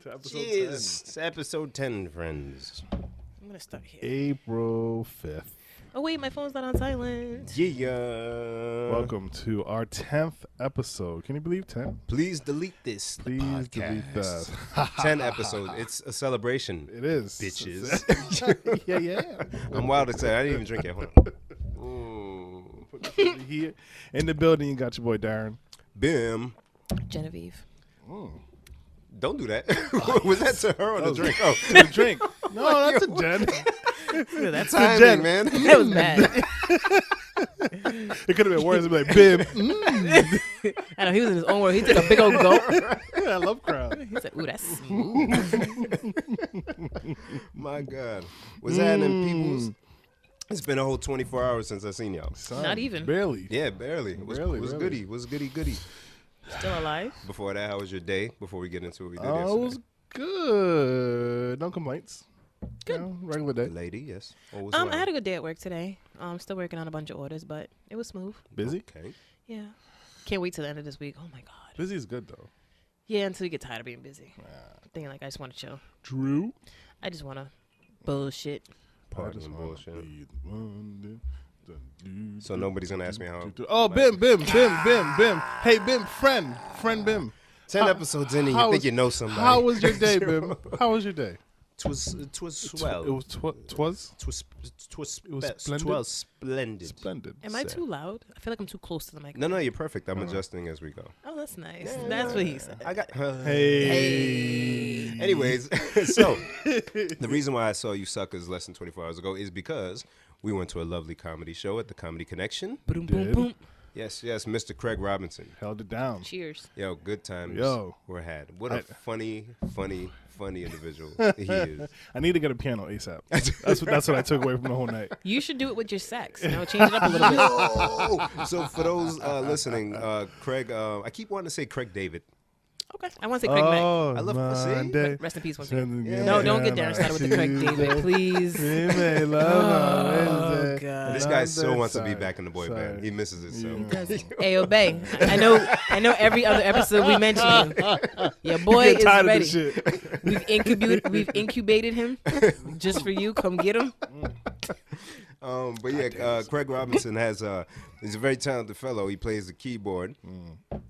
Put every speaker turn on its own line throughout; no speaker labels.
to episode
Cheers. It's episode 10, friends.
I'm gonna start here.
April 5th.
Oh wait, my phone's not on silent.
Yeah.
Welcome to our 10th episode. Can you believe 10?
Please delete this.
Please delete that.
10 episodes. It's a celebration.
It is.
Bitches.
yeah.
I'm wild excited. I didn't even drink it. Hold on.
Put this over here. In the building, you got your boy Darren.
Bim.
Genevieve.
Don't do that. Was that to her or the drink? Oh,
To the drink. No, that's a Jen.
That's
timing,
Jen.
man.
that was bad.
It could have been worse. It'd be like, Bim.
I know he was in his own world. He took a big old gulp.
I love crowd.
He said, "Ooh, that's smooth."
My God. What's happening, peoples? It's been a whole 24 hours since I seen y'all.
Son,
Not even.
Barely.
Yeah, barely. What's
Barely.
goody? What's goody?
Still alive.
Before that, how was your day? Before we get into what we did
Oh, it
yesterday.
was good. No complaints.
Good.
You know, regular day.
Lady, yes. Always
I had a good day at work today. Still working on a bunch of orders, but it was smooth.
Busy?
Okay.
Yeah. Can't wait till the end of this week. Oh my god.
Busy is good, though.
Yeah, until you get tired of being busy. Thinking like I just want to chill.
Drew?
I just want to bullshit.
Party and bullshit. So
So
nobody's going to ask me how.
Oh, Bim. Hey, Bim, friend Bim.
10 episodes in and you think you know somebody.
How was your day, Bim? How was your day?
Twas swell.
It was
Twas
splendid?
splendid.
splendid.
Am I too loud? I feel like I'm too close to the mic.
No, you're perfect. I'm adjusting as we go.
Oh, that's nice. That's what he said.
I got.
Hey.
Anyways, so the reason why I saw you suckers less than 24 hours ago is because we went to a lovely comedy show at the Comedy Connection.
Boom, boom,
Did?
boom.
Yes, Mr. Craig Robinson.
Held it down.
Cheers.
Yo, good times were had. What a funny individual he is.
I need to get a piano ASAP. That's what I took away from the whole night.
You should do it with your sax. You know, change it up a little bit.
Oh, so for those listening, Craig, I keep wanting to say Craig David.
Okay. I want to say Craig Mack.
I love to see.
Monday.
Rest in peace once again.
Yeah.
No, don't get Darren started with the Craig David, please. Oh, God.
This guy so wants to be back in the boy band. He misses it so.
Hey, obey. I know every other episode we mention him. Your boy
Get
is
tired
ready.
of this shit.
We've incubated him just for you. Come get him.
But yeah, Craig Robinson he's a very talented fellow. He plays the keyboard,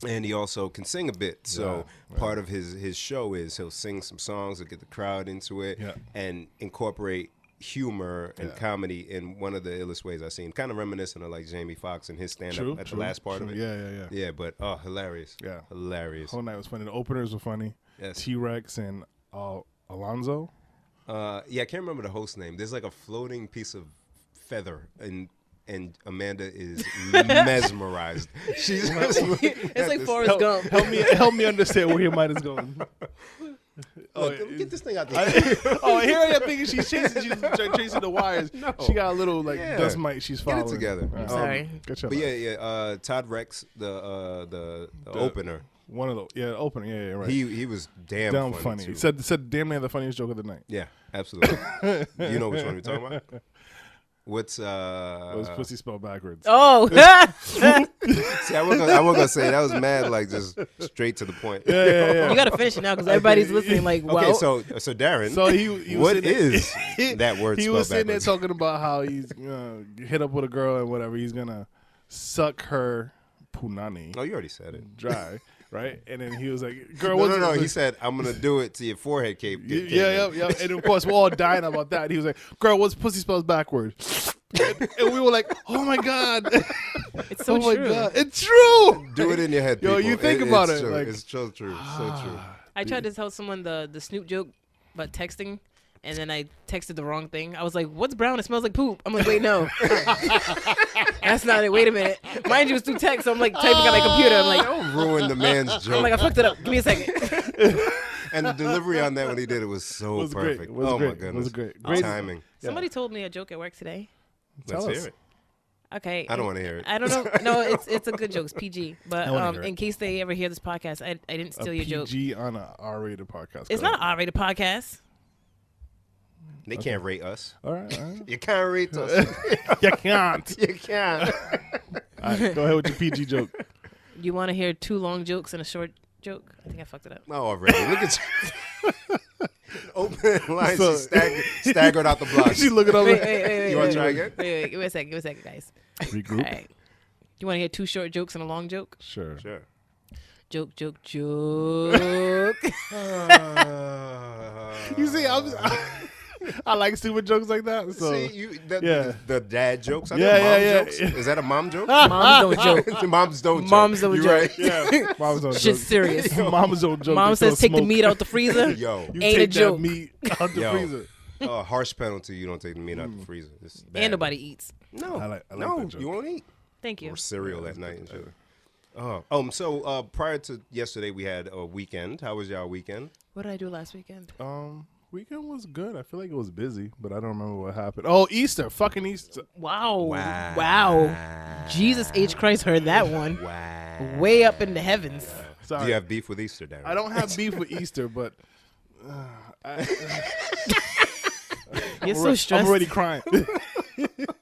and he also can sing a bit. So part of his show is he'll sing some songs and get the crowd into it, and incorporate humor and comedy in one of the illest ways I've seen. Kind of reminiscent of like Jamie Foxx and his stand-up at the last part of it.
Yeah.
Yeah, but hilarious.
Yeah.
Hilarious.
Whole night was funny. The openers were funny.
Yes.
T-Rex and Alonzo.
I can't remember the host name. There's like a floating piece of feather, and Amanda is mesmerized. She's
It's like Forrest Gump.
Help me understand where your mind is going.
Look, get this thing out there.
Here I am thinking she's chasing the wires.
No.
She got a little dust mite she's
Get
following.
it together.
Sorry.
Good job.
But yeah. Todd Rex, the opener.
One of the opener. Yeah, right.
He was damn funny.
Too. Said damn near the funniest joke of the night.
Yeah, absolutely. You know which one we're talking about? What's
Was pussy spelled backwards?
Oh.
See, I wasn't gonna say that was mad, like just straight to the point.
Yeah.
You got to finish it now because everybody's listening like, well.
Okay, so Darren,
So he
what
was
is that word?
He
spelled
was sitting there
backwards?
talking about how he's hit up with a girl and whatever. He's gonna suck her punani
Oh, you already said it.
dry, right? And then he was like, "Girl,
No,
what's
no.
it?"
He said, "I'm gonna do it to your forehead cape."
Yeah. And of course, we're all dying about that. He was like, "Girl, what's pussy spelled backwards?" And we were like, "Oh my god,
It's so
oh
true.
my god, it's true."
Do it in your head,
Yo,
people.
you think about
it's
it,
true.
like-
It's so true. So true.
I tried to tell someone the Snoop joke about texting, and then I texted the wrong thing. I was like, "What's brown? It smells like poop." I'm like, "Wait, no, that's not it. Wait a minute." Mind you, it's through text, so I'm like typing on my computer. I'm like,
Don't ruin the man's joke.
I'm like, I fucked it up. Give me a second.
And the delivery on that when he did it was so
Was
perfect.
great. Was
Oh
great.
my goodness.
Was great.
The
Great.
timing.
Somebody told me a joke at work today.
Let's
Tell
hear
us.
it.
Okay.
I don't want to hear it.
I don't know. No, it's a good joke. It's PG.
I wanna
But
hear it.
in case they ever hear this podcast, I didn't steal your joke.
PG on an R-rated podcast.
It's not an R-rated podcast.
They can't rate us.
All right.
You can't rate us.
You can't.
You can't.
All right, go ahead with your PG joke.
You want to hear two long jokes and a short joke? I think I fucked it up.
Oh, already. Look at you. Open lines.
So-
She staggered out the block.
She looking over.
Wait.
You want to try again?
Wait, give me a second, guys. All
Regroup.
right. You want to hear 2 short jokes and a long joke?
Sure.
Sure.
Joke.
You see, I like stupid jokes like that. So
See,
yeah.
the dad jokes. Are
Yeah,
there mom
yeah.
jokes? Is that a mom joke?
Moms don't joke.
Moms don't joke.
Moms don't
You
joke.
right.
yeah, moms don't
Shit's
joke.
serious.
Moms don't joke.
Mom
They
says
throw
take the
smoke.
meat out the freezer.
Yo.
You
Ain't
take
a joke.
that meat out the
Yo.
freezer.
Harsh penalty. You don't take the meat out the freezer. It's bad.
And nobody eats.
No.
I like
no,
that joke.
you won't eat.
Thank you.
Or cereal at night and shit. So prior to yesterday, we had a weekend. How was y'all weekend?
What did I do last weekend?
Weekend was good. I feel like it was busy, but I don't remember what happened. Oh, Easter. Fucking Easter.
Wow. Jesus H. Christ heard that one.
Wow.
Way up in the heavens.
Sorry.
Do you have beef with Easter, Darren?
I don't have beef with Easter, but
You're so stressed.
I'm already crying.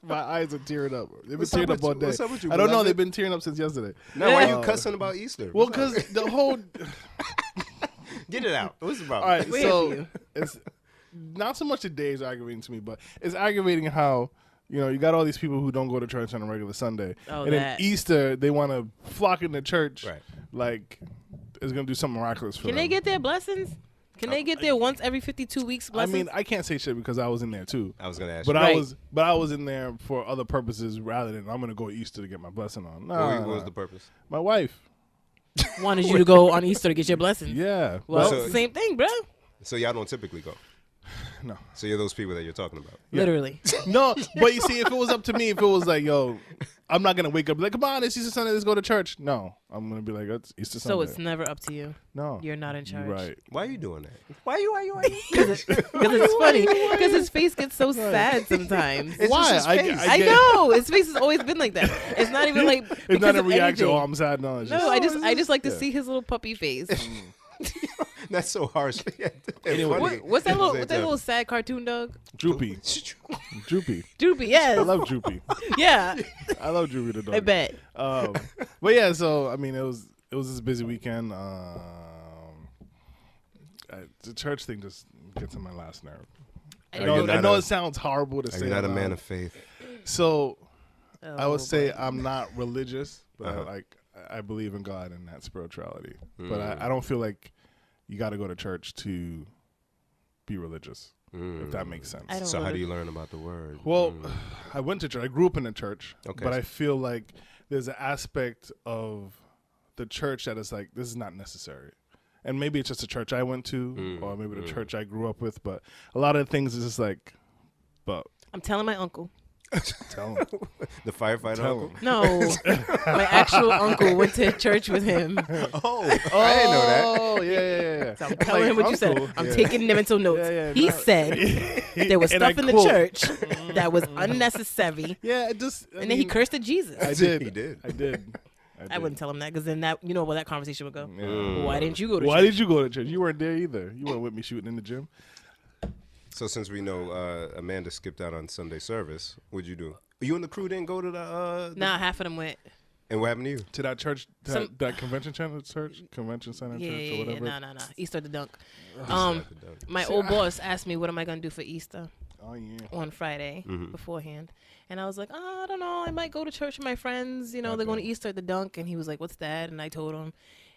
My eyes are tearing up. They've been
What's
tearing
up
up all
with you?
day.
What's up with you,
I don't know.
beloved?
They've been tearing up since yesterday.
Now, why
Yeah.
are you cussing about Easter?
Well, because the whole.
Get it out. What's the problem?
All right,
Wait for
so
you.
it's not so much the day is aggravating to me, but it's aggravating how you got all these people who don't go to church on a regular Sunday,
Oh,
and then
that.
Easter they want to flock into church,
Right.
like it's gonna do something miraculous for
Can
them.
they get their blessings? Can they get their once every 52 weeks
I
blessings?
mean, I can't say shit because I was in there too.
I was going to ask
But
you.
Right.
I was in there for other purposes rather than I'm gonna go Easter to get my blessing on.
What was the purpose?
My wife?
wanted you to go on Easter to get your blessings.
Yeah.
Well,
So-
same thing, bro.
So y'all don't typically go?
No.
So you're those people that you're talking about?
Literally.
No, but you see, if it was up to me, if it was like, yo, I'm not gonna wake up like, come on, it's Easter Sunday, let's go to church. No, I'm gonna be like, it's Easter Sunday.
So it's never up to you.
no,
You're not in charge.
Right.
Why are you doing that? Why you?
Because it's funny. Because his face gets so sad sometimes.
It's
Why?
just his face.
I know his face has always been like that. It's not even like
It's
because
not a
of
reaction.
anything.
Oh, I'm sad. No, it's
No,
just,
I just like to
yeah.
see his little puppy face.
That's so harsh.
Anyway.
What's that little sad cartoon dog?
Droopy. Droopy.
Droopy, yes.
I love Droopy.
Yeah,
I love Droopy the dog.
I bet.
But yeah, so I mean, it was this busy weekend. The church thing just gets on my last nerve. I
You're
know,
not
it sounds horrible to
Are
say.
you not
out
a man
loud.
of faith?
So I would
Oh,
say
boy.
I'm not religious, but
Uh-huh.
I believe in God and that spirituality. But I don't feel like you got to go to church to be religious, if that makes sense.
I don't
So how
really-
do you learn about the word?
Well, I went to church. I grew up in a church,
Okay.
but I feel like there's an aspect of the church that is like, this is not necessary. And maybe it's just the church I went to, or maybe the church I grew up with. But a lot of the things is just like, but
I'm telling my uncle.
tell him.
The firefighter
Tell
uncle?
him.
No, my actual uncle went to church with him.
Oh, I didn't know that.
Oh, yeah.
So I'm telling him what you said.
uncle,
I'm
yeah.
taking mental notes.
Yeah,
He
no.
said there was
And I
stuff in the
quote,
church that was unnecessary,
Yeah, it just.
and then he cursed at Jesus.
I did.
He did.
I did.
I wouldn't tell him that because then that where that conversation would go.
Yeah.
Why didn't you go to
Why
church?
did you go to church? You weren't there either. You weren't with me shooting in the gym.
So since we know Amanda skipped out on Sunday service, what'd you do? You and the crew didn't go to the
Nah, half of them went.
And what happened to you?
To that church, that convention center church, convention center
Yeah,
church, or
yeah,
whatever.
nah. Easter the dunk.
Oh,
My old boss asked me what am I gonna do for Easter
Oh yeah.
on Friday beforehand, and I was like, I don't know. I might go to church with my friends. You know, they're going to Easter at the dunk, and he was like, what's that? And I told him,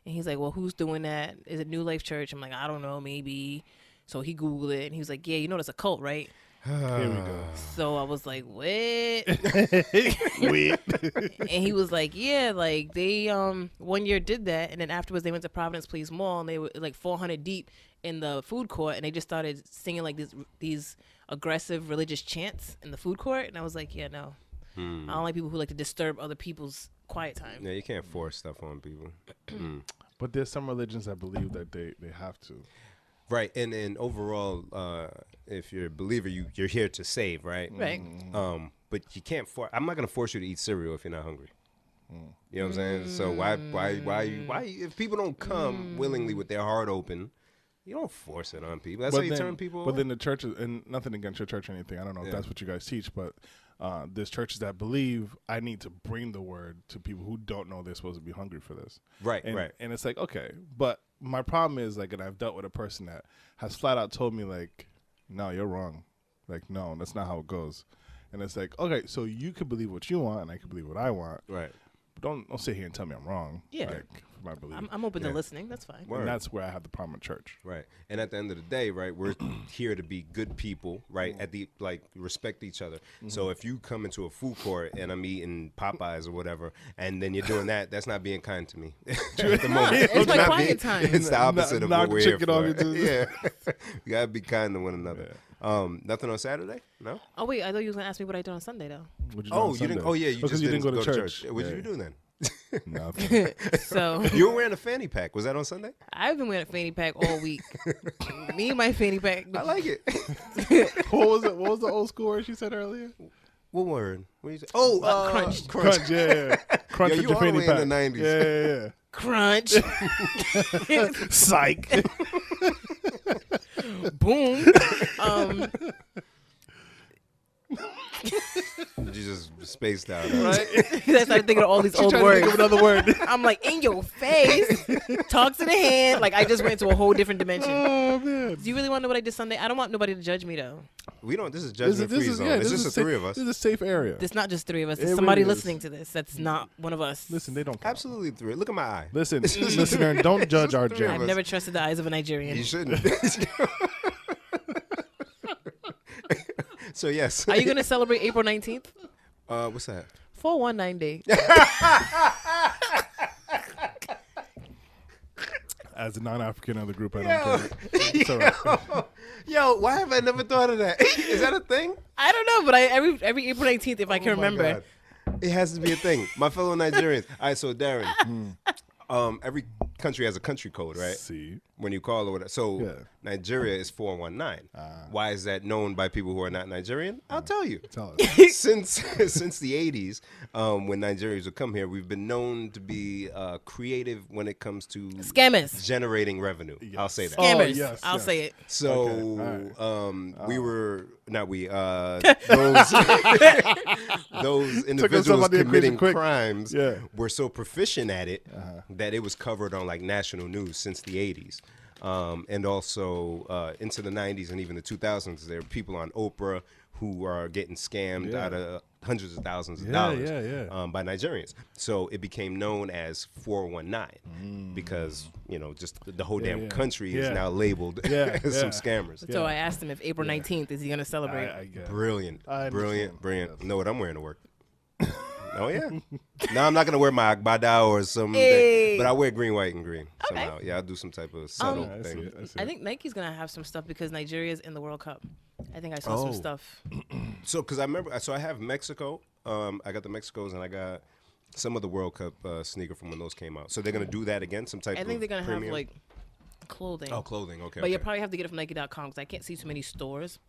and he's like, well, who's doing that? Is it New Life Church? I'm like, I don't know, maybe. So he Googled it, and he was like, yeah, you know, that's a cult, right?
Here we go.
So I was like, what?
Wait.
And he was like, yeah, like they 1 year did that, and then afterwards they went to Providence Place Mall, and they were like 400 deep in the food court, and they just started singing like these aggressive religious chants in the food court, and I was like, yeah, no, I don't like people who like to disturb other people's quiet time.
Yeah, you can't force stuff on people.
But there's some religions that believe that they have to.
Right, and overall, if you're a believer, you're here to save, right?
Right.
But you can't force. I'm not gonna force you to eat cereal if you're not hungry. You know what I'm saying? So why? If people don't come willingly with their heart open, you don't force it on people. That's how you turn people.
But
away.
then the churches, and nothing against your church or anything. I don't know if that's what you guys teach, but there's churches that believe I need to bring the word to people who don't know they're supposed to be hungry for this.
Right,
and,
right.
And it's like, okay, but my problem is like, and I've dealt with a person that has flat out told me like, no, you're wrong. Like, no, that's not how it goes. And it's like, okay, so you could believe what you want and I can believe what I want.
Right.
Don't sit here and tell me I'm wrong.
Yeah.
Like, for my belief.
I'm open to listening. That's fine.
Word.
And that's where I have the problem with church.
Right. And at the end of the day, right, we're here to be good people, right? At the respect each other. So if you come into a food court and I'm eating Popeyes or whatever, and then you're doing that, that's not being kind to me. At the moment.
It's my
not
quiet time.
It's the opposite of what we're here
chicken off
for.
into
Yeah. You gotta be kind to one another. Nothing on Saturday? No?
Oh wait, I thought you was gonna ask me what I did on Sunday though.
What'd you do
Oh,
on
you
Sunday?
didn't. Oh, yeah. You just
didn't go to
church. What'd
Yeah.
you do then?
Nothing.
So
You were wearing a fanny pack. Was that on Sunday?
I've been wearing a fanny pack all week. Me and my fanny pack.
I like it.
What was it? What was the old school word she said earlier?
What word? What you say? Oh,
Crunch.
Crunch, yeah. Crunch
Yo,
with
you
your
all the
fanny
way in
pack.
the 90s.
Yeah.
Crunch.
Psych.
Boom.
You just spaced out. Huh?
Right?
I started thinking of all these old
Trying to
words.
think of another word.
I'm like, in your face. Talk to the hand. Like, I just went to a whole different dimension.
Oh man.
Do you really want to know what I did Sunday? I don't want nobody to judge me, though.
We don't. This is judgment free zone. It's just the three of us.
This is a safe area.
There's not just three of us.
It
There's somebody
really is.
listening to this. That's not one of us.
Listen, they don't count.
Absolutely three. Look at my eye.
Listen, listener, don't judge our
three of
I've
journey.
never trusted the eyes of a Nigerian.
You shouldn't. So yes.
Are you going to celebrate April 19th?
What's that?
419 Day.
As a non-African of the group, I don't care. It's all right.
Yo, why have I never thought of that? Is that a thing?
I don't know, but every April 19th, if I can
Oh my
remember.
God. It has to be a thing. My fellow Nigerians. All right, so Darren, every country has a country code, right?
See,
When you call or whatever. So
Yeah.
Nigeria is 419. Why is that known by people who are not Nigerian? I'll tell you.
tell us.
Since the 80s, when Nigerians would come here, we've been known to be creative when it comes to
Scammers.
generating revenue. I'll say that.
Scammers.
Oh, yes,
I'll
yes.
say it.
So
Okay,
we were not we those those individuals
about the equation
committing
quick.
crimes
Yeah.
were so proficient at it that it was covered on like national news since the 80s. And also into the 90s and even the 2000s, there were people on Oprah who are getting scammed
Yeah.
out of hundreds of thousands of
Yeah,
dollars
yeah.
by Nigerians. So it became known as 419 because, just the whole damn
yeah.
country
Yeah.
is now labeled
Yeah,
as some
yeah.
scammers.
So I asked him if April 19th is he going to celebrate.
I get it.
Brilliant.
I
Brilliant.
understand.
Brilliant.
Yes.
Know what I'm wearing to work. Oh, yeah. No, I'm not going to wear my Agbada or something.
Hey.
But I wear green, white, and green somehow. Yeah, I'll do some type of subtle
I see
thing.
it. I see
I
it.
think Nike's going to have some stuff because Nigeria's in the World Cup. I think I saw
Oh.
some stuff.
So, because I remember, so I have Mexico. I got the Mexicos and I got some of the World Cup sneaker from when those came out. So they're going to do that again? Some type
I
of
think they're going to have
premium?
like clothing.
Oh, clothing. Okay.
But you
okay.
probably have to get it from Nike.com because I can't see too many stores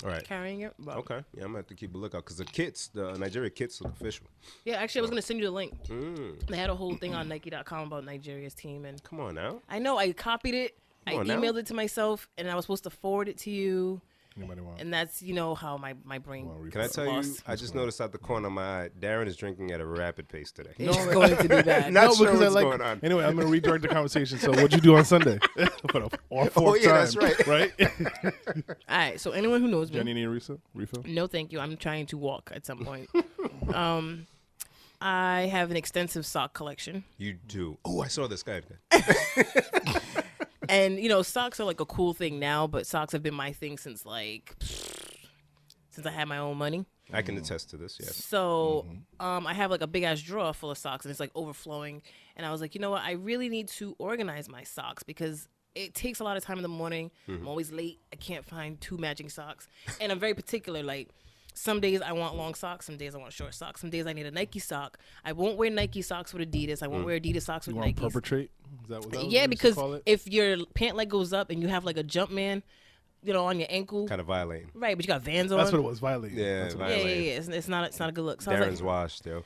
All right.
carrying it. But
Okay. Yeah, I'm going to have to keep a lookout because the kits, the Nigeria kits look official.
Yeah, actually, I was going to send you the link.
Mm.
They had a whole thing on Nike.com about Nigeria's team. And
Come on now.
I know I copied it. I
Come on now.
emailed it to myself, and I was supposed to forward it to you.
Anybody want?
And that's, how my brain
Well,
Can I
gets
tell you,
lost.
I just noticed out the corner of my eye, Darren is drinking at a rapid pace today.
It's going to be bad.
Not
No,
sure
because
what's
I
going on.
Anyway, I'm going to redirect the conversation. So, what'd you do on Sunday? For the fourth time,
that's right.
Right?
All right, so anyone who knows me,
Jenny, need a refill?
no thank you. I'm trying to walk at some point. I have an extensive sock collection.
You do. Oh, I saw this guy.
And, socks are like a cool thing now, but socks have been my thing since I had my own money.
I can attest to this, yes.
So I have like a big ass drawer full of socks and it's like overflowing. And I was like, you know what? I really need to organize my socks because it takes a lot of time in the morning. I'm always late. I can't find 2 matching socks. And I'm very particular. Like some days I want long socks. Some days I want short socks. Some days I need a Nike sock. I won't wear Nike socks with Adidas. I won't wear Adidas socks with
You want to
Nikes.
perpetrate? Is that what that was
Yeah,
what you used to
because
call it?
if your pant leg goes up and you have like a jump man, on your ankle.
Kind of violating.
Right, but you got Vans on.
That's what it was, violating.
Yeah,
That's what
Yeah,
it
yeah,
was.
yeah. It's not a good look. So I was
Darren's washed, though.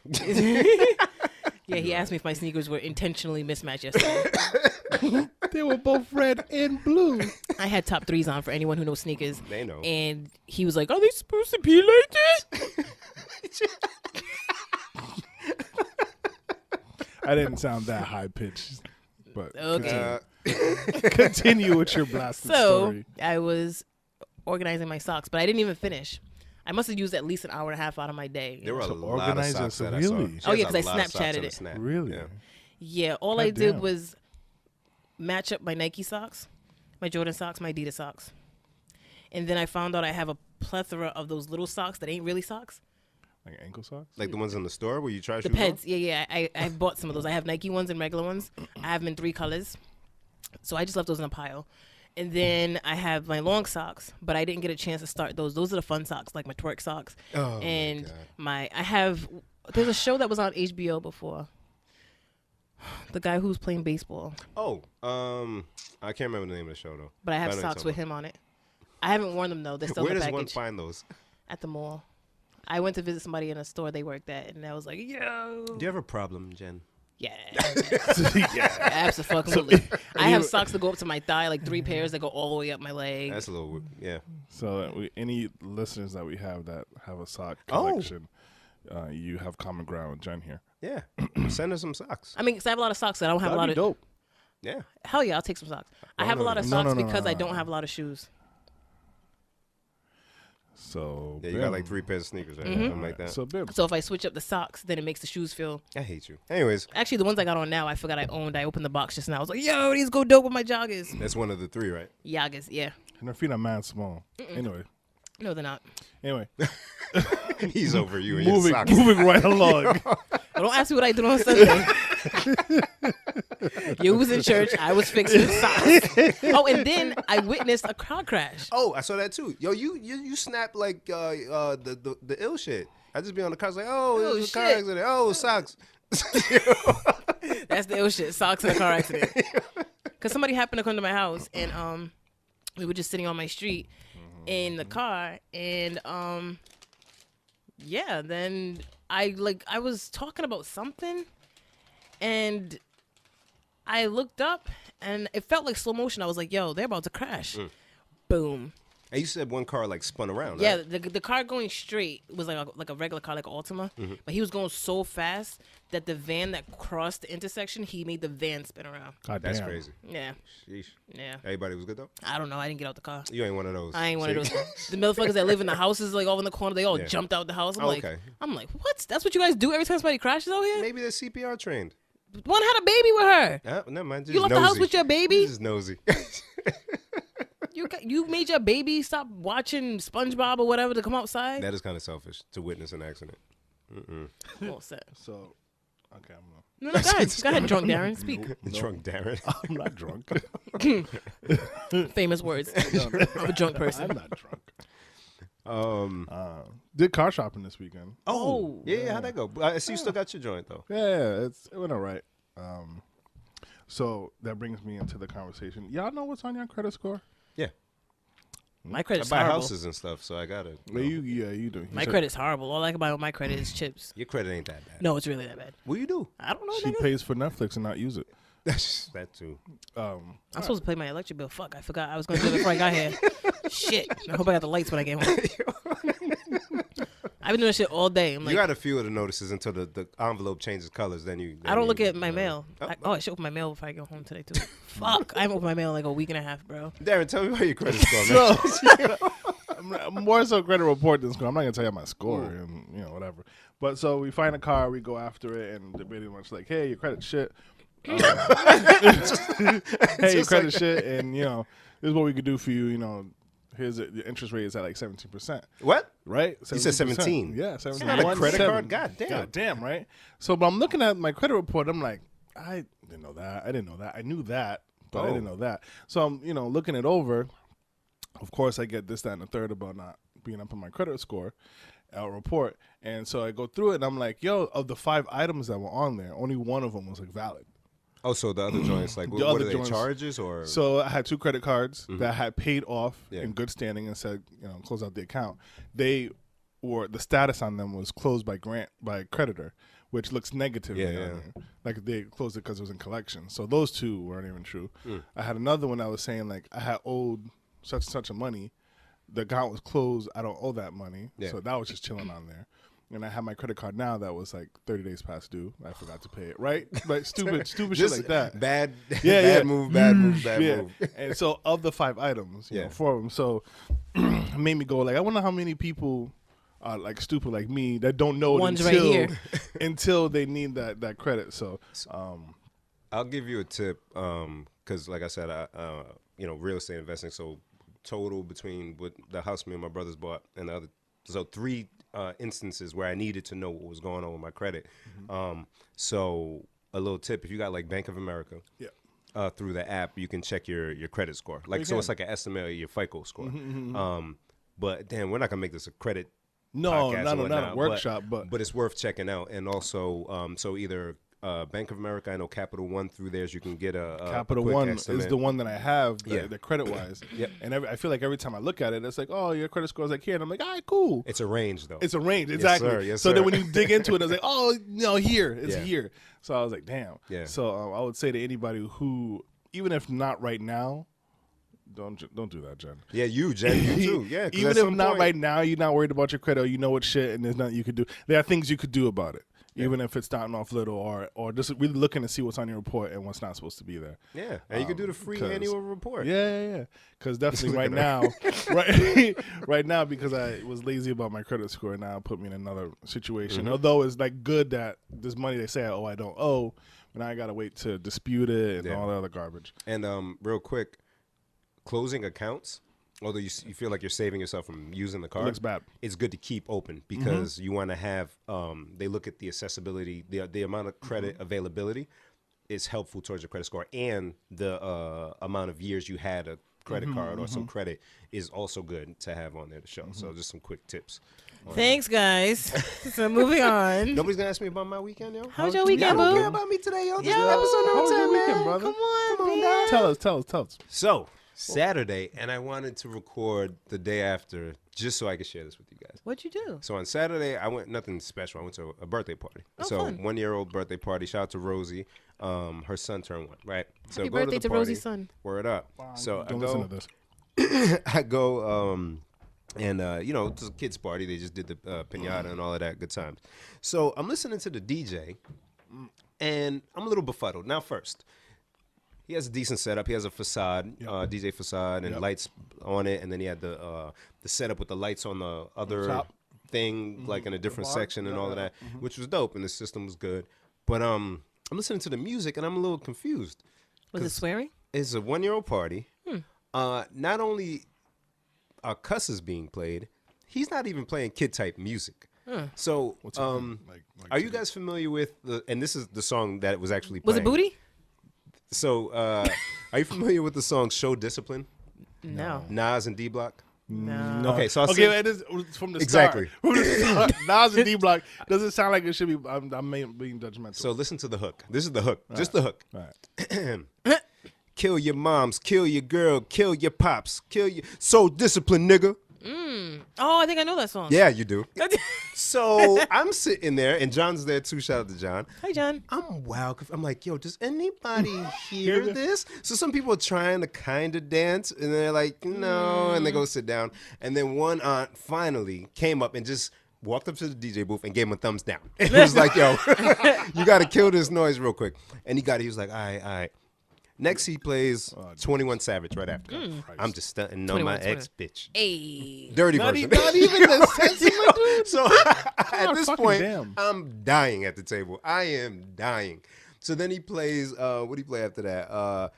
yeah, he asked me if my sneakers were intentionally mismatched yesterday.
They were both red and blue.
I had top 3s on for anyone who knows sneakers.
They know.
And he was like, "Are they supposed to be like this?"
I didn't sound that high pitched, but
Okay.
continue with your blasted
So
story.
I was organizing my socks, but I didn't even finish. I must have used at least an hour and a half out of my day.
There were a
So
lot of
organize
socks
this,
that I saw.
really?
She
Oh,
has
yeah,
a
'cause I
lot of socks
Snapchatted
on the
it.
Snap.
Really?
Yeah.
Yeah, all
God
I did
damn.
was match up my Nike socks, my Jordan socks, my Adidas socks. And then I found out I have a plethora of those little socks that ain't really socks.
Like ankle socks?
Like the ones in the store where you try
The
shoes on?
Peds, yeah. I've bought some of those. I have Nike ones and regular ones. I have them in 3 colors. So I just left those in a pile. And then I have my long socks, but I didn't get a chance to start those. Those are the fun socks, like my twerk socks.
Oh,
And
my God.
I have, there's a show that was on HBO before. The guy who's playing baseball.
Oh, I can't remember the name of the show though.
But I have
know what you're
socks with
talking
him on it. I haven't worn them though. They're
about.
still
Where
in the
does one
package
find those?
at the mall. I went to visit somebody in a store they worked at, and I was like, yo.
Do you have a problem, Jen?
Yeah.
Yeah.
Absolutely. I have socks that go up to my thigh, like 3 pairs that go all the way up my leg.
That's a little, yeah.
So any listeners that we have that have a sock
Oh.
collection, you have common ground with Jen here.
Yeah. Send us some socks.
I mean, because I have a lot of socks that I don't have
That'd
a lot
be
of.
dope.
Yeah.
Hell yeah, I'll take some socks. I have a lot of
No,
socks
no, no,
because
no,
I
no.
don't have a lot of shoes.
So
Yeah, you got like 3 pairs of sneakers, right?
Mm-hmm.
Something like that.
So Bib,
So if I switch up the socks, then it makes the shoes feel.
I hate you. Anyways,
Actually, the ones I got on now, I forgot I owned. I opened the box just now. I was like, yo, these go dope with my joggers.
that's one of the 3, right?
Joggers, yeah.
and her feet are mad small. Anyway,
No, they're not.
He's over you and your
moving
socks.
moving right along.
But don't ask me what I did on Sunday. You was in church. I was fixing socks. Oh, and then I witnessed a car crash.
Oh, I saw that too. Yo, you snap like the ill shit. I just be on the car like, oh,
Oh,
there's a car
shit.
accident. Oh, socks.
That's the ill shit. Socks in a car accident. Because somebody happened to come to my house, and we were just sitting on my street in the car, and yeah, then I was talking about something, and I looked up, and it felt like slow motion. I was like, yo, they're about to crash. Boom.
And you said one car like spun around.
Yeah,
Right?
the car going straight was like a regular car, like an Altima, but he was going so fast that the van that crossed the intersection, he made the van spin around.
God
That's
damn.
crazy.
Yeah,
Sheesh.
yeah.
Everybody was good though.
I don't know. I didn't get out the car.
You ain't one of those.
I ain't one of
See?
those. The motherfuckers that live in the houses, like over in the corner, they all
Yeah.
jumped out the house. I'm
Oh,
like,
okay.
what? That's what you guys do every time somebody crashes out here?
Maybe they're CPR trained.
One had a baby with her.
Never mind.
You left the house with your baby?
Just nosy.
You made your baby stop watching SpongeBob or whatever to come outside.
That is kind of selfish to witness an accident.
All set.
So, okay, I'm
No, go ahead. Go ahead, drunk Darren. Speak.
Drunk Darren.
I'm not drunk.
Famous words of a drunk person.
I'm not drunk. Did car shopping this weekend.
Oh.
Yeah, how'd that go? I see you still got your joint though.
Yeah, it went all right. So that brings me into the conversation. Y'all know what's on your credit score?
Yeah.
My
I
credit's
buy
horrible.
houses and stuff, so I got it.
Well, you do.
My credit's horrible. All I can buy with my credit is chips.
Your credit ain't that bad.
No, it's really that bad.
What you do?
I don't know.
She
nigga.
pays for Netflix and not use it.
that too.
I'm supposed to pay my electric bill. Fuck, I forgot I was going to do it before I got here. Shit. I hope I got the lights when I get home. I've been doing shit all day. I'm
You
like,
got a few of the notices until the envelope changes colors. Then you.
I don't look at my mail.
Oh,
I should open my mail before I go home today, too. Fuck. I haven't opened my mail in like a week and a half, bro.
Darren, tell me about your credit score, man.
I'm more so credit report than score. I'm not gonna tell you my score and whatever. But so we find a car, we go after it, and they're pretty much like, hey, your credit shit. Hey, your credit shit, and this is what we could do for you. Here's the interest rate is at like 17%.
What?
Right?
You said 17?
Yeah, 17.
Not a credit
17.
card? God damn.
God damn, right? So, but I'm looking at my credit report. I'm like, I didn't know that. I didn't know that. I knew that, but I didn't know that. So I'm, looking it over. Of course, I get this, that, and the third about not being up on my credit score report. And so I go through it, and I'm like, yo, of the 5 items that were on there, only one of them was like valid.
Oh, so the other joints, like,
The
what
other
are they,
joints-
charges or?
So I had 2 credit cards
Mm-hmm.
that I had paid off in good standing and said, close out the account. The status on them was closed by creditor, which looks negative.
Yeah.
Like they closed it because it was in collection. So those 2 weren't even true.
Mm.
I had another one that was saying like I had owed such and such a money. The account was closed. I don't owe that money.
Yeah.
So that was just chilling on there. and I have my credit card now that was like 30 days past due. I forgot to pay it. Right? Like stupid shit like that.
Bad move.
And so of the 5 items, you know, 4 of them. So it made me go like, I wonder how many people are like stupid like me that don't know it until they need that credit. So
I'll give you a tip because like I said, you know, real estate investing. So total between what the house me and my brothers bought and the other, so 3 instances where I needed to know what was going on with my credit. So a little tip, if you got like Bank of America, through the app, you can check your credit score. Like, so it's like an estimate of your FICO score. But damn, we're not gonna make this a credit podcast
not a workshop,
but it's worth checking out. And also, so either Bank of America, I know Capital One through theirs, you can get a
Capital One estimate. Is the one that I have, the credit wise. And I feel like every time I look at it, it's like, oh, your credit score is like here, and I'm like, all right, cool.
It's a range though.
It's a range, exactly.
Yes, sir. Yes,
so
sir.
then when you dig into it, I was like, oh, no, here, it's here. So I was like, damn.
Yeah.
So I would say to anybody who, even if not right now, don't do that, Jen.
Yeah, you, Jen, you too. Yeah,
even if not right now, you're not worried about your credit, or you know what shit, and there's nothing you could do. There are things you could do about it. Even if it's starting off little, or just really looking to see what's on your report and what's not supposed to be there.
Yeah, and you can do the free annual report.
Yeah. Because definitely right now, right now, because I was lazy about my credit score, now it put me in another situation. Although it's like good that this money they say, I don't owe, but now I gotta wait to dispute it and all the other garbage.
And real quick, closing accounts. Although you feel like you're saving yourself from using the card,
it looks bad.
It's good to keep open because you want to have. They look at the accessibility, the amount of credit availability is helpful towards your credit score, and the amount of years you had a credit card or some credit is also good to have on there to show. So just some quick tips.
Thanks, guys. So moving on.
Nobody's gonna ask me about my weekend, yo.
How's your weekend, boo?
Don't care about me today, yo. This is
Yo,
episode
how was
number 10,
your weekend,
man.
brother?
Come on, man.
dog.
Tell us.
So Saturday, and I wanted to record the day after just so I could share this with you guys.
What'd you do?
So on Saturday, I went nothing special. I went to a birthday party.
Oh,
so
fun.
1-year-old birthday party. Shout out to Rosie. Her son turned 1. Right. So
Happy
go
birthday
to, the
to
party,
Rosie's son.
Word up.
Wow,
So
don't listen to this.
I go and you know, it's a kids party. They just did the piñata and all of that. Good times. So I'm listening to the DJ, and I'm a little befuddled. Now first, he has a decent setup. He has a facade, DJ facade, and lights on it. And then he had the setup with the lights on the other
Top.
thing, like in a different section and all of that, which was dope. And the system was good. But I'm listening to the music, and I'm a little confused.
Was it swearing?
It's a 1-year-old party. Not only are cusses being played, he's not even playing kid type music. So, are you guys familiar with and this is the song that was actually playing.
Was it Booty?
So, are you familiar with the song Show Discipline?
No.
Nas and D Block?
No.
Okay, so
it is from the
Exactly.
start. From the start. Nas and D Block doesn't sound like it should be. I'm being judgmental.
So listen to the hook. This is the hook. Just the hook.
All right.
Kill your moms, kill your girl, kill your pops, kill your so discipline, nigga.
Oh, I think I know that song.
Yeah, you do. So I'm sitting there, and John's there too. Shout out to John.
Hi, John.
I'm wild. I'm like, yo, does anybody hear this? So some people are trying to kind of dance, and they're like, no, and they go sit down. And then one aunt finally came up and just walked up to the DJ booth and gave him a thumbs down. And he was like, yo, you got to kill this noise real quick. And he got it. He was like, all right. Next, he plays 21 Savage right after. I'm just stunting on my
21.
ex-bitch.
Hey.
Dirty
Not
version.
even the sentiment, dude.
So at this
fucking
point,
damn.
I'm dying at the table. I am dying. So then he plays, what do you play after that?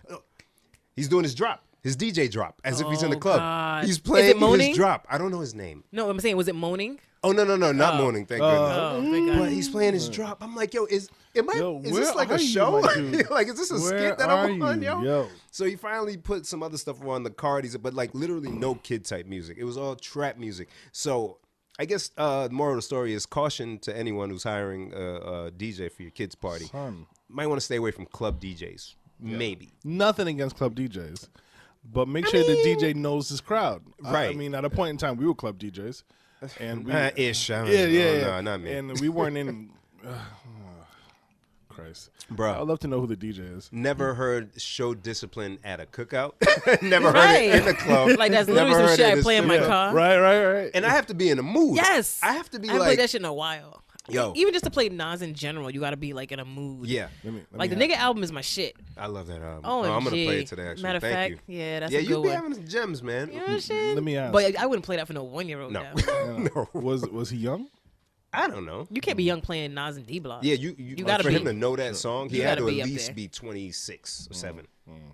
He's doing his drop, his DJ drop, as if he's in the club.
God.
He's
Is it
playing
moaning?
his drop. I don't know his name.
No, I'm saying, was it moaning?
Oh, no, not moaning, thank goodness.
Oh, thank God.
But he's playing his drop. I'm like, yo, is
Yo,
this
where
like
are
a
you,
show?
my dude?
Like, is this a
Where
skit that
are
I'm on,
you?
yo?
Yo.
So he finally put some other stuff on the Cardis, but like literally no kid type music. It was all trap music. So I guess the moral of the story is caution to anyone who's hiring a DJ for your kid's party.
Son.
Might want to stay away from club DJs. Maybe.
Nothing against club DJs, but make sure the DJ knows his crowd.
Right.
I mean, at a point in time, we were club DJs, and we
Ish. I don't know.
yeah.
No, not me.
And we weren't in. Christ.
Bro.
I'd love to know who the DJ is.
Never heard show discipline at a cookout. Never heard it in the club.
Like that's
Never
literally some
heard
shit
it
I
in
play in my
studio.
car.
Right.
And I have to be in a mood.
Yes.
I have to be
I haven't
like,
played that shit in a while.
yo.
Even just to play Nas in general, you got to be like in a mood.
Yeah.
Like the nigga album is my shit.
I love that album.
Oh,
I'm going to play it today, actually.
Matter of
Thank
fact,
you.
yeah, that's
Yeah,
a good
you be
one.
having some gems, man.
You know what I'm saying?
Let me ask.
But I wouldn't play that for no 1-year-old.
No.
Now.
No.
Was he young?
I don't know.
You can't be young playing Nas and D-Block.
Yeah, you
You
like,
gotta
for
be.
him to know that song, he
You
had
gotta
to
be
at
up
least
there.
be 26 or 7,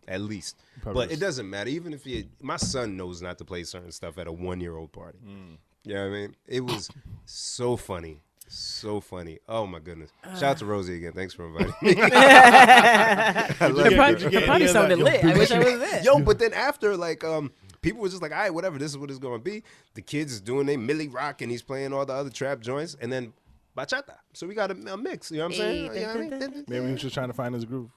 at least.
Probably
But it doesn't matter. Even if my son knows not to play certain stuff at a 1-year-old party. You know what I mean? It was so funny. So funny. Oh, my goodness. Shout out to Rosie again. Thanks for inviting me. I love
The
you,
party,
girl.
the party sounded lit. I wish I was there.
Yo, but then after, like, people were just like, all right, whatever, this is what it's going to be. The kids is doing their Millie Rock, and he's playing all the other trap joints, and then bachata. So we got a mix, you know what I'm saying? You know what I mean?
Maybe he was just trying to find his groove.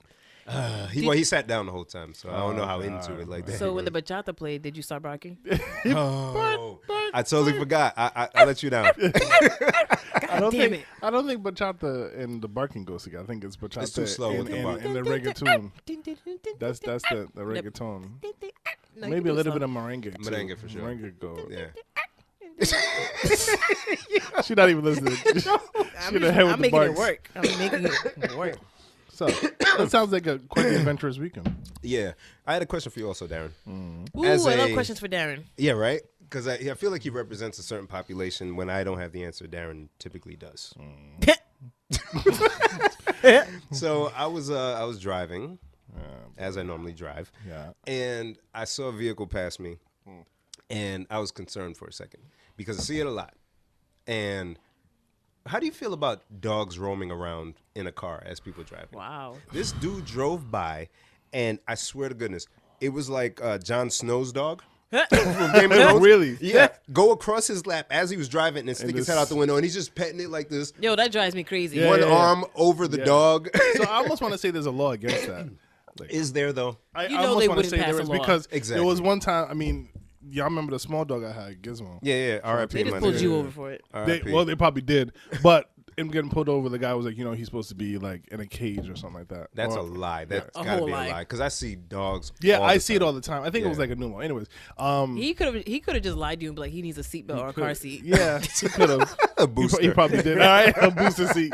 He sat down the whole time, so I don't know how into it like that.
So when the bachata played, did you start barking?
Oh, I totally forgot. I let you down.
I don't
damn
think
it.
I don't think bachata and the barking goes together. I think it's bachata
It's too slow with the bark.
and the reggaeton. That's the reggaeton.
No, you
Maybe
can
a
do
little
some.
bit of merengue. Too.
Merengue for sure.
Merengue go.
Yeah.
She's not even listening.
I'm
She ahead with the
making it
barks.
work. I'm making it work.
So that sounds like a quite the adventurous weekend.
Yeah. I had a question for you also, Darren.
Ooh,
As
I love
a-
questions for Darren.
Yeah, right? Because I feel like he represents a certain population. When I don't have the answer, Darren typically does. So I was driving, as I normally drive,
Yeah.
and I saw a vehicle pass me, and I was concerned for a second because I see it a lot. And how do you feel about dogs roaming around in a car as people driving?
Wow.
This dude drove by, and I swear to goodness, it was like Jon Snow's dog. From Game of Thrones.
Really?
Yeah. Go across his lap as he was driving and stick his
this-
head out the window, and he's just petting it like this.
Yo, that drives me crazy.
Yeah.
One arm over the dog.
So I almost want to say there's a law against that. Like,
Is there though?
I
You know
almost
they
want to
wouldn't
say
pass
there
a
is
law.
because
Exactly.
there was one time. I mean, y'all remember the small dog I had, Gizmo.
Yeah. R.I.P.
They just
my
pulled
nigga.
you over for it.
R.I.P.
They probably did, but him getting pulled over, the guy was like, he's supposed to be like in a cage or something like that.
That's
Or-
a lie. That's
A
gotta
whole
be
lie.
a lie. Because I see dogs.
Yeah,
all
I
the
see it
time.
all the time. I think it was
Yeah.
like a new one. Anyways,
He could have just lied to you and be like, he needs a seatbelt or a car seat.
Yeah, he could have.
A
He
booster.
probably did. All right, a booster seat.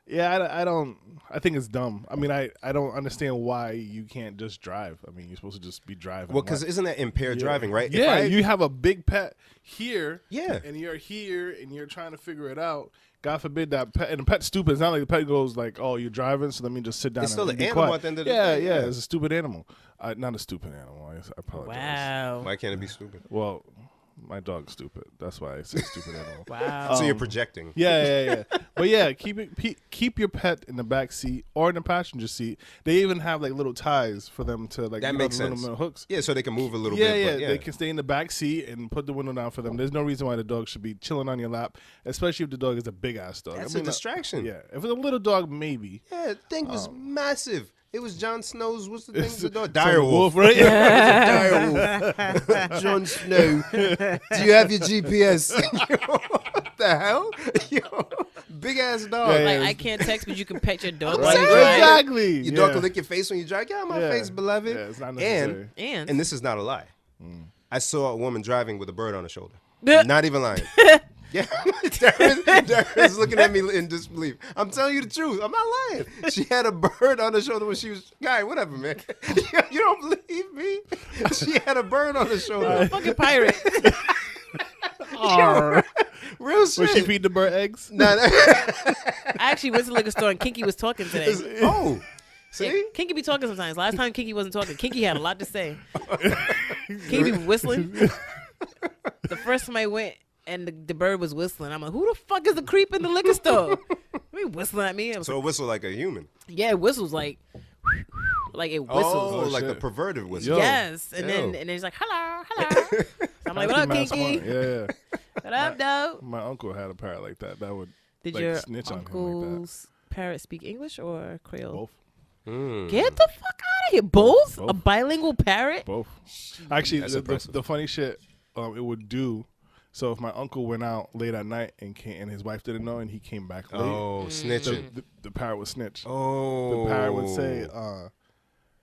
Yeah, I don't. I think it's dumb. I mean, I don't understand why you can't just drive. I mean, you're supposed to just be driving.
Well, because isn't that impaired driving, right? If
Yeah,
I-
you have a big pet here.
Yeah.
and you're here and you're trying to figure it out. God forbid that pet, and the pet's stupid. It's not like the pet goes like, "Oh, you're driving, so let me just sit down."
It's still
and
an
be
animal
quiet.
at the end of the
yeah,
day,
yeah,
yeah.
it's a stupid animal. Not a stupid animal. I apologize.
Wow.
Why can't it be stupid?
Well, my dog's stupid. That's why I say stupid animal.
Wow.
So you're projecting.
Yeah. But yeah, keep your pet in the back seat or in the passenger seat. They even have like little ties for them to like
That makes
the little
sense.
metal hooks.
Yeah, so they can move a little
Yeah,
bit.
yeah,
But
they can stay in the back seat and put the window down for them. There's no reason why the dog should be chilling on your lap, especially if the dog is a big ass dog.
That's a distraction.
Yeah, if it's a little dog, maybe.
Yeah, the thing was massive. It was Jon Snow's. What's the thing?
It's
The dog?
some
Direwolf.
right?
Direwolf. Jon Snow. Do you have your GPS? What the hell? Yo, big ass dog.
Yeah,
Like
yeah.
I can't text, but you can pet your dog.
Exactly.
while you drive.
Exactly.
Your dog can lick your face when you drive. Get out of my
Yeah.
face, beloved.
Yeah, it's not necessary.
And
this is not a lie. I saw a woman driving with a bird on her shoulder.
Yeah.
Not even lying. Yeah, Darren's looking at me in disbelief. I'm telling you the truth. I'm not lying. She had a bird on her shoulder when she was guy. Whatever, man. You don't believe me? She had a bird on her shoulder.
fucking pirate.
Arr.
Real shit.
Was she feeding the bird eggs?
Nah,
I actually went to the liquor store and Kinky was talking today.
oh,
Yeah,
see?
Kinky be talking sometimes. Last time Kinky wasn't talking, Kinky had a lot to say. Kinky be whistling. The first time I went and the bird was whistling, I'm like, who the fuck is the creep in the liquor store? He whistling at me. I was
So
like,
it whistle like a human.
yeah, it whistles like it whistles.
Oh, like the
shit.
perverted whistle.
Yo.
Yes, and
Yo.
then he's like, hello. So I'm like, what up,
Mad
Kinky?
smart. Yeah.
What up, dog?
My uncle had a parrot like that. That would
Did
like,
your
snitch on him like that.
uncle's parrot speak English or Creole?
Both.
Mm.
Get the fuck out of here. Both?
Both.
A bilingual parrot?
Both. Actually,
That's
the
impressive.
funny shit it would do. So if my uncle went out late at night and his wife didn't know and he came back late,
snitching.
the parrot would snitch.
Oh,
the parrot would say,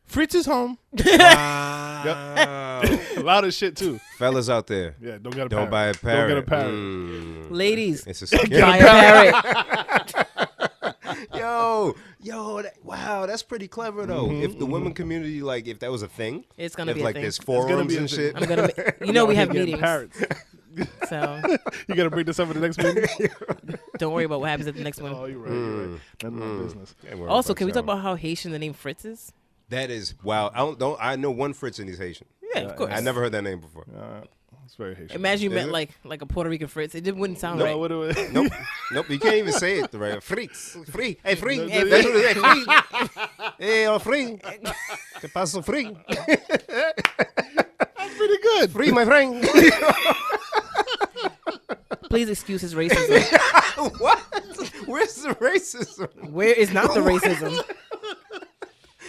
"Fritz is home."
Wow.
Loud as shit too.
Fellas out there,
Yeah, don't get a
don't
parrot.
buy a parrot.
Don't get a parrot.
Ladies,
It's a scary.
buy a parrot.
Wow, that's pretty clever though. If the women community, like, if that was a thing,
It's gonna
if
be a
like
thing.
there's forums
be a
and
thing.
shit.
I'm gonna. We have
Getting
meetings,
Parrots.
so
You gotta bring this up at the next meeting.
don't worry about what happens at the next one.
Oh, you're right. You're right. None of my business.
Can't worry
Also,
about
can we talk
y'all.
about how Haitian the name Fritz is?
That is wow. I know one Fritz and he's Haitian.
Yeah, of course.
I never heard that name before.
It's very Haitian.
Imagine you
Is
met
it?
like a Puerto Rican Fritz. It wouldn't sound
No,
right.
what do it?
Nope. You can't even say it right. Fritz. Free. Hey, free.
No,
Hey,
no,
that's what it is. Free. Hey, free. ¿Qué pasó, free?
That's pretty good.
Free, my friend.
Please excuse his racism.
What? Where's the racism?
Where is not the racism?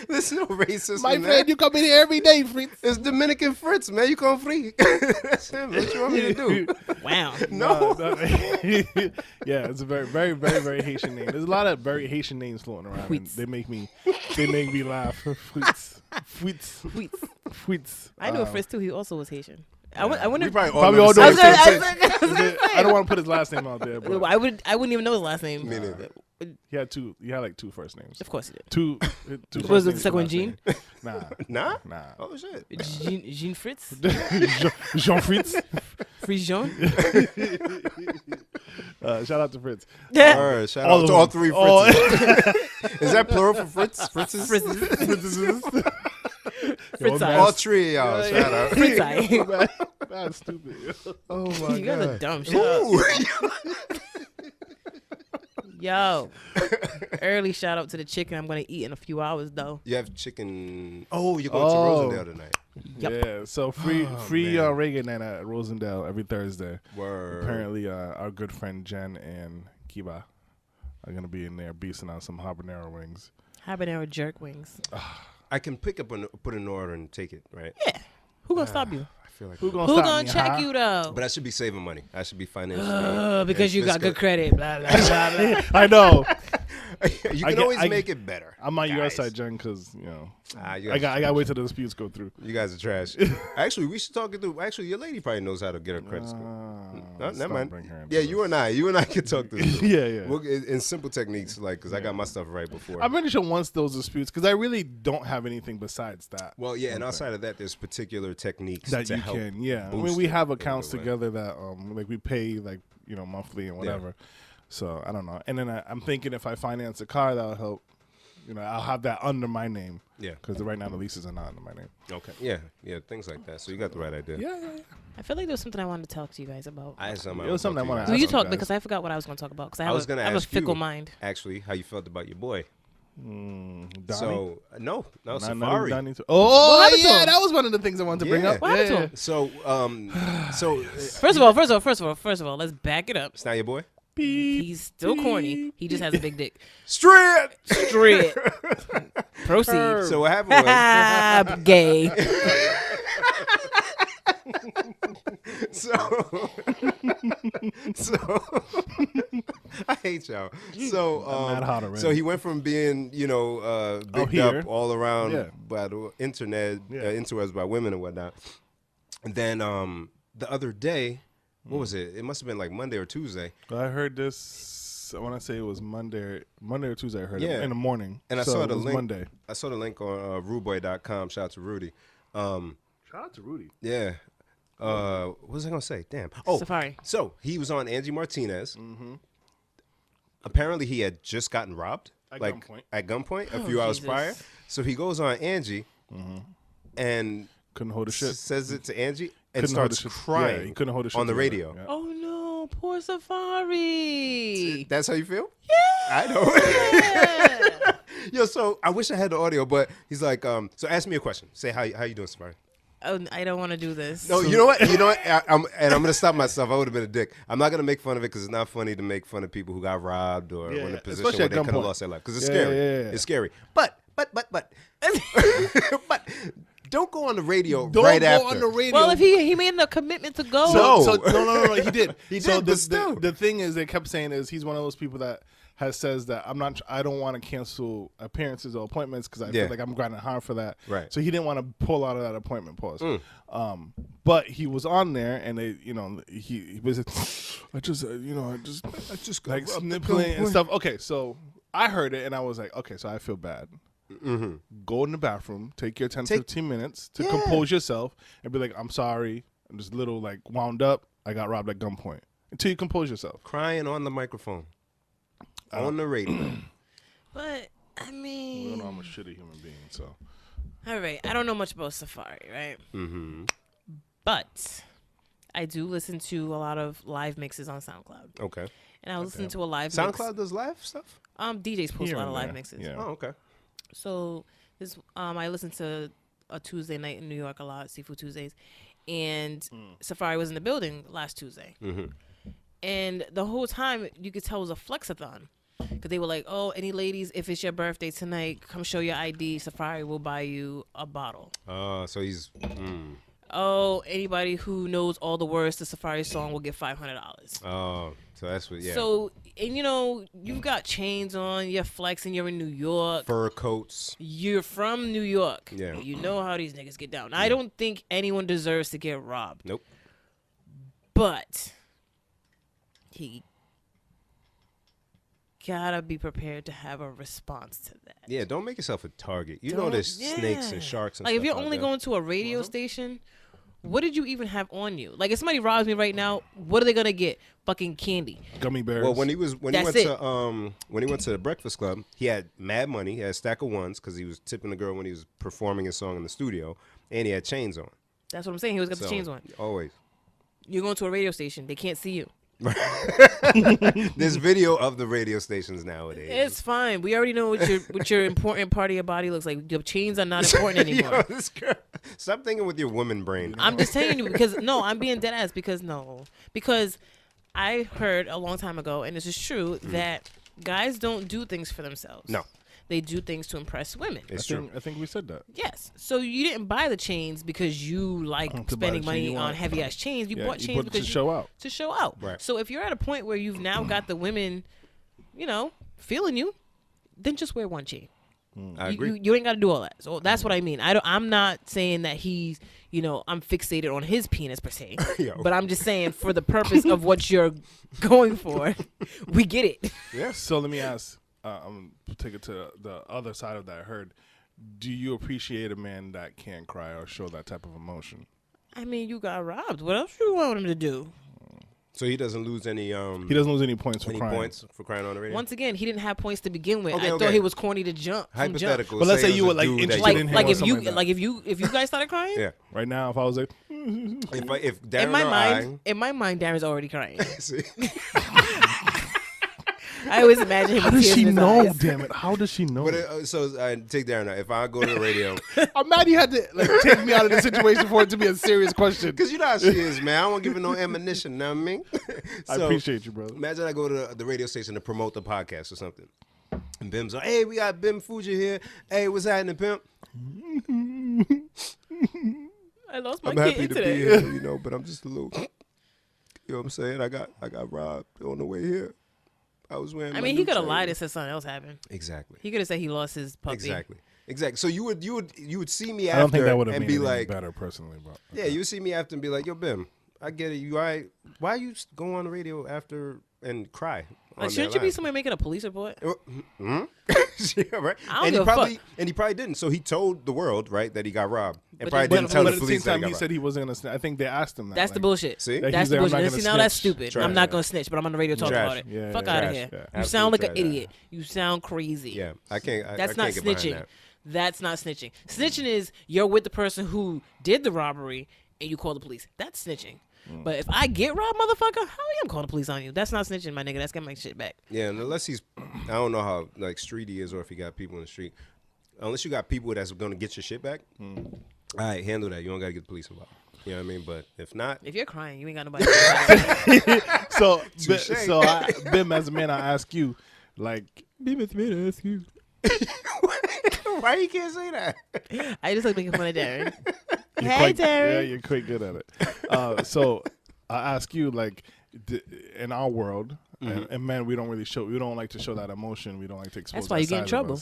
There's no racism.
My
in
friend,
that.
you come in here every day, Fritz.
It's Dominican Fritz, man. You come free. That's him. What you want me to do?
Wow.
No.
Yeah, it's a very, very, very, very Haitian name. There's a lot of very Haitian names floating around. And
Fritz.
they make me laugh. Fritz. Fritz.
Fritz.
Fritz.
I know Fritz too. He also was Haitian. I wonder.
We probably
Probably
all
all
know
know
the
the
same
same
thing.
I don't want to put his last name out there, but
I wouldn't even know his last name.
Me neither.
he had like two first names.
Of course he did.
Two
Was
first
the
names,
second one
last
Jean?
name.
Nah?
Nah.
Oh, shit.
Jean Fritz?
Jean Fritz.
Fritz Jean?
Shout out to Fritz.
All right, shout
All
out
of
to
them.
all three
All-
Fritzes. Is that plural for Fritz? Fritzes?
Fritzes.
Yo,
Fritz-eye.
All three of y'all, shout out.
Fritz-eye.
That's stupid.
Oh, my
You guys are
God.
dumb. Shut up.
Ooh.
Yo. Early shout out to the chicken I'm going to eat in a few hours, though.
You have chicken. Oh, you're going to Rosendale tonight.
Yep.
Yeah, so free
man.
reggae night at Rosendale every Thursday.
Word.
Apparently, our good friend Jen and Kiba are gonna be in there beasting out some habanero wings.
Habanero jerk wings.
I can pick up and put an order and take it, right?
Yeah. Who going to stop you?
I feel like
Who gonna
Who
stop
going
me,
to check
huh?
you, though?
But I should be saving money. I should be financially.
Because you got good credit. Blah, blah, blah, blah.
I know.
You
I
can
get-
always
I-
make it better.
I'm on your
guys.
side, Jen, because you know
You
I
guys
got to wait till the disputes go through.
You guys are trash. Actually, we should talk it through. Actually, your lady probably knows how to get her credit score. No,
let's
never
not
mind.
bring her into
Yeah,
this.
you and I can talk this. through.
Yeah.
We'll, in simple techniques, like, because I got my stuff right before.
I'm pretty sure once those disputes, because I really don't have anything besides that.
Well, yeah, and outside of that, there's particular techniques
That
to
you
help.
can, yeah. I mean,
boost
we
it
have
in
accounts
a way.
together that like we pay like monthly and whatever. So I don't know. And then I'm thinking if I finance a car, that'll help. I'll have that under my name.
Yeah.
Because right now the leases are not under my name.
Okay. Yeah, things like that. So you got the right idea.
Yeah.
I feel like there was something I wanted to talk to you guys about.
I had something.
It was something I wanna
want
ask
Will you
you
talk?
guys.
Because I forgot what I was going to talk about. Because I
was
have
gonna
I have a
ask you.
fickle mind.
Actually, how you felt about your boy?
Donnie?
So no,
Not
Safaree.
Donnie too. Oh,
What happened to
yeah,
him?
that was one of the things I wanted to bring
Yeah.
up.
What happened to
Yeah.
him?
So
First of all, let's back it up.
it's not your boy.
Beep,
He's still corny. He just has a big dick.
Straight.
Straight. Proceed.
So what happened was,
Gay.
so I hate y'all. So
I'm mad hot already.
so he went from being bigged
here.
up all around
Yeah.
by the internet, interwebs by women and whatnot. And then the other day, what was it? It must have been like Monday or Tuesday.
I heard this. I want to say it was Monday or Tuesday. I heard
Yeah.
it in the morning.
And I
So
saw
it
the
was
link.
Monday.
I saw the link on ruboy.com. Shout out to Rudy.
Shout out to Rudy.
Yeah. What was I gonna say? Damn. Oh,
Safaree.
So he was on Angie Martinez. Apparently, he had just gotten robbed,
At gunpoint.
At gunpoint, a
Oh,
few hours
Jesus.
prior. So he goes on Angie, and
Couldn't hold a shit.
says it to Angie, and
Couldn't hold a
starts
shit.
crying.
Yeah, he couldn't hold a shit
on the
together.
radio.
Yeah.
Oh no, poor Safaree.
That's how you feel?
Yeah.
I know. Yo, so I wish I had the audio, but he's like, so ask me a question. Say how you doing, Safaree?
Oh, I don't want to do this.
No, you know what? I'm gonna stop myself. I would have been a dick. I'm not gonna make fun of it because it's not funny to make fun of people who got robbed or
Yeah,
were in a
especially
position where
at
they could have
gunpoint.
lost their life. Because it's
Yeah,
scary.
yeah, yeah.
It's scary. But don't go on the radio
Don't
right
go
after.
on the radio.
Well, if he made a commitment to go.
No.
He did.
He
So
did, but still.
the thing is, they kept saying is he's one of those people that says that I don't want to cancel appearances or appointments because I feel like I'm grinding hard for that.
Right.
So he didn't want to pull out of that appointment. Pause. But he was on there, and they, he was, I just like snippling and stuff. Okay, so I heard it, and I was like, okay, so I feel bad.
Mm-hmm.
Go in the bathroom, take your 15 minutes to compose yourself, and be like, I'm sorry, I'm just a little like wound up. I got robbed at gunpoint. Until you compose yourself.
Crying on the microphone. On the radio.
But, I mean.
You know I'm a shitty human being, so.
All right. I don't know much about Safaree, right?
Mm-hmm.
But I do listen to a lot of live mixes on SoundCloud.
Okay.
And I was listening to a live
SoundCloud
mix.
does live stuff?
DJs post
Here
a lot of
and
live
there.
mixes.
Yeah.
Oh, okay.
So this I listened to a Tuesday night in New York a lot, Seafood Tuesdays. And Safaree was in the building last Tuesday.
Mm-hmm.
And the whole time, you could tell it was a flexathon. Because they were like, oh, any ladies, if it's your birthday tonight, come show your ID. Safaree will buy you a bottle.
So he's...
Oh, anybody who knows all the words to Safaree song will get $500.
Oh, so that's what, yeah.
So, and you've got chains on, you're flexing, you're in New York.
Fur coats.
You're from New York.
Yeah.
You know how these niggas get down. I don't think anyone deserves to get robbed.
Nope.
But he gotta be prepared to have a response to that.
Yeah, don't make yourself a target. You know there's snakes and sharks and
like
stuff
if you're
out
only
there.
going to a radio station, what did you even have on you? Like if somebody robs me right now, what are they gonna get? Fucking candy.
Gummy bears.
Well, when he went
That's
to the Breakfast Club, he had mad money. He had a stack of ones because he was tipping the girl when he was performing his song in the studio, and he had chains on.
That's what I'm saying. He always got the chains on.
Always.
You're going to a radio station. They can't see you.
There's video of the radio stations nowadays.
It's fine. We already know what your important part of your body looks like. Your chains are not important anymore.
Yo, this girl, stop thinking with your woman brain.
I'm just telling you because I'm being dead ass because I heard a long time ago, and this is true, that guys don't do things for themselves.
No.
They do things to impress women.
It's true.
I think we said that.
Yes. So you didn't buy the chains because you like
To buy
spending
the chain
money
you
on
want.
heavy ass chains. You bought chains because
to show out.
To show out.
Right.
So if you're at a point where you've now got the women, feeling you, then just wear one chain.
I agree.
You ain't got to do all that. So that's what I mean. I'm not saying that he's, I'm fixated on his penis per se,
Yo.
but I'm just saying for the purpose of what you're going for, we get it.
Yes. So let me ask. I'm take it to the other side of that. I heard. Do you appreciate a man that can't cry or show that type of emotion?
I mean, you got robbed. What else you want him to do?
So he doesn't lose any.
He doesn't lose any points for crying.
points for crying on the radio.
Once again, he didn't have points to begin with.
Okay,
I thought he was corny to jump.
Hypothetical.
But let's say
it
you
was
were,
a
like,
dude that
interested
you-
in him.
Like
or
if
something
you
like that.
if you guys started crying,
Yeah.
Right now, if I was like,
If Darren
in my mind, Darren's already crying.
See?
I always imagine him.
how
with
does
tears
she
in his
know?
eyes.
Damn it! How does she know?
But take Darren out. If I go to the radio,
I'm mad you had to take me out of the situation for it to be a serious question.
because you know how she is, man. I don't want to give her no ammunition. Know what I mean?
I appreciate you, brother.
Imagine I go to the radio station to promote the podcast or something. And Bim's like, hey, we got Bim Fuji here. Hey, what's happening, Pimp?
I lost my
I'm
kid
happy to
today.
be here, but I'm just a little, you know what I'm saying? I got robbed on the way here. I was wearing
I
my
mean,
new
he could have
chain.
lied and said something else happened.
Exactly.
He could have said he lost his puppy.
Exactly. So you would see me
I don't think that
after
would have
and
made
be
it any
like,
better personally, bro.
yeah, you would see me after and be like, yo, Bim, I get it. You all right? Why you go on the radio after and cry?
Like, shouldn't you be somewhere making a police report?
Yeah, right.
I don't
And
give a fuck.
he probably didn't. So he told the world, right, that he got robbed, and
But
probably
then-
didn't tell
But
the
at the same
police that
time,
he
he
got
said
robbed.
he wasn't gonna snitch. I think they asked him that.
That's the
like,
bullshit.
See?
Like,
That's
he's
the
like, I'm
bullshit.
not
And
gonna
see, now that's
snitch.
stupid.
Trash.
I'm not gonna snitch, but I'm on the radio talking
Trash.
about it.
Yeah,
Fuck
yeah,
out of
trash.
here.
Yeah.
You
Absolute
sound like an
trash. Yeah.
idiot. You sound crazy.
Yeah, I can't.
That's
I
not
can't get behind
snitching.
that.
That's not snitching. Snitching is you're with the person who did the robbery and you call the police. That's snitching. But if I get robbed, motherfucker, how you gonna call the police on you? That's not snitching, my nigga. That's getting my shit back.
Yeah, and unless he's, I don't know how like street he is, or if he got people in the street. Unless you got people that's gonna get your shit back, all right, handle that. You don't gotta get the police involved. You know what I mean? But if not,
If you're crying, you ain't got nobody.
So,
Touché.
Bim, as a man, I ask you, like, Bim, as a man, I ask you,
Why you can't say that?
I just like making fun of Darren.
You're
Hey,
quite,
Darren.
Yeah, you're quite good at it. So I ask you, like, in our world, and men, we don't like to show that emotion. We don't like to expose.
That's why you get in trouble.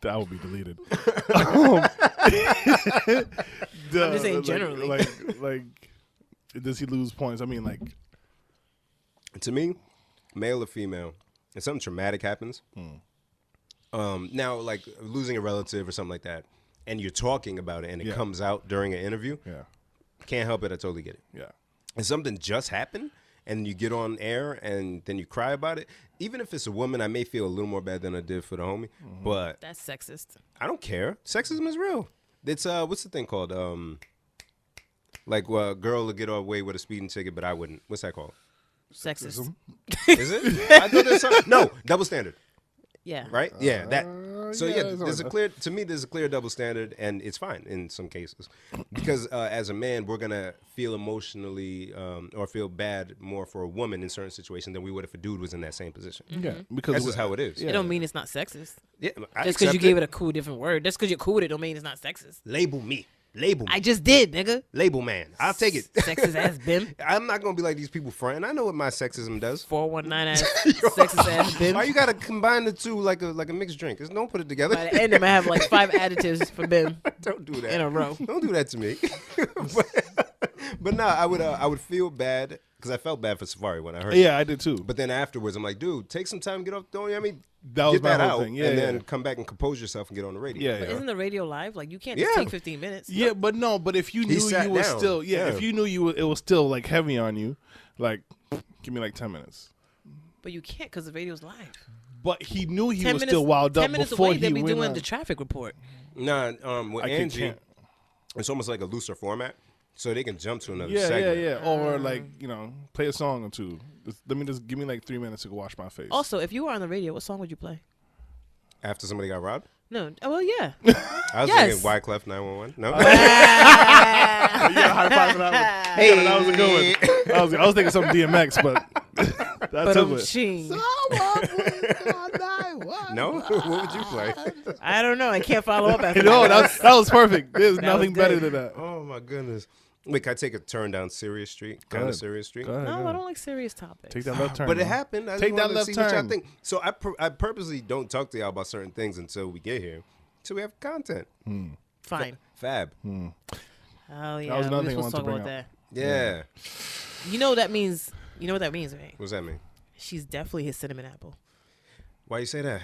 That will be deleted.
I'm just saying generally.
Like, does he lose points? I mean, like,
to me, male or female, if something traumatic happens, now like losing a relative or something like that, and you're talking about it and it comes out during an interview, can't help it. I totally get it.
Yeah.
And something just happened and you get on air and then you cry about it, even if it's a woman, I may feel a little more bad than I did for the homie, but
That's sexist.
I don't care. Sexism is real. It's what's the thing called? Like a girl would get away with a speeding ticket, but I wouldn't. What's that called?
Sexist.
Is it? I thought there's something. No, double standard.
Yeah.
Right? Yeah. That. So yeah,
it's
there's a
not-
clear. To me, there's a clear double standard, and it's fine in some cases, because as a man, we're gonna feel emotionally or feel bad more for a woman in certain situations than we would if a dude was in that same position.
Yeah, because
That's just how it is.
It don't mean it's not sexist.
Yeah, I
Just because you
accept
gave it a cool different word. Just because you're cool with it don't mean it's not sexist.
Label me. Label me.
I just did, nigga.
Label man. I'll take it.
Sexist ass bim.
I'm not gonna be like these people fronting. I know what my sexism does.
419 ass sexist ass bim.
Why you gotta combine the two like a mixed drink? Just don't put it together.
By the end, I'm gonna have like 5 additives for bim
Don't do that
in a row.
Don't do that to me. but no, I would feel bad because I felt bad for Safaree when I heard.
yeah, I did too.
But then afterwards, I'm like, dude, take some time, get off. Don't you know what I mean?
That was
get
my
that
whole
out,
thing. Yeah,
and
yeah.
then come back and compose yourself and get on the radio.
Yeah,
But
yeah.
isn't the radio live? Like you can't just
Yeah.
take 15 minutes.
Yeah, but no, but if you knew
sat
you were
down.
still,
Yeah.
if you knew it was still like heavy on you, like, give me like 10 minutes.
But you can't because the radio's live.
But he knew he
10
was
minutes,
still wild
10
up
minutes
before
away,
he
they'll be
went
doing
on.
the traffic report.
Nah, with
I
Angie,
can't.
it's almost like a looser format, so they can jump to another
Yeah,
segment.
yeah. Or like, play a song or two. Just give me like 3 minutes to go wash my face.
Also, if you were on the radio, what song would you play?
After somebody got robbed,
No. Oh, well, yeah.
I was
Yes.
thinking Wyclef 911. No,
yeah, high five for that one.
Hey.
Yeah, that was a good one. I was thinking something DMX, but
But
that's it.
ching.
no. What would you play?
I don't know. I can't follow up after
No,
that.
that was perfect. There's
That
nothing
was
better
good.
than that.
Oh my goodness. Wait, can I take a turn down Serious Street? Kind of
ahead.
Serious Street.
Go ahead,
No,
go
I
ahead.
don't like serious topics.
Take that left turn.
But it
man.
happened. I just
Take that
wanted to
left
see what y'all
turn.
think. So I purposely don't talk to y'all about certain things until we get here, so we have content.
Fine.
Fab.
Oh, yeah.
was another
We're
thing I
supposed to
wanted to
talk
bring
about
up.
that.
Yeah.
You know what that means? You know what that means, right?
What's that mean?
She's definitely his cinnamon apple.
Why you say that?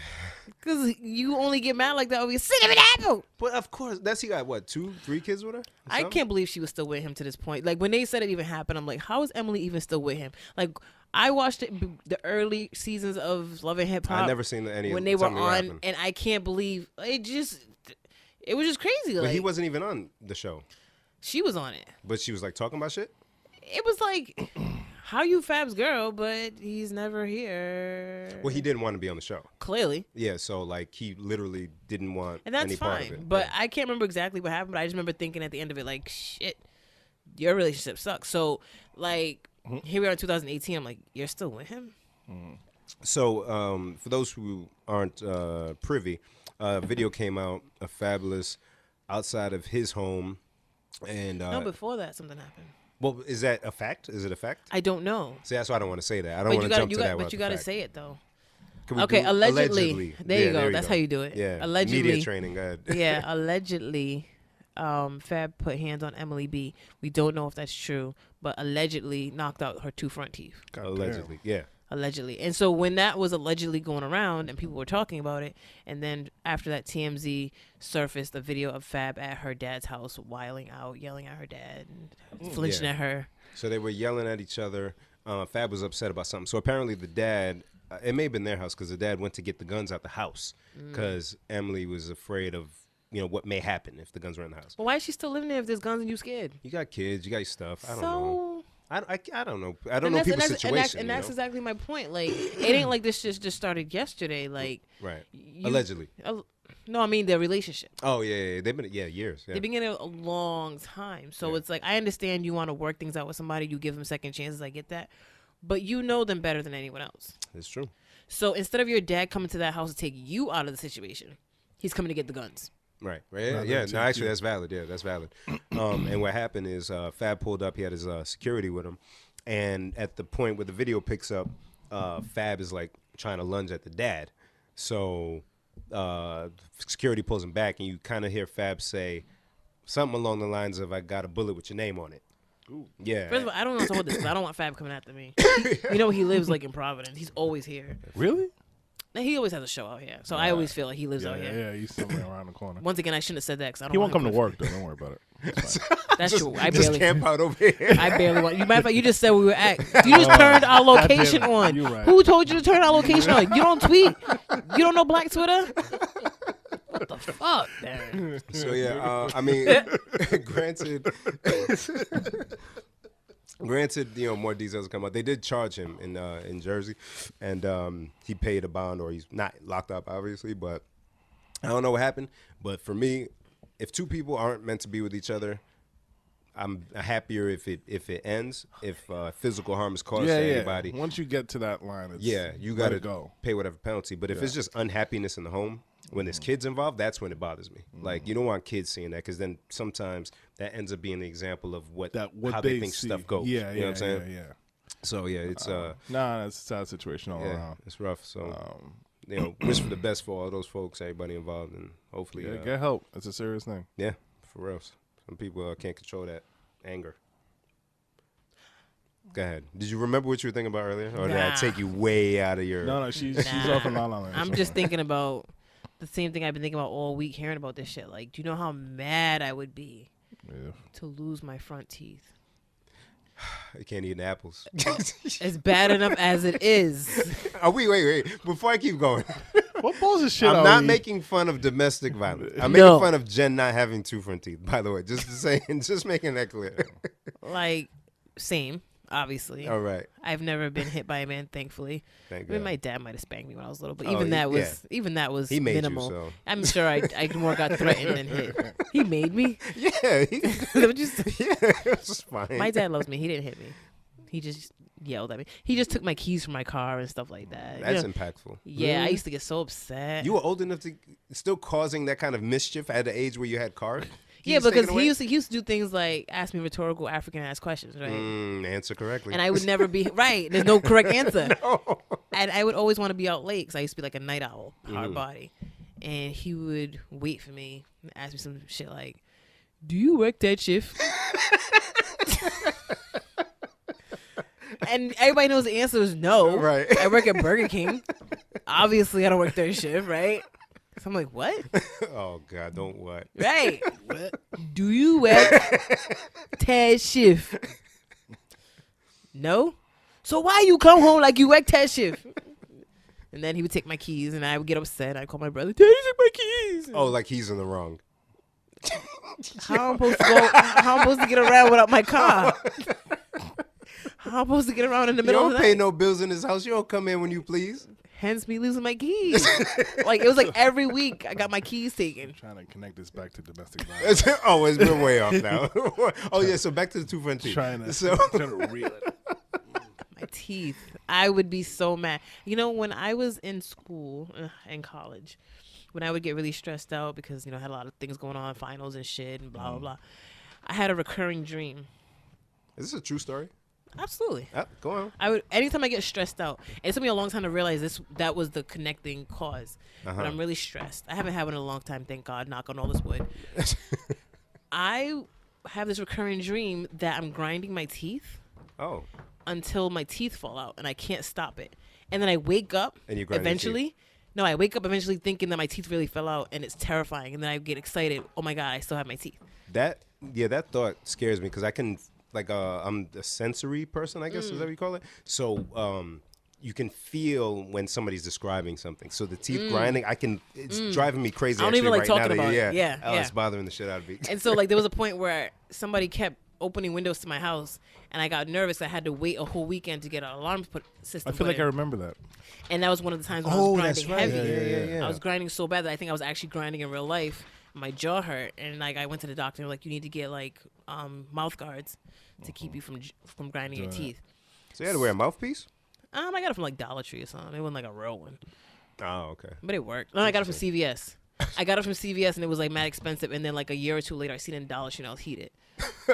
Because you only get mad like that over your cinnamon apple.
But of course, that's he got what 2, 3 kids with her. Or
I
something?
can't believe she was still with him to this point. Like when they said it even happened, I'm like, how is Emily even still with him? Like I watched the early seasons of Love and Hip Hop.
I never seen any
when they were
tell me what
on,
happened.
and I can't believe it was just crazy.
But
Like
he wasn't even on the show.
she was on it.
But she was like talking about shit.
It was like, how you Fab's girl, but he's never here.
Well, he didn't want to be on the show.
Clearly.
Yeah, so like he literally didn't want
And that's
any part of
fine.
it.
But
Yeah.
I can't remember exactly what happened, but I just remember thinking at the end of it, like, shit, your relationship sucks. So, like, here we are in 2018. I'm like, you're still with him?
So, for those who aren't privy, a video came out of Fabulous outside of his home, and
No, before that, something happened.
well, is that a fact? Is it a fact?
I don't know.
See, that's why I don't want to say that. I don't
But
want
you
to
got
jump to that.
but
without
you
the
got to
fact.
say it, though.
Can we
Okay,
do
allegedly. There you
Yeah,
go. That's how you do it.
Yeah,
Allegedly.
Media training. Go ahead.
Yeah, allegedly, Fab put hands on Emily B. We don't know if that's true, but allegedly knocked out her 2 front teeth.
Allegedly, yeah.
Allegedly. And so when that was allegedly going around and people were talking about it, and then after that TMZ surfaced a video of Fab at her dad's house wiling out, yelling at her dad, and flinching
Yeah.
at her.
So they were yelling at each other. Fab was upset about something. So apparently the dad, it may have been their house because the dad went to get the guns out the house because Emily was afraid of what may happen if the guns were in the house.
Well, why is she still living there if there's guns and you scared?
You got kids, you got your stuff. I don't know.
So
I don't know. I don't know people's situation.
And that's
you know?
exactly my point. Like, it ain't like this just started yesterday. Like,
Right.
you-
Allegedly.
No, I mean their relationship.
Oh yeah. They've been years. Yeah.
They've been together a long time. So
Yeah.
it's like, I understand you want to work things out with somebody. You give them second chances. I get that. But you know them better than anyone else.
It's true.
So instead of your dad coming to that house to take you out of the situation, he's coming to get the guns.
Right. Yeah. No, actually, that's valid. Yeah, that's valid. And what happened is Fab pulled up. He had his security with him. And at the point where the video picks up, Fab is like trying to lunge at the dad. So security pulls him back, and you kind of hear Fab say something along the lines of, "I got a bullet with your name on it." Ooh. Yeah.
First of all, I don't know what this is. I don't want Fab coming after me. You know, he lives like in Providence. He's always here.
Really?
Now, he always has a show out here, so I always feel like he lives out here.
Yeah, he's somewhere around the corner.
Once again, I shouldn't have said that because I don't.
He won't come to work though. Don't worry about it.
That's true. I
just
barely
camp out over here.
I barely want. You matter of fact, you just said we were at. You just turned our location on.
You're right.
Who told you to turn our location on? You don't tweet. You don't know Black Twitter. What the fuck, Darren?
So yeah, I mean, granted, you know, more details come out. They did charge him in Jersey, and he paid a bond, or he's not locked up, obviously. But I don't know what happened. But for me, if two people aren't meant to be with each other, I'm happier if it ends. If physical harm is caused to anybody,
once you get to that line, it's,
you got to go pay whatever penalty. But if it's just unhappiness in the home, when there's kids involved, that's when it bothers me. Like, you don't want kids seeing that, because then sometimes that ends up being the example of how they think stuff goes.
Yeah,
you know what I'm saying?
Yeah.
So yeah, it's
nah, it's a sad situation all around.
It's rough. So you know, wish for the best for all those folks, everybody involved, and hopefully
get help. It's a serious thing.
Yeah, for real. Some people can't control that anger. Go ahead. Did you remember what you were thinking about earlier, or did I take you way out of your?
No, she's off in La La Land.
I'm just thinking about the same thing I've been thinking about all week, hearing about this shit. Like, do you know how mad I would be to lose my front teeth?
You can't eat apples.
It's bad enough as it is.
Oh, wait. Before I keep going.
What bullshit shit
I'm not making fun of domestic violence. I'm making fun of Jen not having two front teeth, by the way. Just making that clear.
Like, same, obviously.
All right.
I've never been hit by a man, thankfully.
Thank
I mean,
God.
my dad might have spanked me when I was little, but even that was
he made
minimal.
You, so.
I'm sure I more got threatened than hit. He made me.
Yeah.
It
was fine.
My dad loves me. He didn't hit me. He just yelled at me. He just took my keys from my car and stuff like that.
That's impactful.
Yeah,
really?
I used to get so upset.
You were old enough to still causing that kind of mischief at the age where you had cars?
Yeah, because he used to do things like ask me rhetorical African-ass questions, right?
Answer correctly.
And I would never be right. There's no correct answer. No. And I would always want to be out late because I used to be like a night owl, hard body. And he would wait for me and ask me some shit like, "Do you work that shift?" And everybody knows the answer is no.
Right.
I work at Burger King. Obviously, I don't work their shift, right? So I'm like, what?
Oh, God, don't what?
Right. What? Do you work that shift? No? So why you come home like you work that shift? And then he would take my keys, and I would get upset. I'd call my brother, "Daddy took my keys."
Oh, like he's in the wrong.
How am I supposed to get around without my car? How am I supposed to get around in the middle of the night?
You don't pay no bills in this house. You don't come in when you please.
Hence me losing my keys. Like, it was like every week I got my keys taken.
I'm trying to connect this back to domestic violence.
Oh, it's been way off now. Oh, yeah, so back to the two front teeth.
Trying to reel it.
My teeth. I would be so mad. You know, when I was in school, in college, when I would get really stressed out because, you know, I had a lot of things going on, finals and shit and blah, blah, blah. I had a recurring dream.
Is this a true story?
Absolutely.
Go on.
Anytime I get stressed out, it took me a long time to realize that was the connecting cause. When I'm really stressed. I haven't had one in a long time, thank God, knock on all this wood. I have this recurring dream that I'm grinding my teeth.
Oh.
Until my teeth fall out and I can't stop it. And then I wake up
and you grind
eventually. No, I wake up eventually thinking that my teeth really fell out and it's terrifying. And then I get excited. Oh my God, I still have my teeth.
That thought scares me because I can, like, I'm a sensory person, I guess is that what you call it. So you can feel when somebody's describing something. So the teeth grinding, it's driving me crazy.
I don't even like talking about it.
Yeah. It's bothering the shit out of me.
And so, like, there was a point where somebody kept opening windows to my house and I got nervous. I had to wait a whole weekend to get an alarm system.
I feel like I remember that.
And that was one of the times when I was grinding heavy.
Yeah.
I was grinding so bad that I think I was actually grinding in real life. My jaw hurt, and like I went to the doctor. Like, you need to get like mouth guards to keep you from grinding your teeth.
So you had to wear a mouthpiece?
I got it from like Dollar Tree or something. It wasn't like a real one,
Oh, okay.
but it worked. No, I got it from CVS. I got it from CVS and it was like mad expensive. And then like a year or two later, I seen it in Dollar Tree and I was heated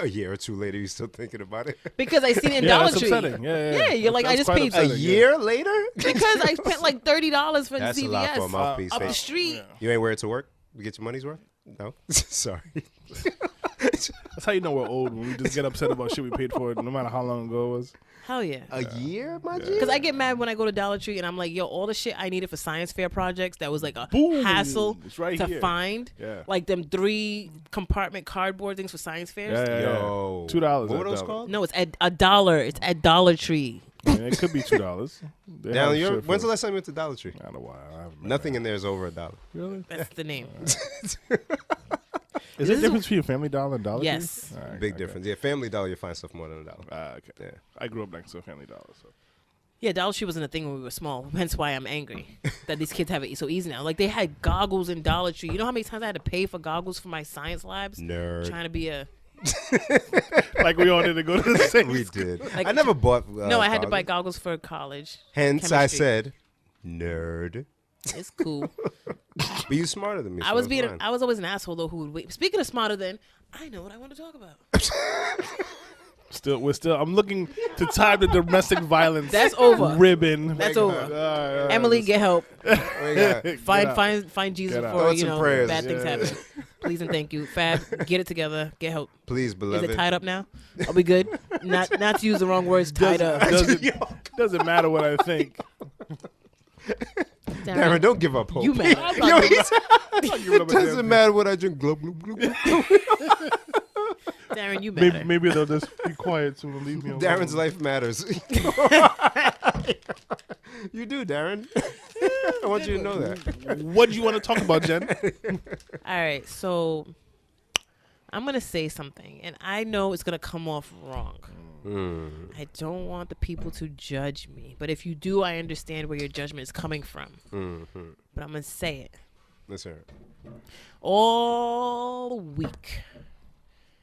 A year or two later, you still thinking about it?
because I seen it in
Yeah,
Dollar
that's
Tree.
upsetting. Yeah.
You're like, I
That's
just
quite
paid
A
upsetting,
year later?
because I spent like $30 for
That's a lot for a
CVS
mouthpiece.
up
Hey,
the street.
Yeah.
you ain't wear it to work? You get your money's worth? No? Sorry.
That's how you know we're old, when we just get upset about shit we paid for, no matter how long ago it was.
Hell yeah.
A year, my G?
Because I get mad when I go to Dollar Tree and I'm like, yo, all the shit I needed for science fair projects that was like a
Boom.
hassle
It's right
to
here.
find.
Yeah.
Like them 3 compartment cardboard things for science fairs.
Yeah.
Yo.
$2
What were
at
those
Dollar.
called?
No, it's at $1. It's at Dollar Tree.
I mean, it could be $2. They have
Down,
shit
when's the
for-
last time you went to Dollar Tree?
I don't know why. I haven't been
Nothing
there.
in there is over $1.
Really?
That's the name.
Is there a difference between Family Dollar and Dollar Tree?
Yes.
All right,
Big
okay.
difference. Yeah, Family Dollar, you find stuff more than $1.
Okay.
Yeah.
I grew up next to a Family Dollar, so.
Yeah, Dollar Tree wasn't a thing when we were small. Hence why I'm angry that these kids have it so easy now. Like they had goggles in Dollar Tree. You know how many times I had to pay for goggles for my science labs?
Nerd.
Trying to be a
Like we all need to go to the same.
We did.
Like-
I never bought.
no. I had to buy
goggles.
goggles for college.
Hence, I
chemistry.
said, nerd.
It's cool.
But you smarter than me.
I
so
was
it's
being.
fine.
I was always an asshole though. Who would wait? Speaking of smarter than, I know what I want to talk about.
I'm looking to tie the domestic violence
That's over.
ribbon.
That's
All
over.
right,
Emily, get help.
We got-
Find Jesus
Get out.
before
Thoughts and prayers.
bad things
Yeah.
happen. Please and thank you. Fab, get it together. Get help.
Please,
Is
beloved.
it tied up now? Are we good? Not to use the wrong words. Tied up.
doesn't matter what I think.
Darren, don't give up hope.
You mad?
Yo, he's-
I'm not giving up a damn
doesn't matter what I drink. Glub, glub, glub, glub.
Darren, you
thing.
matter.
Maybe they'll just be quiet soon and leave me alone.
Darren's life matters. You do, Darren. I want you to know that.
What do you want to talk about, Jen?
All right, so I'm gonna say something, and I know it's gonna come off wrong. I don't want the people to judge me, but if you do, I understand where your judgment is coming from. But I'm gonna say it.
Let's hear it.
All week,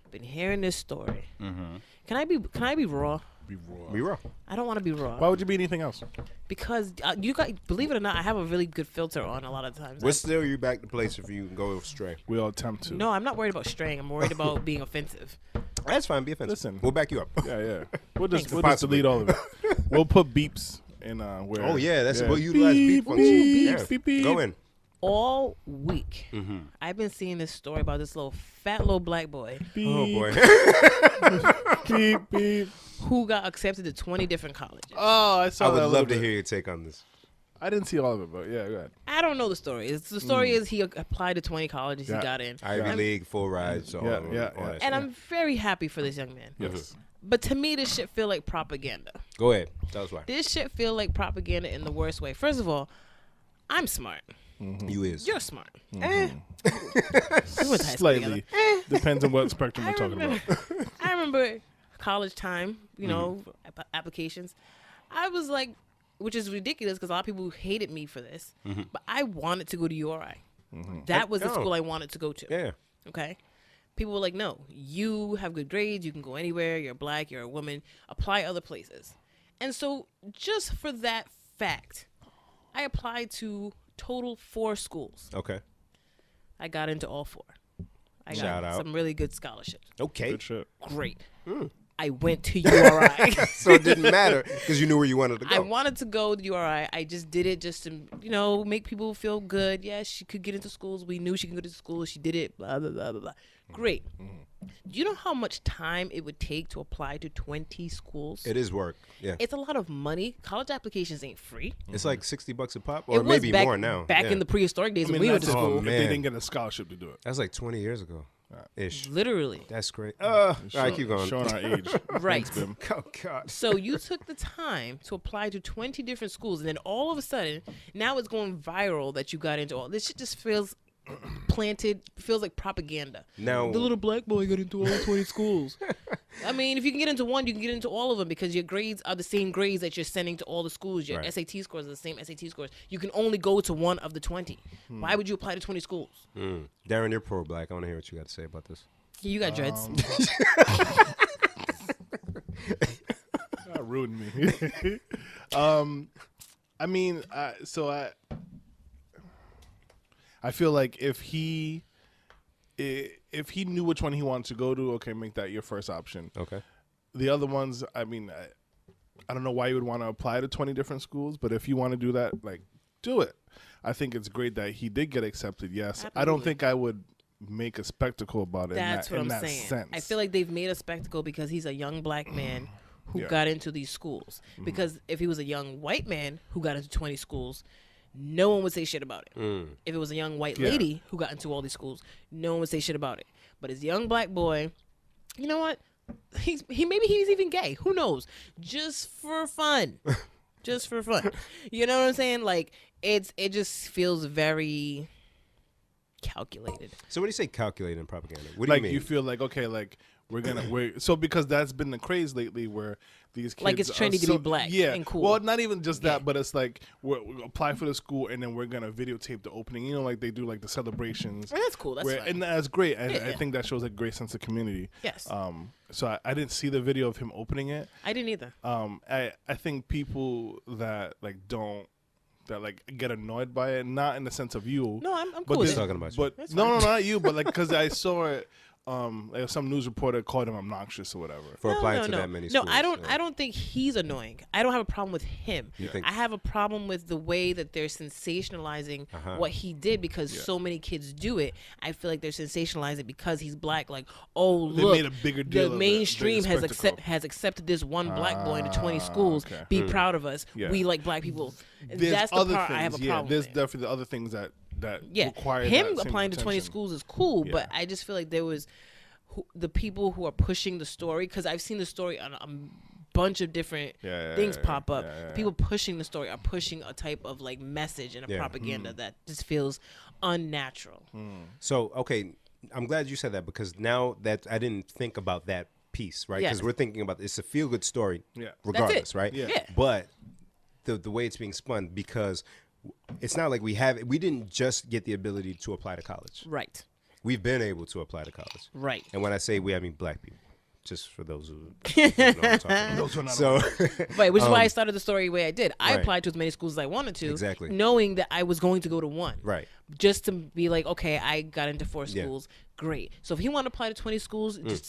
been hearing this story. Can I be raw?
Be raw.
We raw.
I don't want to be raw
Why would you be anything else?
because you guys, believe it or not, I have a really good filter on a lot of times.
We'll steal you back to place if you go astray.
We all attempt to.
No, I'm not worried about straying. I'm worried about being offensive.
That's fine. Be offensive.
Listen.
We'll back you up.
Yeah. We'll just
Thanks.
delete all of it. We'll put beeps in where.
Oh yeah, we'll utilize beep function. Yeah.
beep, beep.
Go in.
All week, I've been seeing this story about this fat little black boy
Oh boy.
beep, beep.
who got accepted to 20 different colleges.
Oh, I
I
saw that.
would
a
love
little
to
bit.
hear your take on this.
I didn't see all of it, but yeah, go ahead.
I don't know the story. The story is he applied to 20 colleges
Yeah.
he got in.
Ivy
Yeah.
League, full rides, all
Yeah.
that
And
shit.
I'm very happy for this young man.
Yes.
But to me, this shit feel like propaganda.
Go ahead. Tell us why.
This shit feel like propaganda in the worst way. First of all, I'm smart.
You is.
You're smart. We
Mm-hmm.
went to high school together.
Slightly. Depends on what spectrum we're talking about.
I remember college time, applications. I was like, which is ridiculous because a lot of people hated me for this, but I wanted to go to URI. That was the
Oh.
school I wanted to go to.
Yeah.
Okay. People were like, no, you have good grades. You can go anywhere. You're black. You're a woman. Apply other places. And so just for that fact, I applied to total 4 schools.
Okay.
I got into all 4. I
Shout
got
out.
some really good scholarships.
Okay.
Good shit.
Great. I went to URI.
So it didn't matter because you knew where you wanted to go.
I wanted to go to URI. I just did it just to, make people feel good. Yeah, she could get into schools. We knew she could go to school. She did it. Blah, blah, blah, blah, blah. Great. Do you know how much time it would take to apply to 20 schools?
It is work. Yeah.
It's a lot of money. College applications ain't free.
It's like $60 a pop,
It
or
was
maybe
back,
more now.
Back
Yeah.
in the prehistoric days
I mean,
when we went to
that's
school.
if they
man.
didn't get a scholarship to do it.
That's like 20 years ago. Ish.
Literally.
That's great. All right, keep going.
Showing our age.
Right.
Thanks, Bim.
Oh, God.
So you took the time to apply to 20 different schools, and then all of a sudden, now it's going viral that you got into all this. Shit just feels feels like propaganda.
Now,
The little black boy got into all 20 schools. I mean, if you can get into one, you can get into all of them because your grades are the same grades that you're sending to all the schools. Your
Right.
SAT scores are the same SAT scores. You can only go to one of the 20. Why would you apply to 20 schools?
Darren, you're pro-black. I want to hear what you got to say about this.
You got dreads.
ruined me. I mean, I feel like if he knew which one he wanted to go to, okay, make that your first option.
Okay.
The other ones, I mean, I don't know why you would want to apply to 20 different schools, but if you want to do that, like, do it. I think it's great that he did get accepted. Yes,
Absolutely.
I don't think I would make a spectacle about it.
That's
in
what
that
I'm saying.
Sense.
I feel like they've made a spectacle because he's a young black man who
Yeah.
got into these schools. Because if he was a young white man who got into 20 schools, no one would say shit about it. If it was a young white lady who got into all these schools, no one would say shit about it. But as a young black boy, you know what? Maybe he's even gay. Who knows? Just for fun. Just for fun. You know what I'm saying? Like it just feels very calculated.
So what do you say calculated in propaganda? What do
Like
you mean?
you feel like, okay, like we're so because that's been the craze lately where these kids
Like it's trendy to be black and cool.
Well, not even just that, but it's like we apply for the school and then we're gonna videotape the opening. You know, like they do like the celebrations.
And that's cool. That's fine.
And that's great. And
Yeah.
I think that shows a great sense of community.
Yes.
So I didn't see the video of him opening it.
I didn't either.
I think people that like get annoyed by it, not in the sense of you.
No, I'm
but
cool with
this-
it.
talking about you.
But
That's
no,
fine.
not you. But like because I saw it. Like some news reporter called him obnoxious or whatever.
For applying
no,
to
no.
that many
No,
schools.
I don't think he's annoying. I don't have a problem with him.
You think-
I have a problem with the way that they're sensationalizing what he did because so many kids do it. I feel like they're sensationalizing because he's black. Like, oh
They
look,
made a bigger deal
the
of it,
mainstream
bigger
has
spectacle.
accepted this one black boy into 20 schools.
okay.
Be proud of us.
Yeah.
We like black people.
There's
That's the
other
part
things,
I have a
yeah.
problem
There's
with.
definitely the other things that require
him
that same
applying to 20
attention.
schools is cool,
Yeah.
but I just feel like there was the people who are pushing the story, because I've seen the story on a bunch of different things pop up. People pushing the story are pushing a type of like message and a propaganda that just feels unnatural.
So, okay, I'm glad you said that because now that I didn't think about that piece, right? Because
Yes.
we're thinking about it's a feel good story,
Yeah.
regardless, right?
Yeah.
Yeah.
But the way it's being spun, because it's not like we didn't just get the ability to apply to college.
Right.
We've been able to apply to college.
Right.
And when I say we, I mean black people. Just for those who don't know what I'm talking about.
Those who are not
So,
Right, which is why I started the story the way I did. I
Right.
applied to as many schools as I wanted to,
Exactly.
knowing that I was going to go to one.
right.
Just to be like, okay, I got into 4
Yeah.
schools, great. So if he wanted to apply to 20 schools,
Mm.
just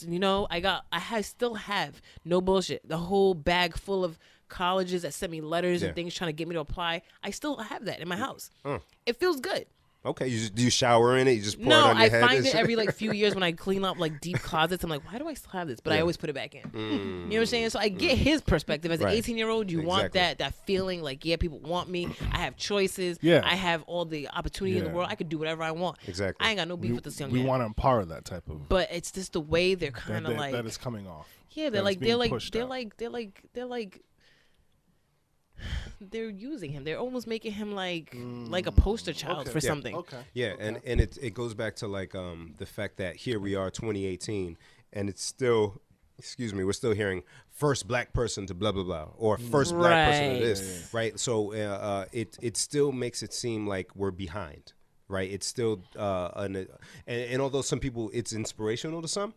still have no bullshit, the whole bag full of colleges that sent me letters
Yeah.
and things trying to get me to apply. I still have that in my house.
Mm.
It feels good.
Okay. Do you shower in it? You just pour it
No,
on your
I
head?
find
and
it
shit?
every like few years when I clean up like deep closets. I'm like, why do I still have this? But I always put it back in. You know what I'm saying? So I get his perspective as an
Right.
18-year-old. You want
Exactly.
that feeling like, yeah, people want me. I have choices.
Yeah.
I have all the opportunity in the
Yeah.
world. I could do whatever I want.
Exactly.
I ain't got no beef with this young
We
man.
want to empower that type of
But it's just the way they're kind of like,
that is coming off.
yeah,
that is being pushed out.
they're using him. They're almost making him like a poster child for
Yeah.
something.
Okay.
Yeah, and it goes back to like the fact that here we are 2018 and it's still we're still hearing first black person to blah blah blah or first black person to this, right? So it still makes it seem like we're behind, right? It's still and although some people it's inspirational to some,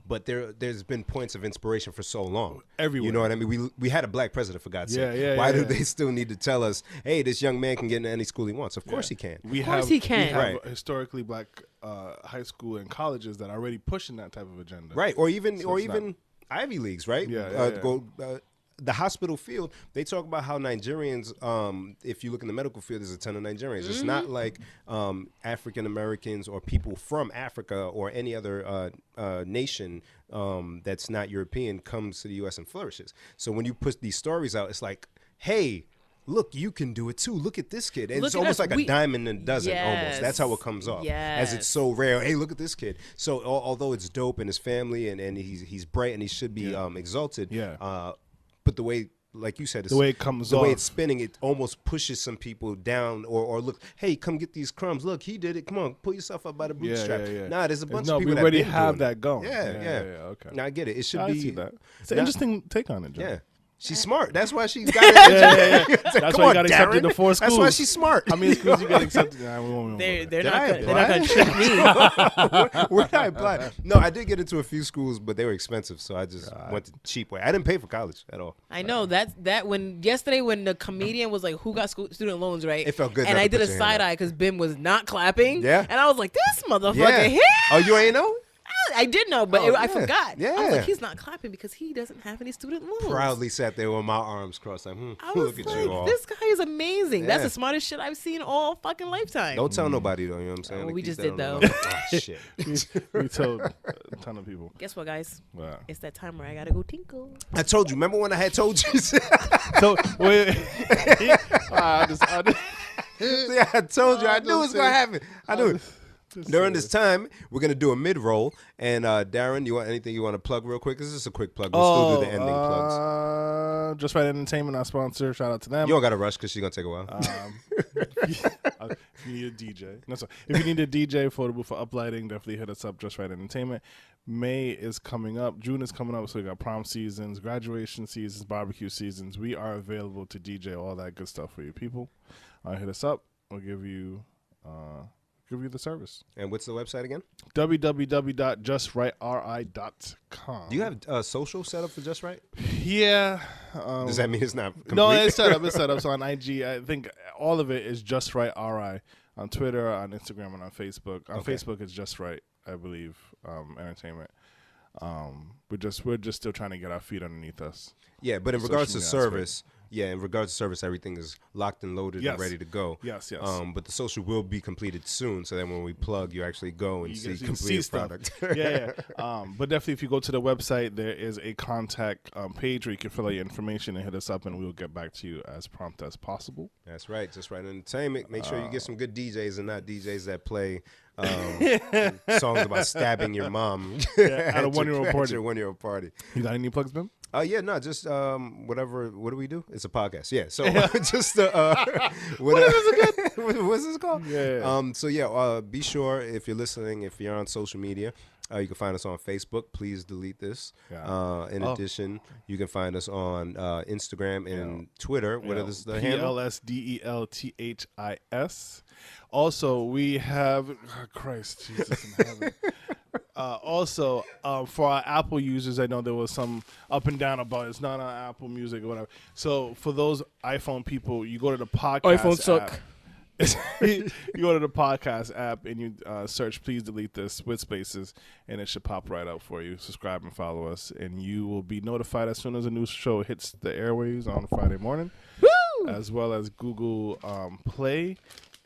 but there's been points of inspiration for so long.
Everywhere.
You know what I mean? We had a black president for God's
Yeah,
sake.
yeah,
Why
yeah,
do
yeah.
they still need to tell us, hey, this young man can get into any school he wants? Of course he can.
We
Of course
have,
he can.
We have
Right.
historically black high school and colleges that are already pushing that type of agenda.
Right, or even
So it's not-
Ivy Leagues, right?
Yeah,
The hospital field, they talk about how Nigerians, if you look in the medical field, there's a ton of Nigerians. It's not like African Americans or people from Africa or any other nation that's not European comes to the U.S. and flourishes. So when you put these stories out, it's like, hey, look, you can do it too. Look at this kid. And
Look
it's
at
almost
us.
like a diamond in a dozen almost.
Yes.
That's how it comes off. As it's
Yes.
so rare. Hey, look at this kid. So although it's dope and his family and he's bright and he should be exalted.
Yeah.
But the way, like you said,
The way it comes
the way
off.
it's spinning, it almost pushes some people down or look, hey, come get these crumbs. Look, he did it. Come on, pull yourself up by the bootstrap.
yeah.
Nah, there's a bunch
No,
of people
we
that
already
been
have
doing
that going.
Yeah.
Yeah, okay.
Now I get it. It should
I
be
see that. It's an
not-
interesting take on it, John.
Yeah. She's smart. That's why she got it.
Yeah. That's why you got accepted to 4 schools.
That's why she's smart.
How many schools you got accepted? Nah, we won't
They're not gonna trick me.
Where did I apply? No, I did get into a few schools, but they were expensive, so I just went the cheap way. I didn't pay for college at all.
I know that when yesterday when the comedian was like, "Who got student loans?" Right?
It felt good.
And I did a side eye because Ben was not clapping.
Yeah.
And I was like, "This motherfucker here."
Oh, you ain't know?
I did know, but I forgot.
Yeah.
I was like, he's not clapping because he doesn't have any student loans.
Proudly sat there with my arms crossed. Like,
I was
look at
like,
you all.
this guy is amazing. That's
Yeah.
the smartest shit I've seen all fucking lifetime.
Don't tell nobody though. You know what I'm saying?
Oh,
Like,
we
keep
just
that
did,
on the
though.
low. Oh, shit.
We told a ton of people.
Guess what, guys?
Wow.
It's that time where I gotta go tinkle.
I told you. Remember when I had told you?
So wait. I just
Yeah, I told you. I knew it was gonna happen. I knew it.
just
During this time, we're gonna do a mid-roll, and Darren, you want anything you want to plug real quick? This is just a quick plug. We'll still do the ending plugs.
Just Right Entertainment, our sponsor. Shout out to them.
You don't gotta rush because she's gonna take a while.
If you need a DJ, no, sorry. If you need a DJ affordable for uplighting, definitely hit us up. Just Right Entertainment. May is coming up. June is coming up. So we got prom seasons, graduation seasons, barbecue seasons. We are available to DJ all that good stuff for you people. Hit us up. We'll give you the service.
And what's the website again?
www.justrightri.com.
Do you have social set up for Just Right?
Yeah.
Does that mean it's not complete?
No, it's set up. It's set up. So on IG, I think all of it is Just Right RI. On Twitter, on Instagram, and on Facebook. On Facebook, it's Just Right, I believe, Entertainment. We're just still trying to get our feet underneath us.
Yeah, but in
Social
regards to
media
service, everything is locked and loaded and ready to go.
Yes.
But the social will be completed soon, so then when we plug, you actually go and see complete product.
Yeah. But definitely, if you go to the website, there is a contact page where you can fill out your information and hit us up, and we'll get back to you as prompt as possible.
That's right. Just Right Entertainment. Make sure you get some good DJs and not DJs that play songs about stabbing your mom
At a 1-year-old party.
Your 1-year-old party.
You got any plugs, Ben?
Just whatever. What do we do? It's a podcast. Yeah. So just what's this called?
Yeah.
Be sure if you're listening, if you're on social media, you can find us on Facebook. Please delete this.
Yeah.
In addition, you can find us on Instagram and Twitter. What is the handle?
PLSDELTHIS. Also, we have Christ Jesus in heaven. Also, for our Apple users, I know there was some up and down about it's not on Apple Music or whatever. So for those iPhone people, you go to the podcast
iPhone suck.
app. You go to the podcast app and you search "Please Delete This" with spaces, and it should pop right up for you. Subscribe and follow us, and you will be notified as soon as a new show hits the airwaves on Friday morning.
Woo!
As well as Google Play.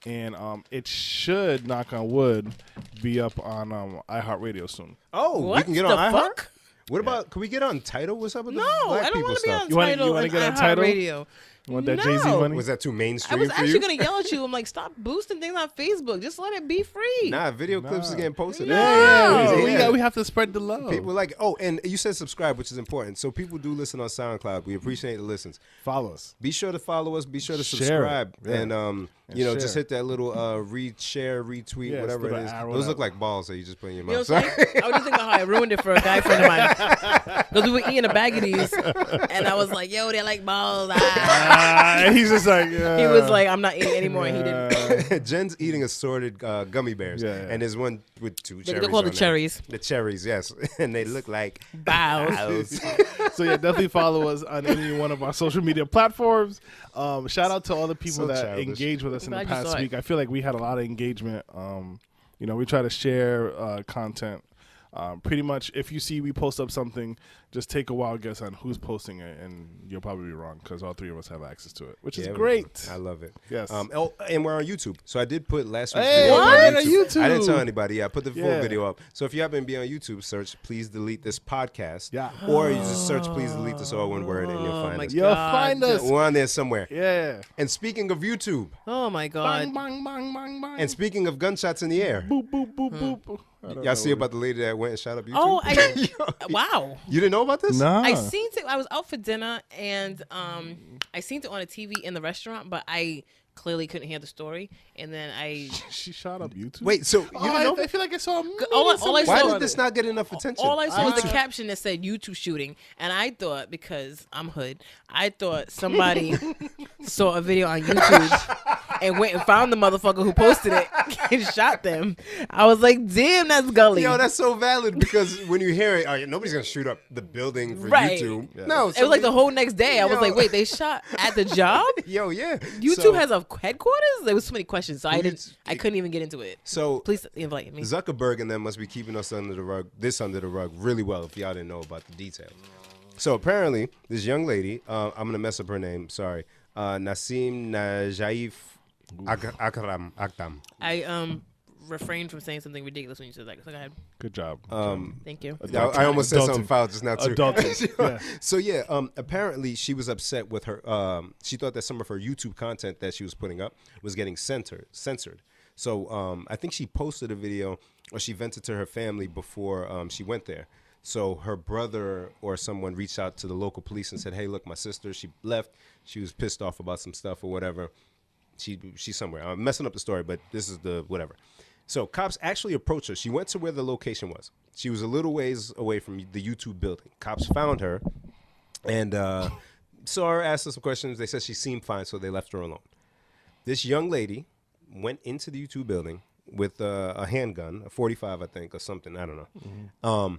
And it should, knock on wood, be up on iHeartRadio soon.
Oh,
What
we can get
the
on iHeart?
fuck?
What about, can we get on Tidal? What's up with the
No,
black
I don't
people
want to be
stuff?
on
You wanna-
Tidal
you wanna
and
get on Tidal?
iHeartRadio.
You want that
No.
Jay-Z money?
Was that too
I
mainstream
was
for
actually
you?
going to yell at you. I'm like, stop boosting things on Facebook. Just let it be free.
Nah, video clips are getting posted.
No.
Yeah.
We have to spread the love.
People like, and you said subscribe, which is important. So people do listen on SoundCloud. We appreciate the listens.
Follow us.
Be sure to follow us. Be sure to
Share
subscribe.
it. Yeah.
And
share.
just hit that little share, retweet,
Yeah,
whatever
it's
it
the
is.
arrow
Those
that-
look like balls that you just put in your
You know
mouth.
what I'm saying? I was just thinking how I ruined it for a guy friend of mine. Because we were eating a bag of these, and I was like, yo, they like balls.
He's just like,
He was like, I'm not eating anymore, and he didn't.
Jen's eating assorted gummy bears.
Yeah, yeah.
And there's one with two cherries.
They're called the
on there.
cherries.
The cherries, yes. And they look like
Bows.
So yeah, definitely follow us on any one of our social media platforms. Shout out to all the people
So
that
childish.
engaged with us in the
Glad you
past
saw it.
week. I feel like we had a lot of engagement. We try to share content. Pretty much, if you see we post up something, just take a wild guess on who's posting it, and you'll probably be wrong because all three of us have access to it, which is great.
I love it.
Yes.
And we're on YouTube. So I did put last week's
Hey,
video up
what?
on
On
YouTube.
YouTube.
I didn't tell anybody. I put the full
Yeah.
video up. So if you happen to be on YouTube, search "Please Delete This Podcast."
Yeah.
Or you just search "Please Delete This" all one word, and you'll
Oh
find
my
us.
You'll
God.
find us.
We're on there somewhere.
Yeah.
And speaking of YouTube,
Oh my God.
Bang, bang, bang, bang, bang.
and speaking of gunshots in the air,
boop, boop, boop, boop. I don't
y'all
know
see
what
about the lady that went and shot up YouTube?
Oh, wow.
You didn't know about this?
Nah.
I seen it. I was out for dinner, and I seen it on a TV in the restaurant, but I clearly couldn't hear the story, and then
She shot up YouTube.
Wait, so you don't know?
I feel like I saw.
all I
Why
saw
did this not get enough attention?
all I saw was the caption that said YouTube shooting, and I thought, because I'm hood, I thought somebody saw a video on YouTube and went and found the motherfucker who posted it and shot them. I was like, damn, that's gully.
Yo, that's so valid because when you hear it, nobody's gonna shoot up the building for
Right.
YouTube.
Yeah.
No,
it was like the whole next day. I was like, wait, they shot at the job?
Yo, yeah.
YouTube has a headquarters? There was so many questions, so I couldn't even get into it.
So
Please invite me.
Zuckerberg and them must be keeping us under the rug really well if y'all didn't know about the details. So apparently, this young lady, I'm gonna mess up her name. Sorry, Nasim Najaif Akram.
I refrained from saying something ridiculous when you said that. So go ahead.
Good job.
Thank you.
I almost said something foul just now too.
Adulting. Yeah.
So yeah, apparently she was upset with her. She thought that some of her YouTube content that she was putting up was getting censored. So I think she posted a video or she vented to her family before she went there. So her brother or someone reached out to the local police and said, "Hey, look, my sister, she left. She was pissed off about some stuff or whatever. She's somewhere. I'm messing up the story, but this is the whatever." So cops actually approached her. She went to where the location was. She was a little ways away from the YouTube building. Cops found her and saw her, asked her some questions. They said she seemed fine, so they left her alone. This young lady went into the YouTube building with a handgun, a 45, I think, or something. I don't know. Mm-hmm.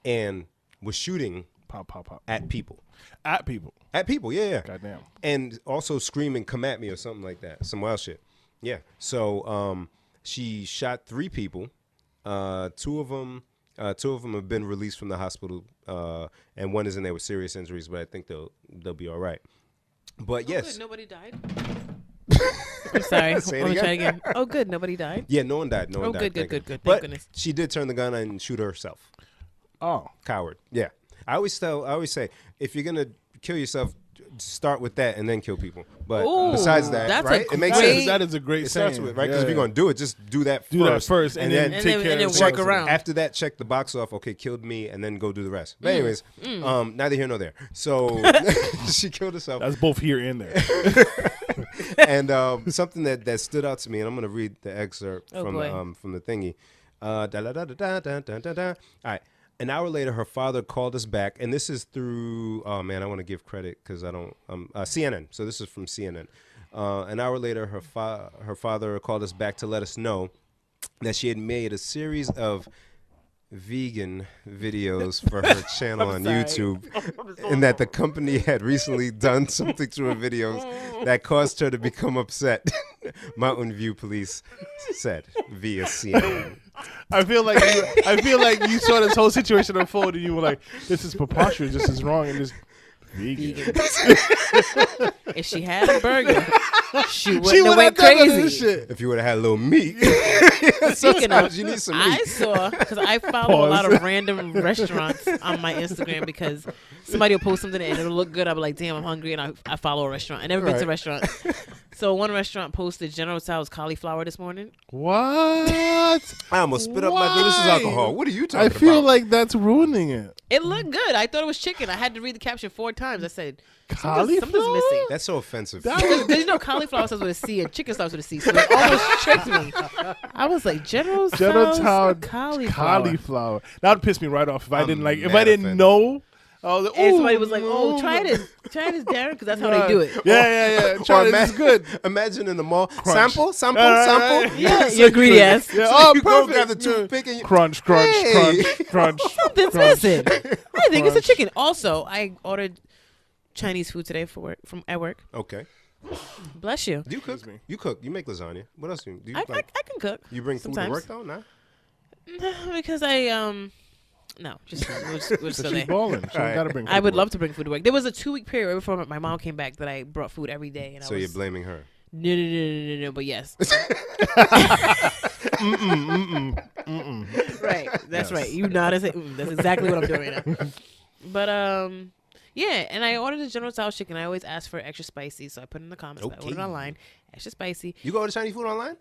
And was shooting
Pop.
at people.
At people.
At people, yeah.
Goddamn.
And also screaming, "Come at me," or something like that. Some wild shit. Yeah. So she shot 3 people. Two of them have been released from the hospital, and one is in there with serious injuries, but I think they'll be all right. But yes.
Good, nobody died. I'm sorry.
Say it
Let me try
again.
again. Oh, good. Nobody died.
Yeah, no one died. No one died.
Good.
Thank
Thank
But
goodness.
she did turn the gun and shoot herself.
Oh.
Coward. Yeah. I always say, if you're gonna kill yourself, start with that and then kill people. But
Ooh,
besides that,
that's
right?
a
It makes
great-
sense.
That is a great
It starts
saying.
with right because if you're gonna do it, just do that
do that first, and then take care
and
of
then
the
work
rest.
around.
After that, check the box off. Okay, killed me, and then go do the rest. But anyways, neither here nor there. So she killed herself.
That's both here and there.
And something that stood out to me, and I'm gonna read the excerpt from the thingy. All right. An hour later, her father called us back, and this is through. Oh man, I want to give credit because I don't. CNN. So this is from CNN. An hour later, her father called us back to let us know that she had made a series of vegan videos for her channel on YouTube, and that the company had recently done something to her videos that caused her to become upset. Mountain View Police said via CNN.
I feel like you saw this whole situation unfold, and you were like, "This is preposterous. This is wrong." And this vegan.
If she had a burger, she wouldn't
She
have
would
went
have done this
crazy.
shit.
If you would have had a little meat,
Speaking of,
you need some
I
meat.
saw, because I follow a lot of random restaurants on my Instagram because somebody will post something and it'll look good. I'll be like, damn, I'm hungry, and I follow a restaurant. I never been to a restaurant. So one restaurant posted General Tso's cauliflower this morning.
What?
I almost spit up my delicious
Why?
alcohol. What are you talking
I
about?
feel like that's ruining it.
It looked good. I thought it was chicken. I had to read the caption 4 times. I said,
Cauliflower?
something's missing.
That's so offensive.
Because you know cauliflower starts with a C and chicken starts with a C, so it almost tricked me. I was like, General Tso's
cauliflower. That would piss me right off if I didn't like. If
mad
I didn't
offended.
know, I was like,
And somebody was
"Ooh,
like, oh, try this, Darren, because that's how
Right.
they do it.
Yeah. Try this. It's good.
Imagine in the mall,
Crunch.
sample.
Right.
Yeah,
So
you greedy ass.
Yeah.
So
Oh,
you go
perfect.
grab the toothpick and you,
Crunch.
Hey.
Something's missing. I think it's a chicken. Also, I ordered Chinese food today at work.
Okay.
Bless you.
Do you cook?
me.
You cook. You make lasagna. What else do you do? You,
I
like,
can cook.
you bring
sometimes.
food to work though? Nah.
Because I no, just we'll just go
She's
there.
balling. She
All right.
gotta bring.
I would
food
love to bring food to work. There was a 2-week period right before my mom came back that I brought food every day, and
So you're blaming her.
No, but yes. Right, that's right. You notice it. That's exactly what I'm doing right now. But yeah, and I ordered the General Tso's chicken. I always ask for extra spicy, so I put it in the comments. I ordered it online, extra spicy.
You go to Chinese food online?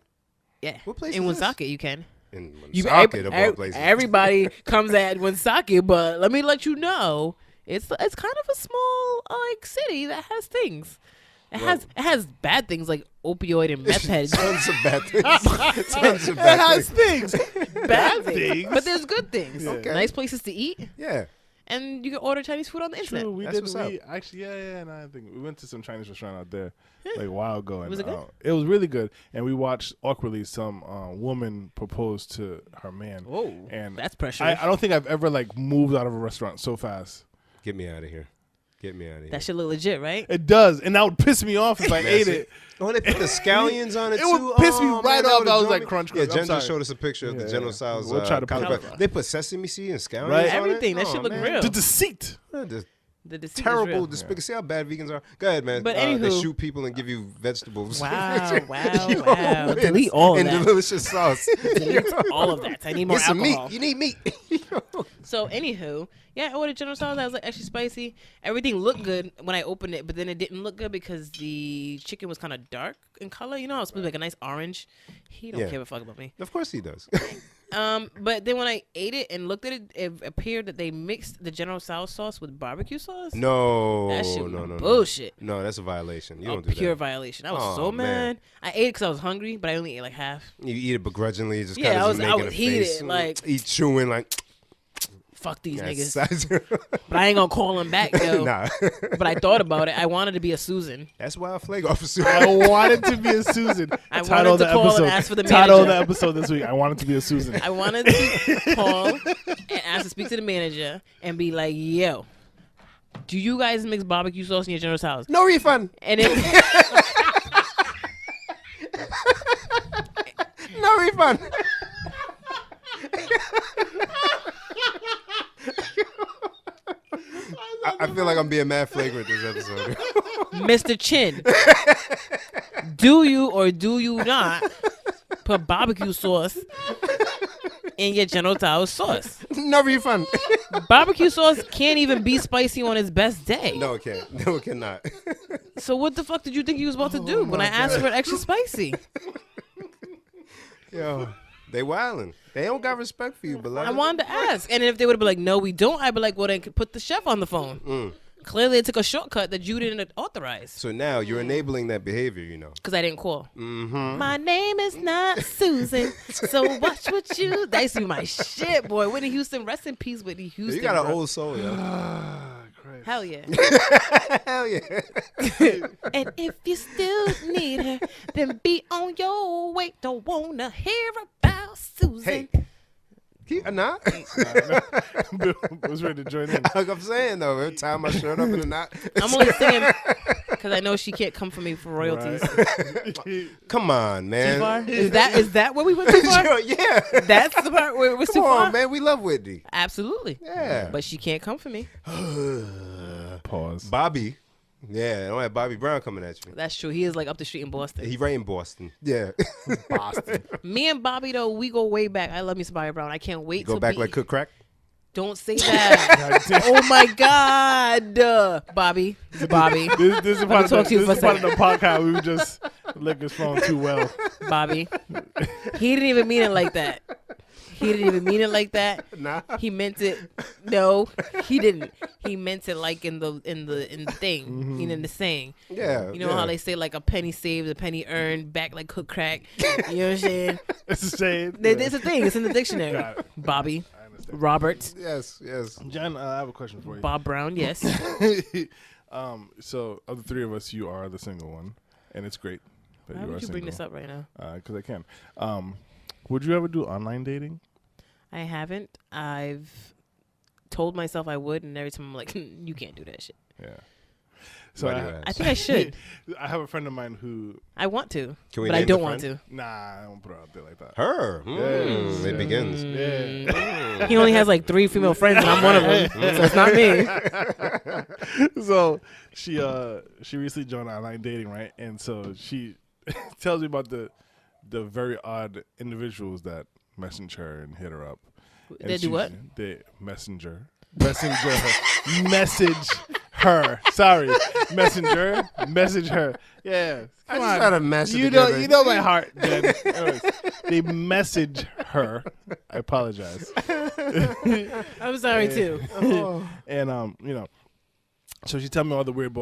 Yeah,
What place
in
is this?
Woonsocket you can.
In
You
Woonsocket, of all places.
everybody comes at Woonsocket, but let me let you know, it's kind of a small like city that has things. It has bad things like opioid and meth heads.
Tons of bad things. Tons of
It
bad
has
things.
things.
Bad
things.
things. But there's good things.
Okay.
Nice places to eat.
Yeah.
And you can order Chinese food on the internet.
True, we
That's
did.
what's
We actually, yeah. No, I think we went to some Chinese restaurant out there like a while ago. And,
Was it good?
It was really good. And we watched awkwardly some woman propose to her man.
Whoa,
and
that's pressure.
I don't think I've ever like moved out of a restaurant so fast.
Get me out of here. Get me out of here.
That should look legit, right?
It does, and that would piss me off if I ate it.
Oh, they put the scallions on it,
It
too.
would piss me
Oh,
right
man,
off.
that
I was
would've
like,
drove
crunch,
me. Yeah,
crunch. I'm
Jen just
sorry.
showed us a picture of the
Yeah.
General Tso's
We'll try to put it
cauliflower.
up.
They put sesame seed and scallions
Right.
on
Everything.
it?
That shit look
man.
real.
The deceit.
The deceit is
Terrible,
real.
despicable. See how bad vegans are? Go ahead, man.
But
They
anywho-
shoot people and give you vegetables.
Wow, wow,
You
wow.
win.
Delete all of
and
that.
delicious sauce.
Delete all of that. I need more
Get some
alcohol.
meat. You need meat.
So, anywho, yeah, I ordered General Tso's. That was like extra spicy. Everything looked good when I opened it, but then it didn't look good because the chicken was kind of dark in color. You know, it was supposed to be like a nice orange. He don't
Yeah.
give a fuck about me.
Of course he does.
But then when I ate it and looked at it, it appeared that they mixed the General Tso's sauce with barbecue sauce.
No.
That shit was
no.
bullshit.
No, that's a violation. You
A
don't do
pure
that.
violation. I was
Aw,
so
man.
mad. I ate it because I was hungry, but I only ate like half.
You eat it begrudgingly, just
Yeah,
kind
I
of
was
making a
heated,
face.
like-
eat chewing like.
Fuck these
Yes.
niggas. But I ain't gonna call him back, yo.
Nah.
But I thought about it. I wanted to be a Susan.
That's why I flag officer.
I wanted to be a Susan.
I
Title
wanted
of
to
the
call and
episode.
ask for the
Title of the
manager.
episode this week. I wanted to be a Susan.
I wanted to call and ask to speak to the manager and be like, yo, do you guys mix barbecue sauce in your General Tso's?
No refund.
And if
No refund. I feel like I'm being mad flagrant this episode.
Mr. Chin, do you or do you not put barbecue sauce in your General Tso's sauce?
No refund.
Barbecue sauce can't even be spicy on its best day.
No, it can't. No, it cannot.
So what the fuck did you think you was about to do when I asked for it extra spicy?
Yo, they wildin'. They don't got respect for you,
I
beloved.
wanted to ask. And if they would have been like, no, we don't, I'd be like, well, then put the chef on the phone. Clearly, it took a shortcut that you didn't authorize.
So now you're enabling that behavior, you know.
Because I didn't call.
Mm-hmm.
My name is not Susan, so watch what you... That used to be my shit, boy. Whitney Houston, rest in peace, Whitney Houston.
You got an
bro.
old soul, yo.
Hell yeah.
Hell yeah.
And if you still need her, then be on your way. Don't want to hear about Susan.
Hey. Nah.
I was ready to join in.
Like I'm saying, though, every time my shirt up in a knot.
I'm only singing because I know she can't come for me for royalties.
Come on, man.
Too far? Is that where we went too far?
Yeah.
That's the part where it was too
Come
far?
on, man. We love Whitney.
Absolutely.
Yeah.
But she can't come for me.
Pause.
Bobby. Yeah, don't have Bobby Brown coming at you.
That's true. He is like up the street in Boston.
He right in Boston. Yeah.
Boston.
Me and Bobby, though, we go way back. I love me some Bobby Brown. I can't wait
Go
to
back
be...
like Cook Crack.
Don't say that. Oh, my God. Bobby. Bobby.
This is part, of the,
talk to you
this
for
is
a
part of the
second.
podcast. We would just lick his phone too well.
Bobby. He didn't even mean it like that. He didn't even mean it like that.
Nah.
He meant it. No, he didn't. He meant it like in the thing, in the saying.
Yeah.
You know how they say like a penny saved, a penny earned, back like Cook Crack. You know what I'm saying?
It's the same.
It's a thing. It's in the dictionary.
Got it.
Bobby,
I understand.
Robert,
Yes.
Jen, I have a question for you.
Bob Brown. Yes.
So of the three of us, you are the single one, and it's great that
Why
you are
would you
single.
bring this up right now?
Because I can. Would you ever do online dating?
I haven't. I've told myself I would, and every time I'm like, you can't do that shit.
Yeah. So
Why do you ask?
I think I should.
I have a friend of mine who.
I want to,
Can we
but I
name
don't
the
want
friend?
to.
Nah, I won't put her out there like that.
Her.
Yes.
It begins.
Yeah.
He only has like 3 female friends, and I'm one of them, so it's not me.
So she recently joined online dating, right? And so she tells me about the very odd individuals that message her and hit her up. And
They do what?
They message her. Sorry, message her. Yeah,
I
come
just
on.
try to mesh it
You
together.
know my heart, Jen. Anyways, they message her. I apologize.
I'm sorry too.
And so she tell me all the weird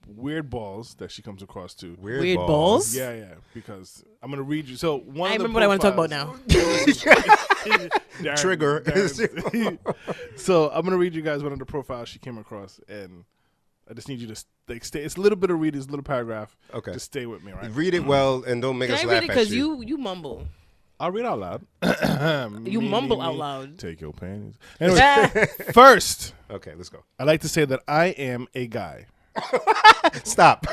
weird balls that she comes across too.
Weird balls?
Yeah, because I'm gonna read you. So one.
I
of the
remember what I want to talk about now.
Darren,
Trigger.
So I'm gonna read you guys one of the profiles she came across, and I just need you to stay. It's a little bit of reading, it's a little paragraph.
Okay.
Just stay with me, right?
Read it well and don't make
Can
us
I
laugh
read it?
at
Because
you.
you mumble.
I'll read out loud.
You mumble out loud.
Take your panties. Anyway, first,
Okay, let's go.
I like to say that I am a guy.
Stop.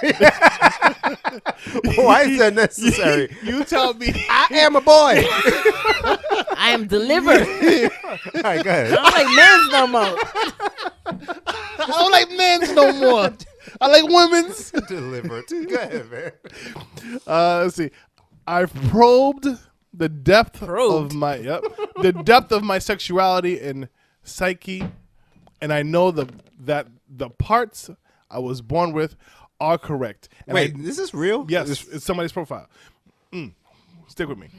Why is that necessary?
You tell me.
I am a boy.
I am delivered.
All right, go ahead.
I don't like men's no more.
I don't like men's no more. I like women's.
Delivered. Go ahead, man.
Let's see. I've probed the depth of my the depth of my sexuality and psyche, and I know that the parts I was born with are correct. And
Wait, is this real?
Yes, it's somebody's profile. Stick with me.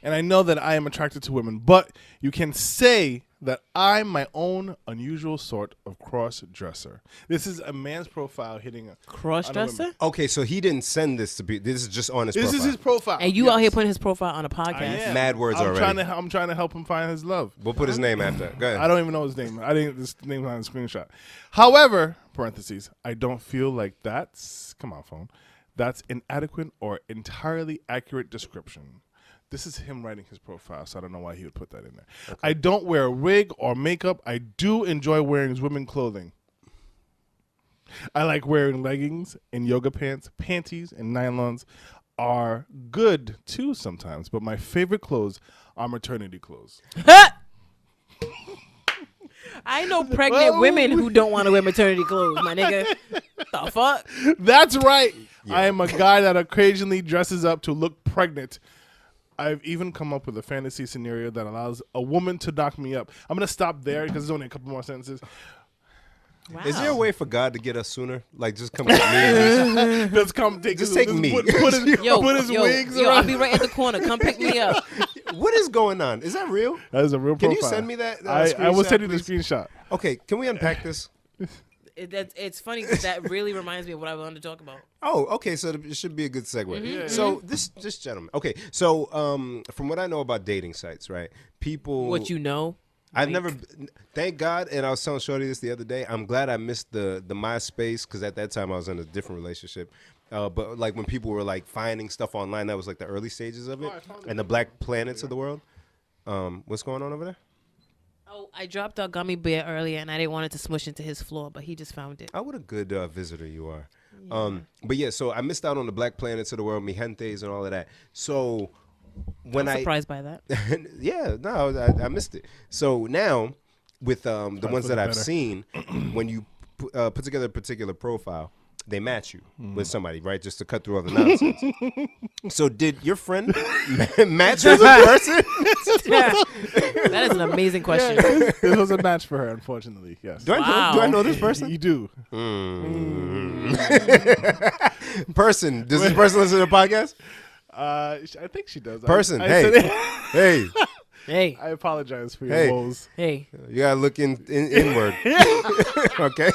And I know that I am attracted to women, but you can say that I'm my own unusual sort of cross-dresser. This is a man's profile hitting a
Cross-dresser?
Okay, so he didn't send this to be. This is just on his profile.
This is his profile.
And you out here putting his profile on a podcast.
I am.
Mad words already.
I'm trying to help him find his love.
We'll put his name after. Go ahead.
I don't even know his name. I didn't. This name's on the screenshot. However, parentheses, I don't feel like that's. Come on, phone. That's inadequate or entirely accurate description. This is him writing his profile, so I don't know why he would put that in there. Okay. I don't wear a wig or makeup. I do enjoy wearing women's clothing. I like wearing leggings and yoga pants. Panties and nylons are good too sometimes, but my favorite clothes are maternity clothes.
I know pregnant women who don't want to wear maternity clothes, my nigga. The fuck?
That's right. Yeah. I am a guy that occasionally dresses up to look pregnant. I've even come up with a fantasy scenario that allows a woman to knock me up. I'm going to stop there because there's only a couple more sentences.
Wow.
Is there a way for God to get us sooner? Like, just come get me.
Just come take
me.
Put his wigs around.
I'll be right at the corner. Come pick me up.
What is going on? Is that real?
That is a real profile.
Can you send me that?
I will send you the screenshot.
Okay, can we unpack this?
It's funny because that really reminds me of what I wanted to talk about.
Oh, okay. So it should be a good segue.
Mm-hmm.
Yeah,
so this gentleman. Okay, so from what I know about dating sites, right? People.
What you know?
I've never. Thank God, and I was telling Shorty this the other day. I'm glad I missed the MySpace because at that time I was in a different relationship. But like when people were like finding stuff online, that was like the early stages of it, and the black planets of the world. What's going on over there?
Oh, I dropped a gummy bear earlier, and I didn't want it to smush into his floor, but he just found it.
Oh, what a good visitor you are. Yeah. But yeah, so I missed out on the black planets of the world, mi gentes, and all of that. So when
I'm surprised by that.
Yeah, no, I missed it. So now with the ones that I've seen, when you put together a particular profile, they match you with somebody, right? Just to cut through all the nonsense. So did your friend match with a person?
That is an amazing question.
Yeah, this was a match for her, unfortunately. Yes.
Do I know this person?
You do.
Person. Does this person listen to the podcast?
I think she does.
Person.
Hey.
Hey.
I apologize for your woes.
Hey.
You gotta look inward. Okay.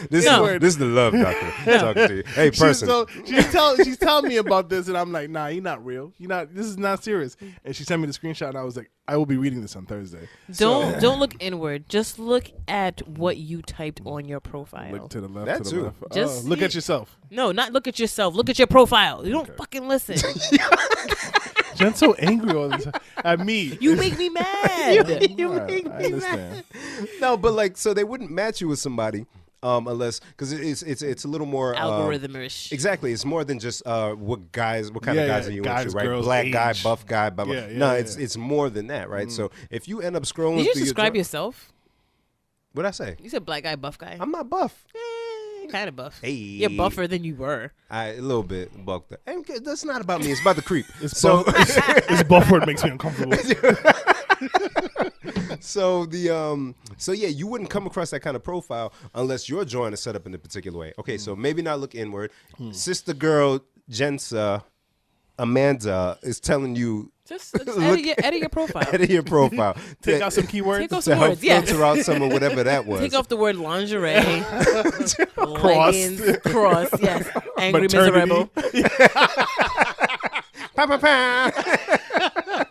This is the love doctor talking to you. Hey, person.
She's telling me about this, and I'm like, nah, you're not real. This is not serious. And she sent me the screenshot, and I was like, I will be reading this on Thursday.
Don't look inward. Just look at what you typed on your profile.
Look to the left.
That
to the
too.
left.
Just
look at yourself.
No, not look at yourself. Look at your profile. You don't fucking listen.
Jen's so angry all the time at me.
You make me mad.
You make me mad.
No, but like, so they wouldn't match you with somebody unless because it's a little more
algorithmish.
Exactly, it's more than just what kind of guys are you into, right?
Girls,
black
age.
guy, buff guy, blah, blah. It's more than that, right? So if you end up scrolling,
Did you
through
describe yourself?
What'd I say?
You said black guy, buff guy.
I'm not buff.
Kind of buff.
Hey.
You're buffer than you were.
A little bit bulked up. And that's not about me. It's about the creep.
It's buffword makes me uncomfortable.
So yeah, you wouldn't come across that kind of profile unless your joint is set up in a particular way. Okay, so maybe not look inward. Sister girl Jensa Amanda is telling you
Just edit your profile.
Edit your profile.
Take out some keywords.
Take off
to
some
help
words. Yes.
filter out some of whatever that was.
Take off the word lingerie, leggings, cross. Yes. Angry
Maternity.
miserable.
Pa, pa, pa.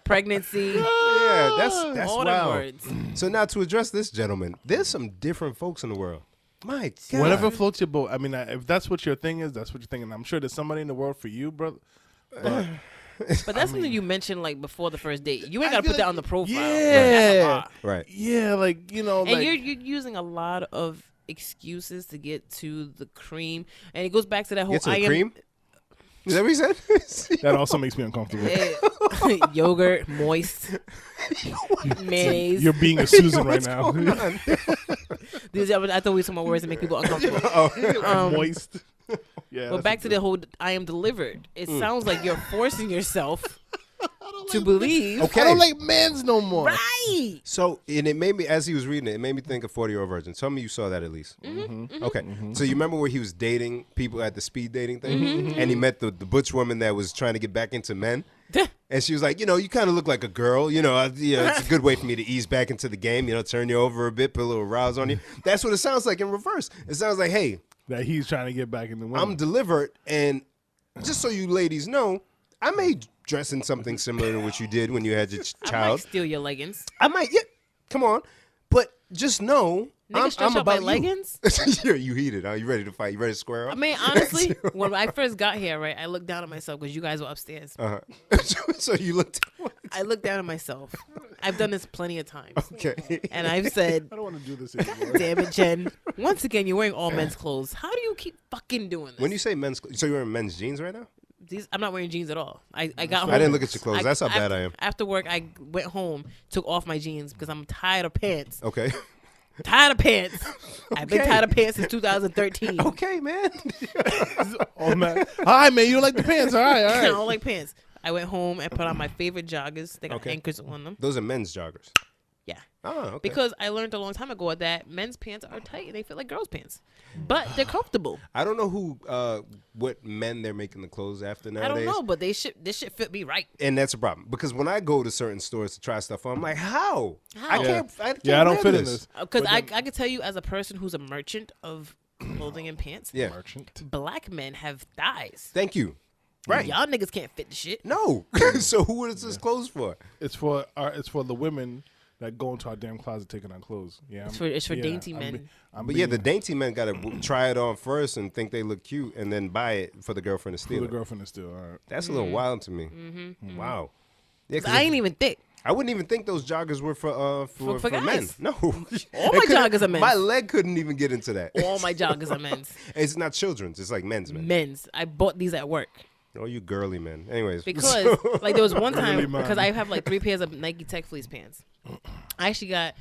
Pregnancy.
Yeah, that's
all the
wild.
words.
So now to address this gentleman, there's some different folks in the world. My God.
Whatever floats your boat. I mean, if that's what your thing is, that's what you're thinking. I'm sure there's somebody in the world for you, brother.
But that's something you mentioned like before the first date. You ain't
I
got to
feel
put that
like-
on the profile.
Yeah.
That's a lot.
Right.
Yeah, like, you know,
And
like
you're using a lot of excuses to get to the cream, and it goes back to that whole
Get to the cream? Is that what he said?
that also makes me uncomfortable.
Yogurt, moist, mayonnaise.
You're being a Susan right now.
I thought we were some words that make people uncomfortable.
Moist. Yeah.
But
that's
back
a
to
good-
the whole I am delivered. It sounds like you're forcing yourself to believe.
Okay.
I don't like men's no more.
Right.
So, and it made me, as he was reading it made me think of 40-Year-Old Virgin. Tell me you saw that at least. Okay. So you remember where he was dating people at the speed dating thing? And he met the butch woman that was trying to get back into men? And she was like, you kind of look like a girl. It's a good way for me to ease back into the game, turn you over a bit, put a little rouse on you. That's what it sounds like in reverse. It sounds like, hey,
That he's trying to get back in the women.
I'm delivered, and just so you ladies know, I may dress in something similar to what you did when you had your
I might
child.
steal your leggings.
I might, yeah, come on. But just know,
Niggas stretch
I'm
out my
about
leggings?
You heated. Are you ready to fight? You ready to square
I
up?
mean, honestly, when I first got here, right, I looked down at myself because you guys were upstairs.
So you looked.
I looked down at myself. I've done this plenty of times.
Okay.
And I've said,
I don't want to do this anymore.
damn it, Jen. Once again, you're wearing all men's clothes. How do you keep fucking doing this?
When you say men's, so you're wearing men's jeans right now?
I'm not wearing jeans at all. I got home.
I didn't look at your clothes. That's how bad I am.
After work, I went home, took off my jeans because I'm tired of pants.
Okay.
Tired of pants. I've been
Okay.
tired of pants since 2013.
Okay, man.
Oh, man. All right, man. You don't like the pants. All right, all
I
right.
don't like pants. I went home and put on my favorite joggers. They got
Okay.
anchors on them.
Those are men's joggers.
Yeah.
Oh, okay.
Because I learned a long time ago that men's pants are tight and they feel like girls' pants. But they're comfortable.
I don't know what men they're making the clothes after
I
nowadays.
don't know, but this shit fit me right.
And that's a problem because when I go to certain stores to try stuff on, I'm like, how? I
How?
can't.
Yeah, I don't
wear
fit in this.
Because I can tell you as a person who's a merchant of clothing and pants,
Yeah.
Merchant.
black men have thighs.
Thank you. Right.
Y'all niggas can't fit the shit.
No. So who is this clothes for?
It's for the women that go into our damn closet taking our clothes. Yeah,
It's for dainty
I'm
men.
be- I'm
But yeah,
being-
the dainty men got to try it on first and think they look cute and then buy it for the girlfriend to
for
steal
the
it.
girlfriend is still all right.
That's a little wild to me. Wow. Yeah, 'cause
I ain't even thick.
I wouldn't even think those joggers were for men.
guys.
No.
All my joggers are men's.
My leg couldn't even get into that.
All my joggers are men's.
It's not children's. It's like men's men.
Men's. I bought these at work.
Oh, you girly men. Anyways.
Because like there was one
Really,
time
man.
because I have like 3 pairs of Nike Tech Fleece pants. I actually got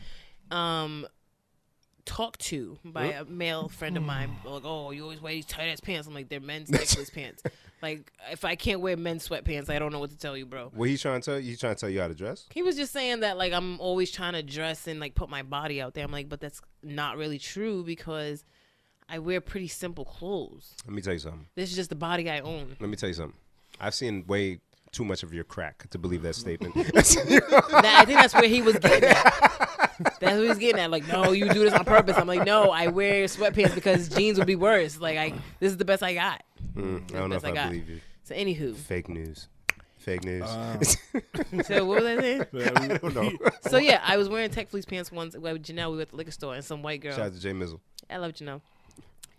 talked to by a male friend of mine. Like, oh, you always wear these tight ass pants. I'm like, they're men's Tech Fleece pants. Like, if I can't wear men's sweatpants, I don't know what to tell you, bro.
What he trying to tell you? He trying to tell you how to dress?
He was just saying that like I'm always trying to dress and like put my body out there. I'm like, but that's not really true because I wear pretty simple clothes.
Let me tell you something.
This is just the body I own.
Let me tell you something. I've seen way too much of your crack to believe that statement.
I think that's where he was getting at. That's what he was getting at. Like, no, you do this on purpose. I'm like, no, I wear sweatpants because jeans would be worse. Like, this is the best I got.
I don't know if I believe you.
So, anywho.
Fake news. Fake news.
So, what was I saying?
I don't know.
So, yeah, I was wearing Tech Fleece pants once with Janelle. We were at the liquor store, and some white girl.
Shout out to Jay Mizzle.
I love Janelle.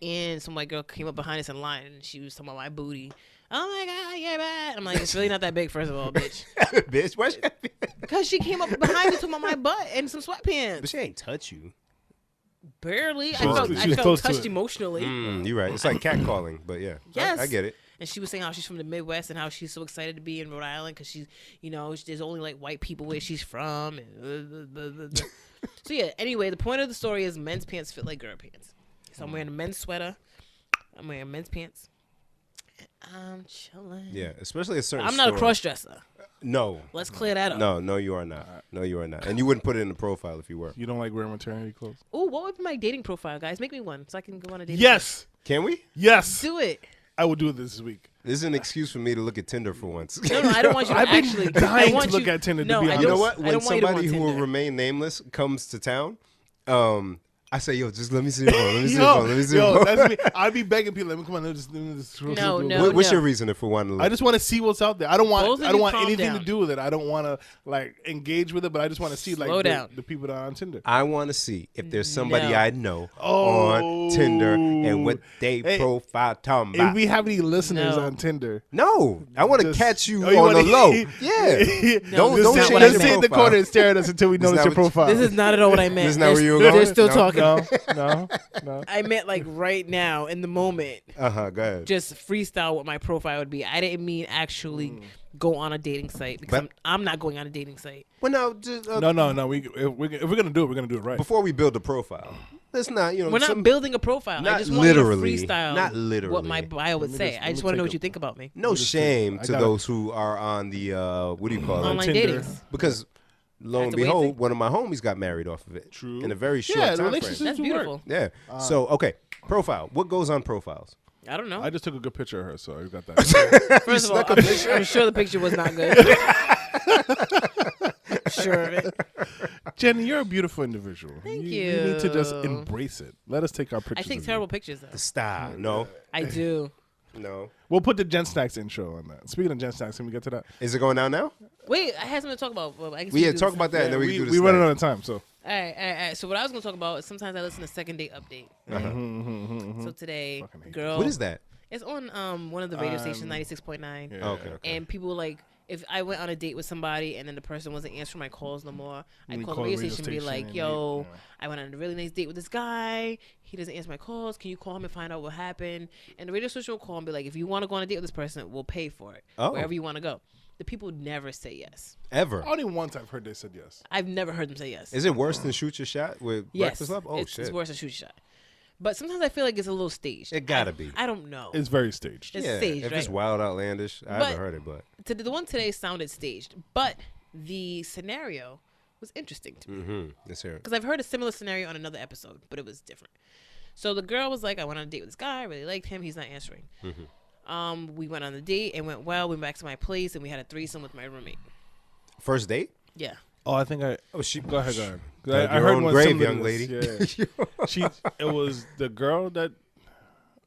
And some white girl came up behind us in line, and she was talking about my booty. Oh, my God, yeah, bad. I'm like, it's really not that big, first of all, bitch.
Bitch, why she?
Because she came up behind me talking about my butt and some sweatpants.
But she ain't touch you.
Barely.
She was
I felt
close to
touched
it.
emotionally.
You're right. It's like catcalling, but yeah.
Yes.
I get it.
And she was saying how she's from the Midwest and how she's so excited to be in Rhode Island because she's, there's only like white people where she's from. And so yeah. Anyway, the point of the story is men's pants fit like girl pants. So I'm wearing a men's sweater. I'm wearing men's pants. I'm chilling.
Yeah, especially a certain
I'm not a
store.
cross dresser.
No.
Let's clear that up.
No, you are not. No, you are not. And you wouldn't put it in the profile if you were.
You don't like wearing maternity clothes?
Ooh, what would be my dating profile, guys? Make me one so I can go on a date.
Yes.
Can we?
Yes.
Do it.
I will do it this week.
This is an excuse for me to look at Tinder for once.
No, I don't want you to
I've been
actually.
dying
I want
to look at Tinder, to
No,
be
I
honest.
You know
don't-
what?
I
When
don't want you to go
somebody
on
who will
Tinder.
remain nameless comes to town, I say, yo, just let me see your phone. Let me see your
Yo,
phone. Let me see your phone.
that's me. I'd be begging people. Let me come on. Let me just
No, no.
What's your reason for wanting to look?
I just want to see what's out there. I don't want.
Both of
I don't
you
want
calm
anything
down.
to do with it. I don't want to like engage with it. But I just want to see like
Slow down.
the people that are on Tinder.
I want to see if there's somebody
No.
I know
Oh.
on Tinder and what they
Hey,
profile talking
If
about.
we have any listeners
No.
on Tinder,
No, I want to
just-
catch you
Oh, you
on the
wanna-
low. Yeah.
No,
don't
this is
change
not what I
your
just sit in the
profile.
corner and stare at us until we
This is
notice
not
your
what you-
profile.
This is not at all what I meant.
This is not where you were
They're
going?
still
No.
talking.
No.
I meant like right now in the moment.
Go ahead.
Just freestyle what my profile would be. I didn't mean actually go on a dating site because
But-
I'm not going on a dating site.
Well, no, just,
No. If we're gonna do it, we're gonna do it right.
before we build a profile, let's not,
We're not
some-
building a profile. I
not
just want you to
literally.
freestyle
Not literally.
what my bio would
me
say.
just-
I
let
just
me
want to know
take
what you think about me.
no shame
I
to
gotta-
those who are on the what do you call it?
Online
Tinder.
datings.
Because lo and
That's the way
behold,
thing.
one of my homies got married off of it.
True.
In a very short
Yeah, the
time
relationship-
frame.
That's
to work.
beautiful.
Yeah. So okay, profile. What goes on profiles?
I don't know.
I just took a good picture of her, so I got that.
First of all,
snuck a
I'm sure the picture was not good. Sure of it.
Jenny, you're a beautiful individual.
Thank
You need to just
you.
embrace it. Let us take our pictures.
I take
of
terrible
you.
pictures though.
The style. No.
I do.
No.
We'll put the Gen Snacks intro on that. Speaking of Gen Snacks, can we get to that?
Is it going down now?
Wait, I had something to talk about. Well, I guess
We
can do
talk
this
about
now.
that and then we can do the
we running
snack.
out of time, so
All right. So what I was going to talk about is sometimes I listen to Second Date Update. So today,
Fucking hate
girl,
What is that?
it's on one of the radio stations, 96.9.
yeah.
Okay.
And people like, if I went on a date with somebody and then the person wasn't answering my calls no more, I'd
You
call the radio station and be like,
and
yo,
they-
I went on a really nice date with this guy. He doesn't answer my calls. Can you call him and find out what happened? And the radio station will call and be like, if you want to go on a date with this person, we'll pay for it.
Oh.
Wherever you want to go. The people never say yes.
Ever.
Only once I've heard they said yes.
I've never heard them say yes.
Is it worse than Shoot Your Shot with
Yes.
Breakfast Club? Oh,
it's
shit.
worse than Shoot Your Shot. But sometimes I feel like it's a little staged.
It gotta be.
I don't know.
It's very staged.
It's
Yeah,
staged,
if
right?
it's wild, outlandish, I haven't heard it, but
The one today sounded staged, but the scenario was interesting to me.
let's hear it.
Because I've heard a similar scenario on another episode, but it was different. So the girl was like, I went on a date with this guy. I really liked him. He's not answering. We went on the date. It went well. We went back to my place, and we had a threesome with my roommate.
First date?
Yeah.
Oh, I think I.
Oh, she.
Go ahead. 'Cause
Dug
I
your
heard
own
one
grave,
similar to
young lady.
this. Yeah. It was the girl that.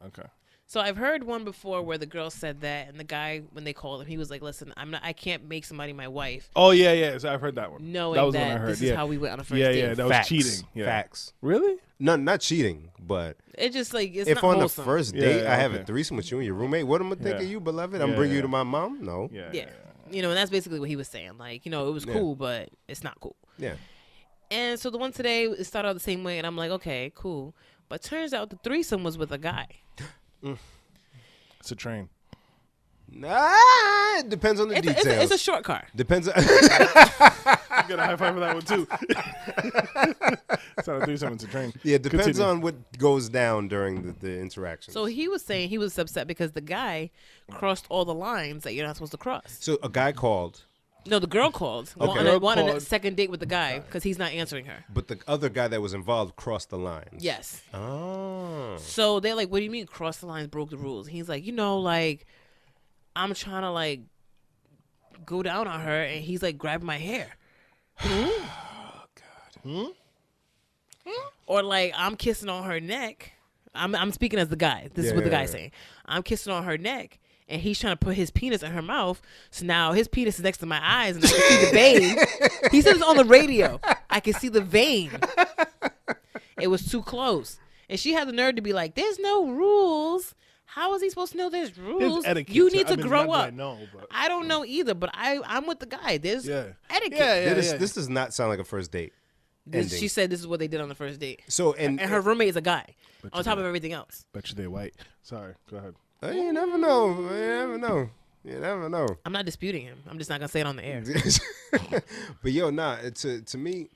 Okay.
So I've heard one before where the girl said that, and the guy, when they called him, he was like, "Listen, I can't make somebody my wife,
Oh yeah. So I've heard that one.
knowing
that was
that
the one I heard.
this
yeah.
is how we went on a first
yeah,
date."
yeah. That was
Facts.
cheating. Yeah.
Facts.
Really?
No, not cheating, but
It just like it's
if
not
on
wholesome.
the first
Yeah,
date
yeah,
I have a
okay.
threesome with you and your roommate, what am I think
Yeah.
of you, beloved? I'm
Yeah,
bringing you
yeah.
to my mom? No.
Yeah. You know, and that's basically what he was saying. Like, you know, it was
Yeah.
cool, but it's not cool.
Yeah.
And so the one today, it started out the same way, and I'm like, okay, cool. But turns out the threesome was with a guy.
It's a train.
It depends on the
It's
details.
a short car.
Depends on
You got a high five for that one too. It's not a threesome. It's a train.
Yeah, it depends
Continue.
on what goes down during the interaction.
So he was saying he was upset because the guy crossed all the lines that you're not supposed to cross.
So a guy called,
No, the girl called.
Okay.
Wanted a
Called.
second date with the guy because he's not answering her.
but the other guy that was involved crossed the lines.
Yes.
Oh.
So they're like, what do you mean cross the lines, broke the rules? He's like, you know, like, I'm trying to, like, go down on her, and he's, like, grabbing my hair. Or, like, I'm kissing on her neck. I'm speaking as the guy. This is what the guy's saying. I'm kissing on her neck, and he's trying to put his penis in her mouth. So now his penis is next to my eyes, and I can see the vein. He said it's on the radio. I can see the vein. It was too close. And she had the nerve to be like, there's no rules. How is he supposed to know there's rules?
etiquette.
You need
I
to
mean,
grow
not that
up.
I know, but
I don't know either, but I'm with the guy. There's etiquette.
Yeah,
This does not sound like a first date. ending.
She said this is what they did on the first date.
So
And her roommate is a guy on top of everything else.
Bet you they white. Sorry. Go ahead.
You never know. You never know. You never know.
I'm not disputing him. I'm just not going to say it on the air.
But yo, nah. To me,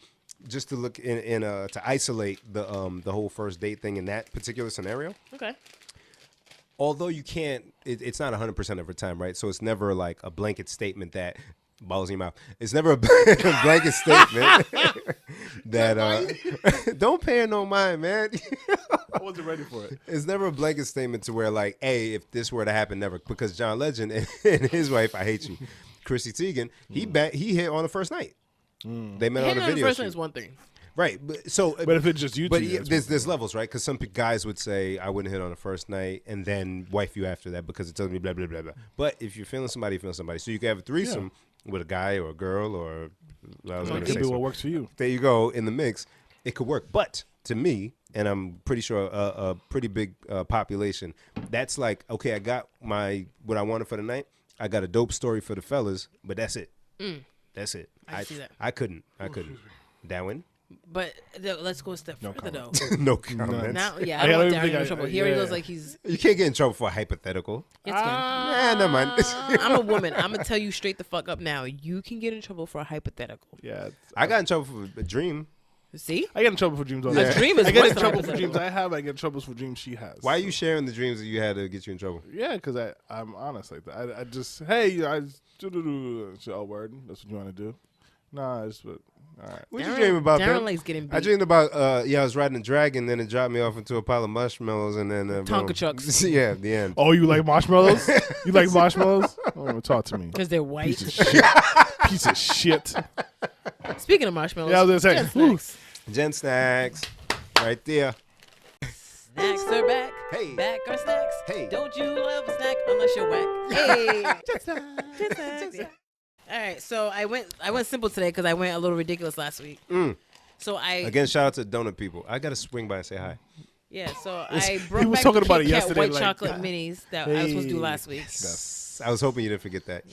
just to look in to isolate the whole first date thing in that particular scenario.
Okay.
Although you can't, it's not 100% of the time, right? So it's never like a blanket statement that balls in your mouth. It's never a blanket statement that don't pay her no mind, man.
I wasn't ready for it.
It's never a blanket statement to where like, hey, if this were to happen, never. Because John Legend and his wife, I hate you, Chrissy Teigen, he hit on the first night. They met on a video.
The first
shoot.
one is one thing.
Right, but
if it's just you
but
two,
there's levels, right? Because some guys would say I wouldn't hit on the first night and then wife you after that because it tells me blah blah blah blah. But if you're feeling somebody, so you can have a threesome with a guy or a girl or
it could be what works for you.
There you go in the mix. It could work, but to me, and I'm pretty sure a pretty big population, that's like okay, I got what I wanted for the night. I got a dope story for the fellas, but that's it. That's it.
I see that.
I couldn't. Darren.
But let's go a step further, though.
No comment.
Now, yeah, I don't want Darren in trouble. Here he
yeah.
goes like he's...
You can't get in trouble for a hypothetical.
Yes,
Never mind.
I'm a woman. I'm going to tell you straight the fuck up now. You can get in trouble for a hypothetical.
Yeah.
I got in trouble for a dream.
See?
I get in trouble for dreams all the
A
time.
dream is
I get
worse
in
than
trouble for
hypothetical.
dreams I have. I get in trouble for dreams she has.
Why are you sharing the dreams that you had to get you in trouble?
Yeah, because I'm honest like that. I just, hey, oh, word. That's what you want to do? Nah, it's what. All right.
What you dream about,
Darren
Pimp?
likes getting beat.
I dreamed about, I was riding a dragon, then it dropped me off into a pile of marshmallows, and then...
Tonka chucks.
Yeah, the end.
Oh, you like marshmallows? You like marshmallows? Oh, talk to me.
Because they're white.
Piece of shit. Piece of shit.
Speaking of marshmallows.
Yeah, I was gonna say,
snacks.
Gen Snacks. Right there.
Snacks are back.
Hey.
Back are snacks.
Hey.
Don't you love a snack unless you're whack. Hey. Just snacks. Yeah. All right, so I went simple today because I went a little ridiculous last week. So again,
shout out to donut people. I got to swing by and say hi.
Yeah, so I brought
he was
back
talking
the
about it
Kit Kat
yesterday,
white
like,
chocolate minis that I was supposed to do last week.
I was hoping you didn't forget that.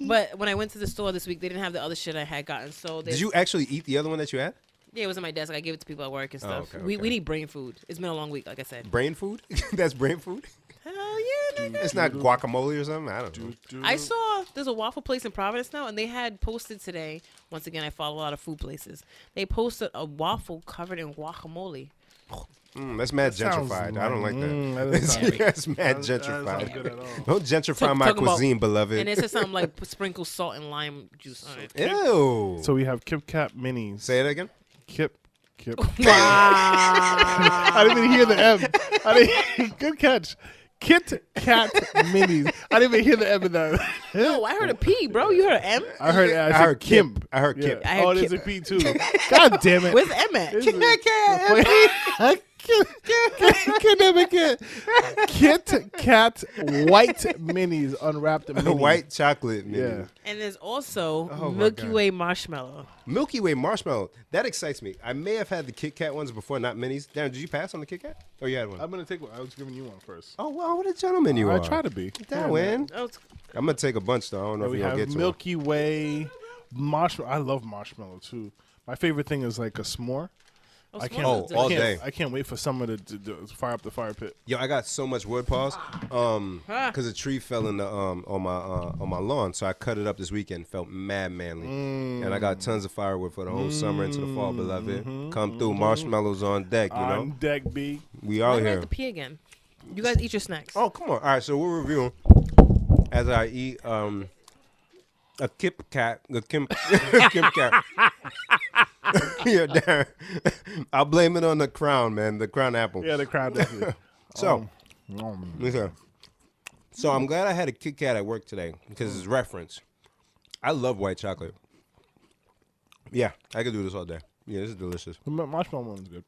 But when I went to the store this week, they didn't have the other shit I had gotten. So
Did you actually eat the other one that you had?
Yeah, it was on my desk. I gave it to people at work and stuff.
okay,
We
okay.
need brain food. It's been a long week, like I said.
Brain food? That's brain food?
Hell yeah, nigga.
It's not guacamole or something? I don't know.
I saw there's a waffle place in Providence now, and they had posted today. Once again, I follow a lot of food places. They posted a waffle covered in guacamole.
That's mad gentrified. I don't like that. That's mad gentrified.
Not good at all.
Don't gentrify my
Talking about-
cuisine, beloved.
And it said something like sprinkle salt and lime juice on it.
Ew.
So we have Kit Kat minis.
Say it again.
Kit.
Wow.
I didn't even hear the M. Good catch. Kit Kat minis. I didn't even hear the M in that.
No, I heard a P, bro. You heard an M?
I heard Kim.
I heard
Yeah.
Kim.
I heard
Oh, there's
Kip.
a P too. God damn it.
Where's the M at?
Kit Kat white minis, unwrapped minis.
White chocolate.
Yeah.
Mini.
And there's also
Oh, my
Milky
God.
Way marshmallow.
Milky Way marshmallow. That excites me. I may have had the Kit Kat ones before, not minis. Darren, did you pass on the Kit Kat? Or you had one?
I'm gonna take one. I was giving you one first.
Oh, wow. What a gentleman you
I
are.
try to be.
Darren.
Oh, it's
I'm going to take a bunch, though. I don't know if
We
you're going to
have
get to
Milky Way marshmallow. I love marshmallow too. My favorite thing is like a s'more. I can't.
s'mores are
all
delicious.
day.
I can't wait for summer to fire up the fire pit.
Yo, I got so much wood, pause, because a tree fell in the on my lawn, so I cut it up this weekend. Felt mad manly, and I got tons of firewood for the whole summer into the fall, beloved. Come through, marshmallows on deck, you know.
On deck, B.
We
Why
out
do I have
here.
to pee again? You guys eat your snacks.
Oh, come on. All right, so we're reviewing as I eat a Kit Kat, Kit Kat. Yeah, Darren. I'll blame it on the crown, man, the crown apple.
Yeah, the crowd. Definitely.
So, listen. So I'm glad I had a Kit Kat at work today because it's reference. I love white chocolate. Yeah, I could do this all day. Yeah, this is delicious.
The marshmallow one's good.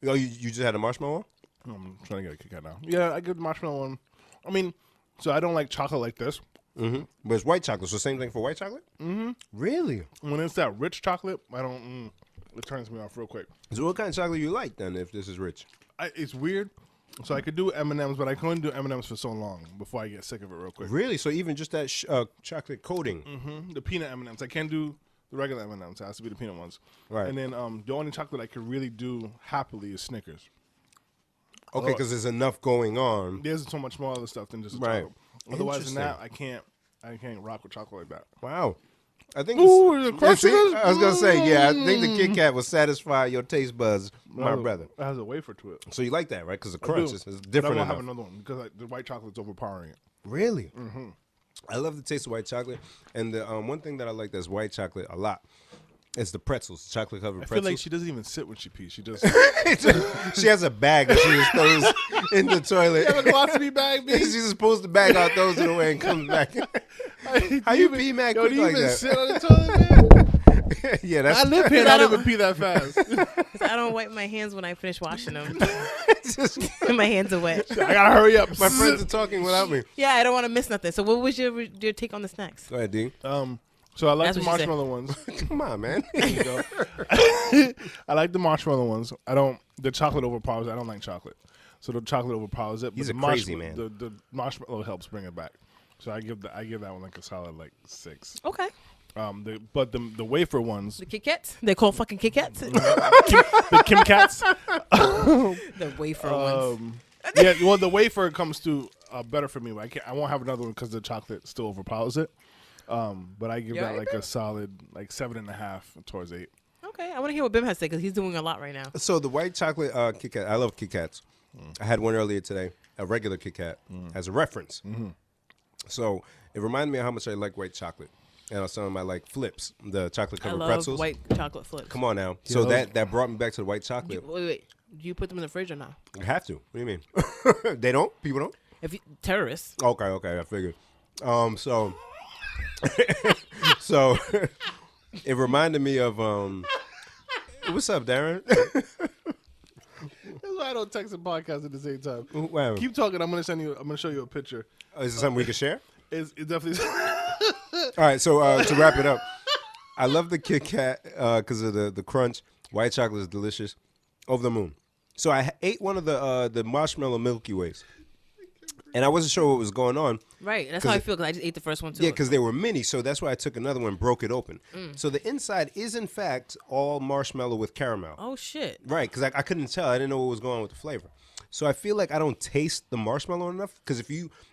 Oh, you just had a marshmallow?
I'm trying to get a Kit Kat now. Yeah, I get the marshmallow one. I mean, so I don't like chocolate like this.
Mm-hmm. But it's white chocolate, so same thing for white chocolate? Mm-hmm. Really?
When it's that rich chocolate, I don't. It turns me off real quick.
So what kind of chocolate you like then if this is rich?
It's weird. So I could do M&Ms, but I can only do M&Ms for so long before I get sick of it real quick.
Really? So even just that chocolate coating?
Mm-hmm. The peanut M&Ms. I can't do the regular M&Ms. It has to be the peanut ones.
Right.
And then the only chocolate I could really do happily is Snickers.
Okay, because there's enough going on.
There's so much more other stuff than just
Right.
chocolate. Otherwise than that,
Interesting.
I can't rock with chocolate like that.
Wow. I think
Ooh, the
yeah, see,
crushes?
I was gonna say, yeah, I think the Kit Kat will satisfy your taste buds, my brother.
It has a wafer to it.
So you like that, right? Because the
I
crunch
do.
is
But I
different
won't
enough.
have another one because the white chocolate's overpowering it.
Really? Mm-hmm. I love the taste of white chocolate. And the one thing that I like that's white chocolate a lot It's the pretzels, chocolate covered
I
pretzels.
feel like she doesn't even sit when she pees. She just
She has a bag that she just throws in the toilet.
have a glossy bag,
She just pulls the bag out, throws it away, and comes back. How you pee, man?
Yo,
Quick
do you
like
even
that?
sit on the toilet, man?
Yeah, that's
I live here and I don't even pee that fast.
'Cause I don't wipe my hands when I finish washing them. My hands are wet.
I gotta hurry up.
My friends are talking without me.
Yeah, I don't want to miss nothing. So what was your take on the snacks?
Go ahead, D.
So I like
That's
the
what she said.
marshmallow ones.
Come on, man.
I like the marshmallow ones. The chocolate overpowers it. I don't like chocolate. So the chocolate overpowers it.
He's
but
a
the
crazy man.
The marshmallow helps bring it back. So I give that one like a solid like 6.
Okay.
The wafer ones,
The Kit Kats? They call fucking Kit Kats?
the Kim Cats.
The wafer ones.
Yeah, well the wafer comes through better for me. But I won't have another one because the chocolate still overpowers it. But I give
You
that
alright,
like
bro?
a solid like 7.5 towards 8.
Okay, I want to hear what Bim has to say because he's doing a lot right now.
So the white chocolate Kit Kat, I love Kit Kats. I had one earlier today, a regular Kit Kat, as a reference. So it reminded me of how much I like white chocolate. And I was telling him I like flips, the chocolate
I
covered
love
pretzels.
white chocolate flips.
Come on now. So
Yeah,
that brought me back to the white chocolate.
Wait. Do you put them in the fridge or not?
You have to. What do you mean? They don't? People don't?
If you, terrorists.
Okay, I figured. So it reminded me of what's up, Darren?
That's why I don't text and podcast at the same time.
Wow.
Keep talking. I'm gonna show you a picture.
Is it something we can share?
It's definitely.
All right, so to wrap it up, I love the Kit Kat because of the crunch. White chocolate is delicious. Over the moon. So I ate one of the marshmallow Milky Ways, and I wasn't sure what was going on.
Right, that's how I feel because I just ate the first one too.
Yeah, because they were mini, so that's why I took another one and broke it open. So the inside is, in fact, all marshmallow with caramel.
Oh, shit.
Right, because I couldn't tell. I didn't know what was going on with the flavor. So I feel like I don't taste the marshmallow enough. Because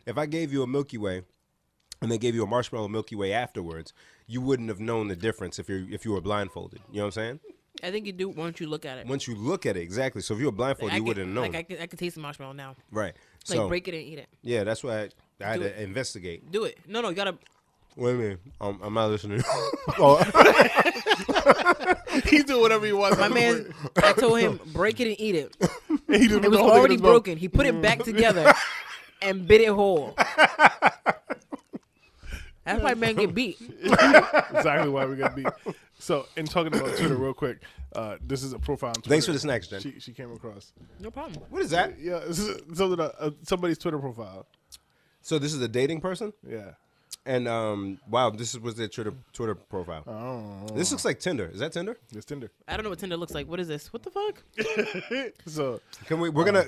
if I gave you a Milky Way and they gave you a marshmallow Milky Way afterwards, you wouldn't have known the difference if you were blindfolded. You know what I'm saying?
I think you do once you look at it.
Once you look at it, exactly. So if you were blindfolded, you wouldn't have known.
Like I could taste the marshmallow now.
Right.
Like
So
break it and eat it.
yeah, that's why I had
Do
to investigate.
Do it. No, you gotta.
Wait a minute. I'm not listening.
He do whatever he wants.
My man, I told him break it and eat it.
He just
It was already broken. He put it back together and bit it whole. That's why man get beat.
Exactly why we got beat. So, in talking about Twitter, real quick, this is a profile on Twitter.
Thanks for the snacks, Jen.
She came across.
No problem.
What is that?
Yeah, this is somebody's Twitter profile.
So this is a dating person?
Yeah.
And wow, this was their Twitter profile.
Oh.
This looks like Tinder. Is that Tinder?
It's Tinder.
I don't know what Tinder looks like. What is this? What the fuck?
So
Can we're gonna?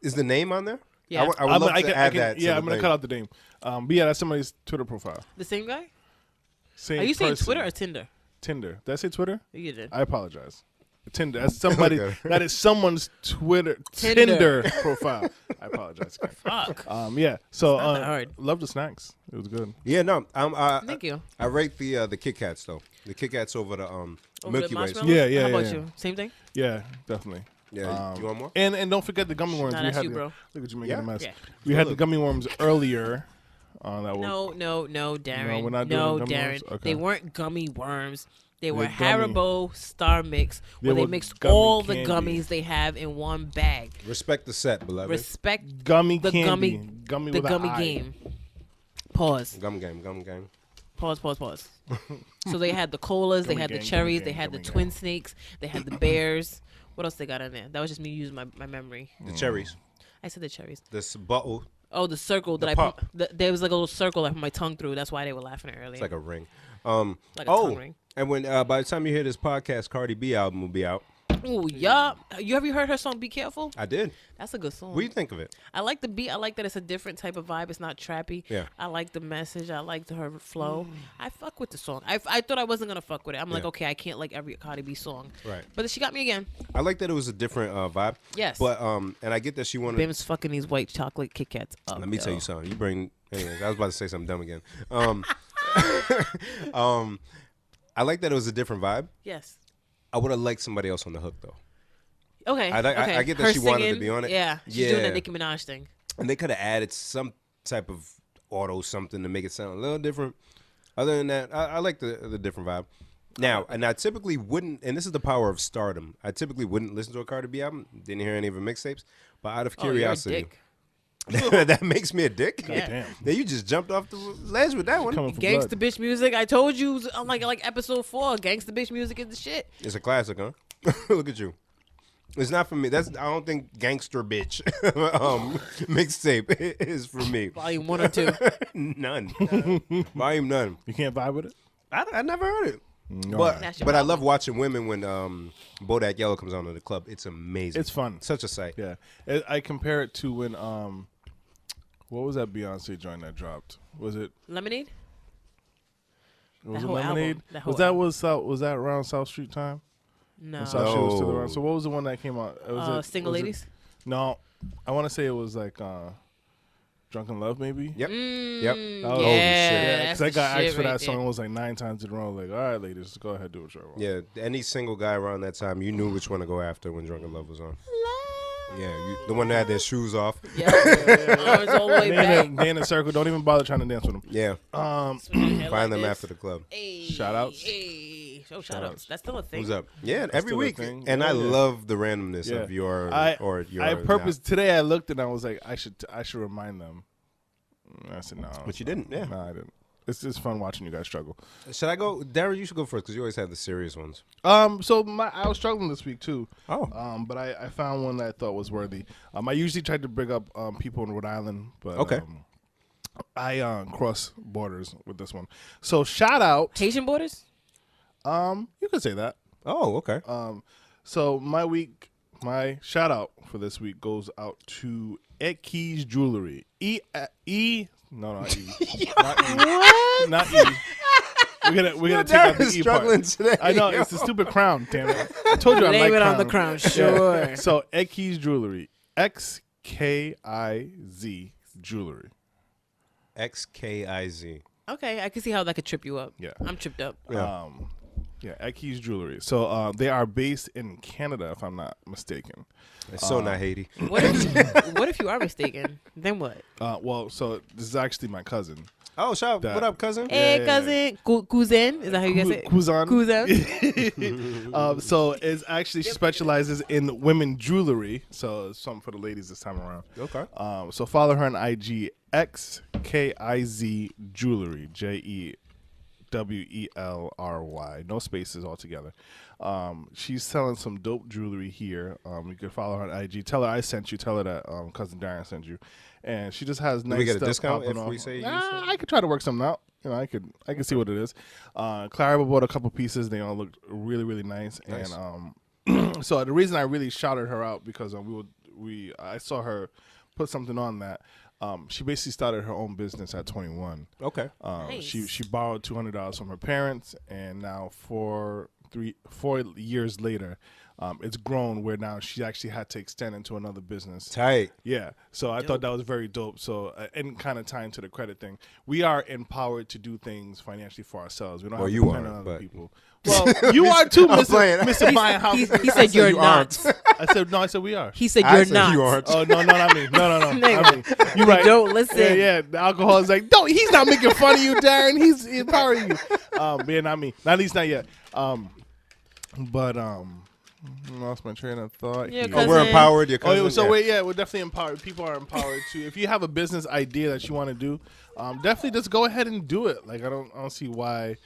Is the name on there?
Yeah.
I would love to add that.
Yeah,
to
I'm gonna cut out the name. But yeah, that's somebody's Twitter profile.
The same guy?
Same
Are you saying
person.
Twitter or Tinder?
Tinder? Did I say Twitter?
You did.
I apologize. Tinder. That's somebody.
Okay.
That is someone's
Tinder.
Tinder profile. I apologize.
Fuck.
Yeah. So
not that hard.
love the snacks. It was good.
Yeah, no.
Thank you.
I rate the Kit Kats though. The Kit Kats over the
Over
Milky
the
Ways.
marshmallows?
Yeah, yeah,
How
yeah,
about
yeah.
you? Same thing?
Yeah, definitely.
Yeah, you want more?
And don't forget the gummy worms.
Nah,
We
that's
had
you,
the-
bro.
Look at you making
Yeah.
a mess.
Yeah.
We had the gummy worms earlier. That were,
No, Darren.
we're not doing the gummy
Darren.
worms? Okay.
They weren't gummy worms. They were
They're gummy.
Haribo Star Mix, where
They
they
were
mixed
gummy
all
candy.
the gummies they have in one bag.
Respect the set, beloved.
Respect
gummy
the
candy.
gummy,
with
the
a
gummy
I.
game. Pause.
Gum game.
Pause. So they had the colas, they
Gummy
had the
gang,
cherries,
gummy
they
gang,
had the
gummy
twin snakes, they had the bears. What else they got in there? That was just me using my memory.
The cherries.
I said the cherries.
This bottle.
Oh, the circle that
The
I
pop.
put. There was like a little circle I put my tongue through. That's why they were laughing earlier.
It's like a ring.
Like a tongue ring.
And when by the time you hear this podcast, Cardi B album will be out.
Ooh, yeah. Have you heard her song "Be Careful"?
I did.
That's a good song.
What do you think of it?
I like the beat. I like that it's a different type of vibe. It's not trappy.
Yeah.
I like the message. I like her flow. I fuck with the song. I thought I wasn't gonna fuck with it. I'm like,
Yeah.
okay, I can't like every Cardi B song.
Right.
But she got me again.
I like that it was a different vibe.
Yes.
But and I get that she wanted.
Bim's fucking these white chocolate Kit Kats up.
Let me tell
yo.
you something. You bring. Anyways, I was about to say something dumb again. I like that it was a different vibe.
Yes.
I would have liked somebody else on the hook though.
Okay.
I get that
Her
she wanted to
singing,
be on it.
Yeah. She's doing
Yeah.
that Nicki Minaj thing.
And they could have added some type of auto something to make it sound a little different. Other than that, I like the different vibe. Now, and I typically wouldn't, and this is the power of stardom. I typically wouldn't listen to a Cardi B album. Didn't hear any of her mixtapes, but out of curiosity, that makes me a dick.
Yeah.
Damn.
Then you just jumped off the ledge with that one.
Coming for
Gangsta
blood.
bitch music. I told you, like episode 4. Gangsta bitch music is the shit.
It's a classic, huh? Look at you. It's not for me. I don't think Gangster Bitch mixtape is for me.
Volume 1 or 2.
None. Volume none.
You can't vibe with it.
I never heard it.
No.
That's your
But I
problem.
love watching women when Bodak Yellow comes on to the club. It's amazing.
It's fun.
Such a sight.
Yeah, I compare it to when what was that Beyonce joint that dropped? Was it
Lemonade?
was it
whole
Lemonade?
album. That whole
Was that around South Street time?
No.
When South Street was still
No.
around. So what was the one that came out?
Single
was
Ladies?
No, I want to say it was like Drunken Love, maybe.
Yep. Yep.
Oh,
Holy shit.
Yeah,
that's
because I
the
got
shit
asked for
right
that
there.
song. It was like 9 times in a row. Like, all right, ladies, go ahead, do what you want.
Yeah. Any single guy around that time, you knew which one to go after when Drunken Love was on. Yeah. The one that had their shoes off.
Yeah. Arms all the way back.
They in a circle. Don't even bother trying to dance with them.
Yeah. Find them after the club.
Hey,
Shout-outs?
Hey. Shout-outs. That's still a thing.
Who's up? Yeah, every
still a
week.
thing.
And
Yeah,
I
yeah.
love the randomness
Yeah.
of your
I
Today
I looked and I was like, I should remind them. I said no.
But you didn't, yeah.
No, I didn't. It's just fun watching you guys struggle.
Should I go? Darren, you should go first because you always have the serious ones.
So I was struggling this week too.
Oh.
But I found one that I thought was worthy. I usually try to bring up people in Rhode Island, but
Okay.
I cross borders with this one. So shout out.
Haitian borders?
You could say that.
Oh, okay.
So my shout out for this week goes out to Eki's Jewelry. Not E. Not E. We're gonna take out the
Darren's
E
struggling
part.
today.
I know it's the stupid crown. Damn it! I told you I
Blame
like
it on the
crown.
crown. Sure.
So Eki's Jewelry, XKIZ Jewelry.
XKIZ.
Okay, I can see how that could trip you up.
Yeah.
I'm tripped up.
Yeah.
Eki's Jewelry. So they are based in Canada, if I'm not mistaken.
It's so not Haiti.
What if you are mistaken? Then what?
So this is actually my cousin.
Oh, shout out.
That-
What up, cousin?
Hey,
yeah,
cousin. Cousin? Is that how you guys say it?
Cousin.
Cousin?
So it's actually she specializes in women jewelry. So it's something for the ladies this time around.
Okay.
So follow her on IG XKIZ Jewelry JEWELRY. No spaces altogether. She's selling some dope jewelry here. You can follow her on IG. Tell her I sent you. Tell her that cousin Darren sent you. And she just has nice
we get a
stuff
discount
popping
if
off.
we say you
I could try to work something out. You know, I could see what it is. Clara bought a couple pieces. They all looked really, really nice. And so the reason I really shouted her out because I saw her put something on that. She basically started her own business at 21.
Okay.
Nice.
She borrowed $200 from her parents, and now 4 years later, it's grown where now she actually had to extend into another business.
Tight.
Yeah, so I thought that was very dope. So, and kind of tying to the credit thing, we are empowered to do things financially for ourselves. We don't have to
you
depend
aren't,
on other
but-
people. Well, you are too, Mr. Buying
He
House.
said you're
you
not.
I said we are.
He said
I
you're
said
not.
you aren't.
Oh no, not me. No. I mean, you're right.
Don't listen.
Yeah. The alcohol is like, don't. He's not making fun of you, Darren. He's empowering you. Man, not me. Not at least not yet. But lost my train of thought.
Yeah,
here.
cousin.
We're empowered. Your cousin.
Oh, so
yeah.
we're definitely empowered. People are empowered too. If you have a business idea that you want to do, definitely just go ahead and do it. Like I don't see why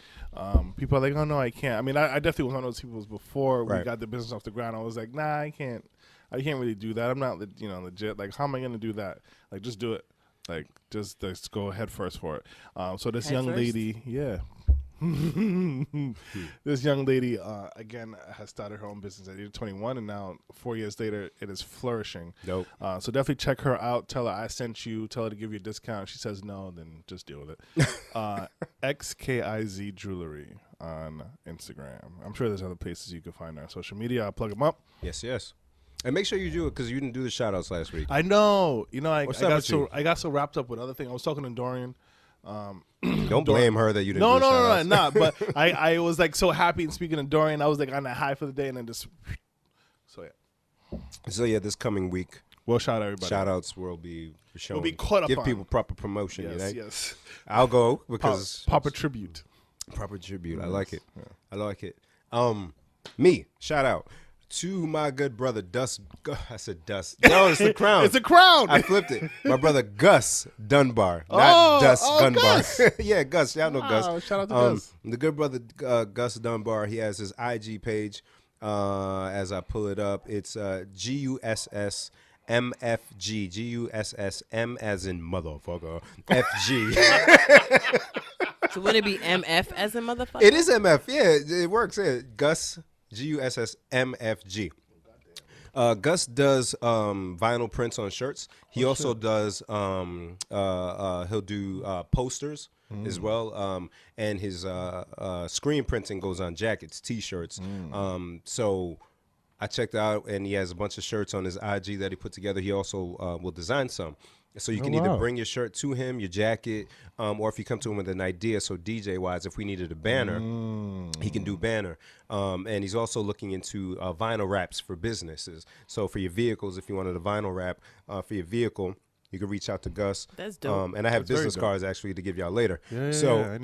people are like, oh no, I can't. I mean, I definitely was one of those people before we
Right.
got the business off the ground. I was like, nah, I can't really do that. I'm not, legit. Like, how am I gonna do that? Like, just do it. Like, just go head first for it. So this
Head
young
first?
lady, yeah. This young lady again has started her own business at age 21, and now 4 years later it is flourishing.
Dope.
So definitely check her out. Tell her I sent you. Tell her to give you a discount. If she says no, then just deal with it. XKIZ Jewelry on Instagram. I'm sure there's other places you can find her on social media. I'll plug them up.
Yes. And make sure you do it because you didn't do the shout outs last week.
I know.
What's up with you?
I got so wrapped up with other things. I was talking to Dorian.
Don't blame her that you didn't
No,
do the shout outs.
not. But I was like so happy. And speaking of Dorian, I was like on that high for the day, and then just so yeah.
So yeah, this coming week,
Well, shout out everybody.
shout outs will be shown.
We'll be caught up
Give
on.
people proper promotion.
Yes,
you know?
yes.
I'll go because
Papa tribute.
Proper tribute. I like it. Yeah. I like it. Me, shout out to my good brother I said Dust. No, it's the crown.
It's a crown.
I flipped it. My brother Gus Dunbar, not Dust Dunbar. Gus. Yeah, Gus. Y'all know Gus.
Shout out to Gus.
The good brother Gus Dunbar. He has his IG page. As I pull it up, it's GUSS MFG. GUSSM as in motherfucker. FG.
So wouldn't it be MF as a motherfucker?
It is MF. Yeah, it works. Yeah. Gus, GUSSMFG. Gus does vinyl prints on shirts. He also does he'll do posters as well. And his screen printing goes on jackets, t-shirts. So I checked out, and he has a bunch of shirts on his IG that he put together. He also will design some. So you can either bring your shirt to him, your jacket, or if you come to him with an idea. So DJ-wise, if we needed a banner, he can do banner. And he's also looking into vinyl wraps for businesses. So for your vehicles, if you wanted a vinyl wrap for your vehicle, you can reach out to Gus.
That's dope.
And I have business cards actually to give y'all later.
Yeah,
so
I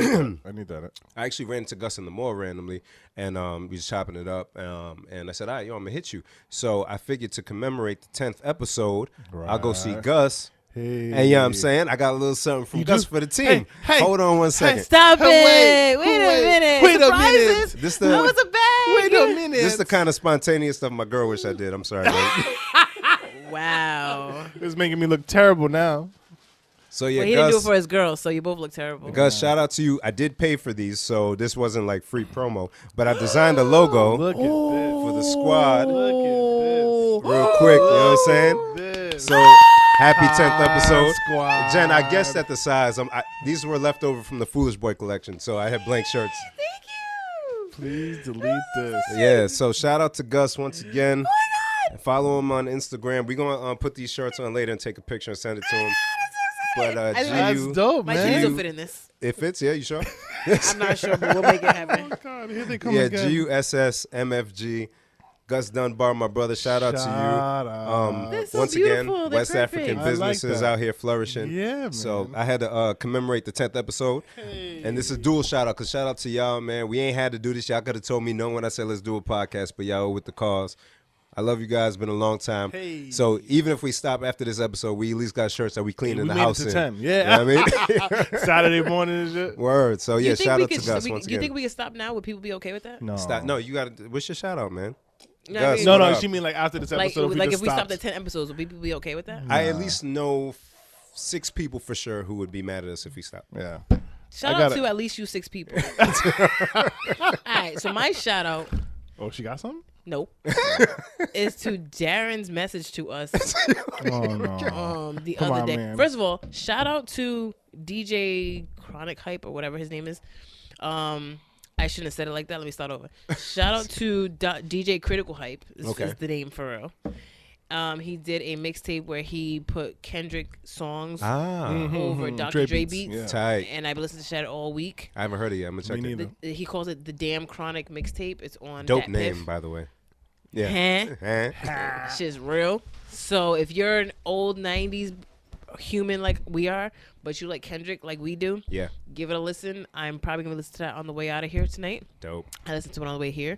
need that.
I actually ran into Gus in the mall randomly, and we was chopping it up. And I said, all right, yo, I'm going to hit you. So I figured to commemorate the 10th episode, I'll go see Gus.
Hey.
And you know what I'm saying? I got a little something from Gus for the team.
Hey.
Hold on one second.
Stop it. Wait a minute.
Wait a
Surprises?
minute.
That was a bag.
Wait a minute.
This is the kind of spontaneous stuff my girl wish I did. I'm sorry, man.
Wow.
It's making me look terrible now.
So yeah,
Well, he
Gus,
didn't do it for his girl, so you both look terrible.
Gus, shout out to you. I did pay for these, so this wasn't like free promo. But I designed a logo
Look at this.
for the squad
Look at
real quick. You know what I'm saying?
this.
So happy 10th episode.
Squad.
Jen, I guessed at the size. These were left over from the Foolish Boy collection, so I had blank shirts.
Thank you.
Please delete this.
Yeah, so shout out to Gus once again. Follow him on Instagram. We're going to put these shirts on later and take a picture and send it to him. But
That's
GU,
dope,
My
man.
shoes will fit in this.
it fits, yeah, you sure?
I'm not sure, but we'll make it happen.
Oh, God, here they come
Yeah,
again.
GUSSMFG. Gus Dunbar, my brother, shout out to you.
out.
They're so
Once
beautiful.
again,
They're
West
perfect.
African
I like
businesses
that.
out here flourishing.
Yeah, man.
So I had to commemorate the 10th episode. And this is dual shout out, because shout out to y'all, man. We ain't had to do this. Y'all could have told me no when I said let's do a podcast, but y'all with the cause. I love you guys. Been a long time.
Hey.
So even if we stop after this episode, we at least got shirts that we clean in
we
the
made
house
it to
in.
10.
You
Yeah.
know what I mean?
Saturday morning and shit.
Word. So yeah, shout out to Gus once
Do you
again.
think we can stop now? Would people be okay with that?
No.
Stop. No, you got to. What's your shout out, man?
No,
Gus,
I mean,
No,
what
no.
up?
She mean like after this
like,
episode,
if
just
we stopped
stopped.
at 10 episodes, would people be okay with that?
I at least know 6 people for sure who would be mad at us if we stopped.
Yeah.
Shout
I
out
gotta-
to at least you 6 people. All right, so my shout out,
Oh, she got something?
nope, is to Darren's message to us
Oh, no.
the
Come
other
on,
day.
man.
First of all, shout out to DJ Chronic Hype or whatever his name is. I shouldn't have said it like that. Let me start over. Shout out to DJ Critical Hype. Is the name for real. He did a mixtape where he put Kendrick songs over Dr. Dre beats.
Yeah.
Tight.
And I've listened to that all week.
I haven't heard it yet. I'm gonna
Me
check it.
neither.
He calls it the Damn Chronic Mixtape. It's on
Dope
Dat
name,
Piff.
by the way. Yeah.
Huh? Shit's real. So if you're an old 90s human like we are, but you like Kendrick like we do,
Yeah.
give it a listen. I'm probably going to listen to that on the way out of here tonight.
Dope.
I listened to it on the way here.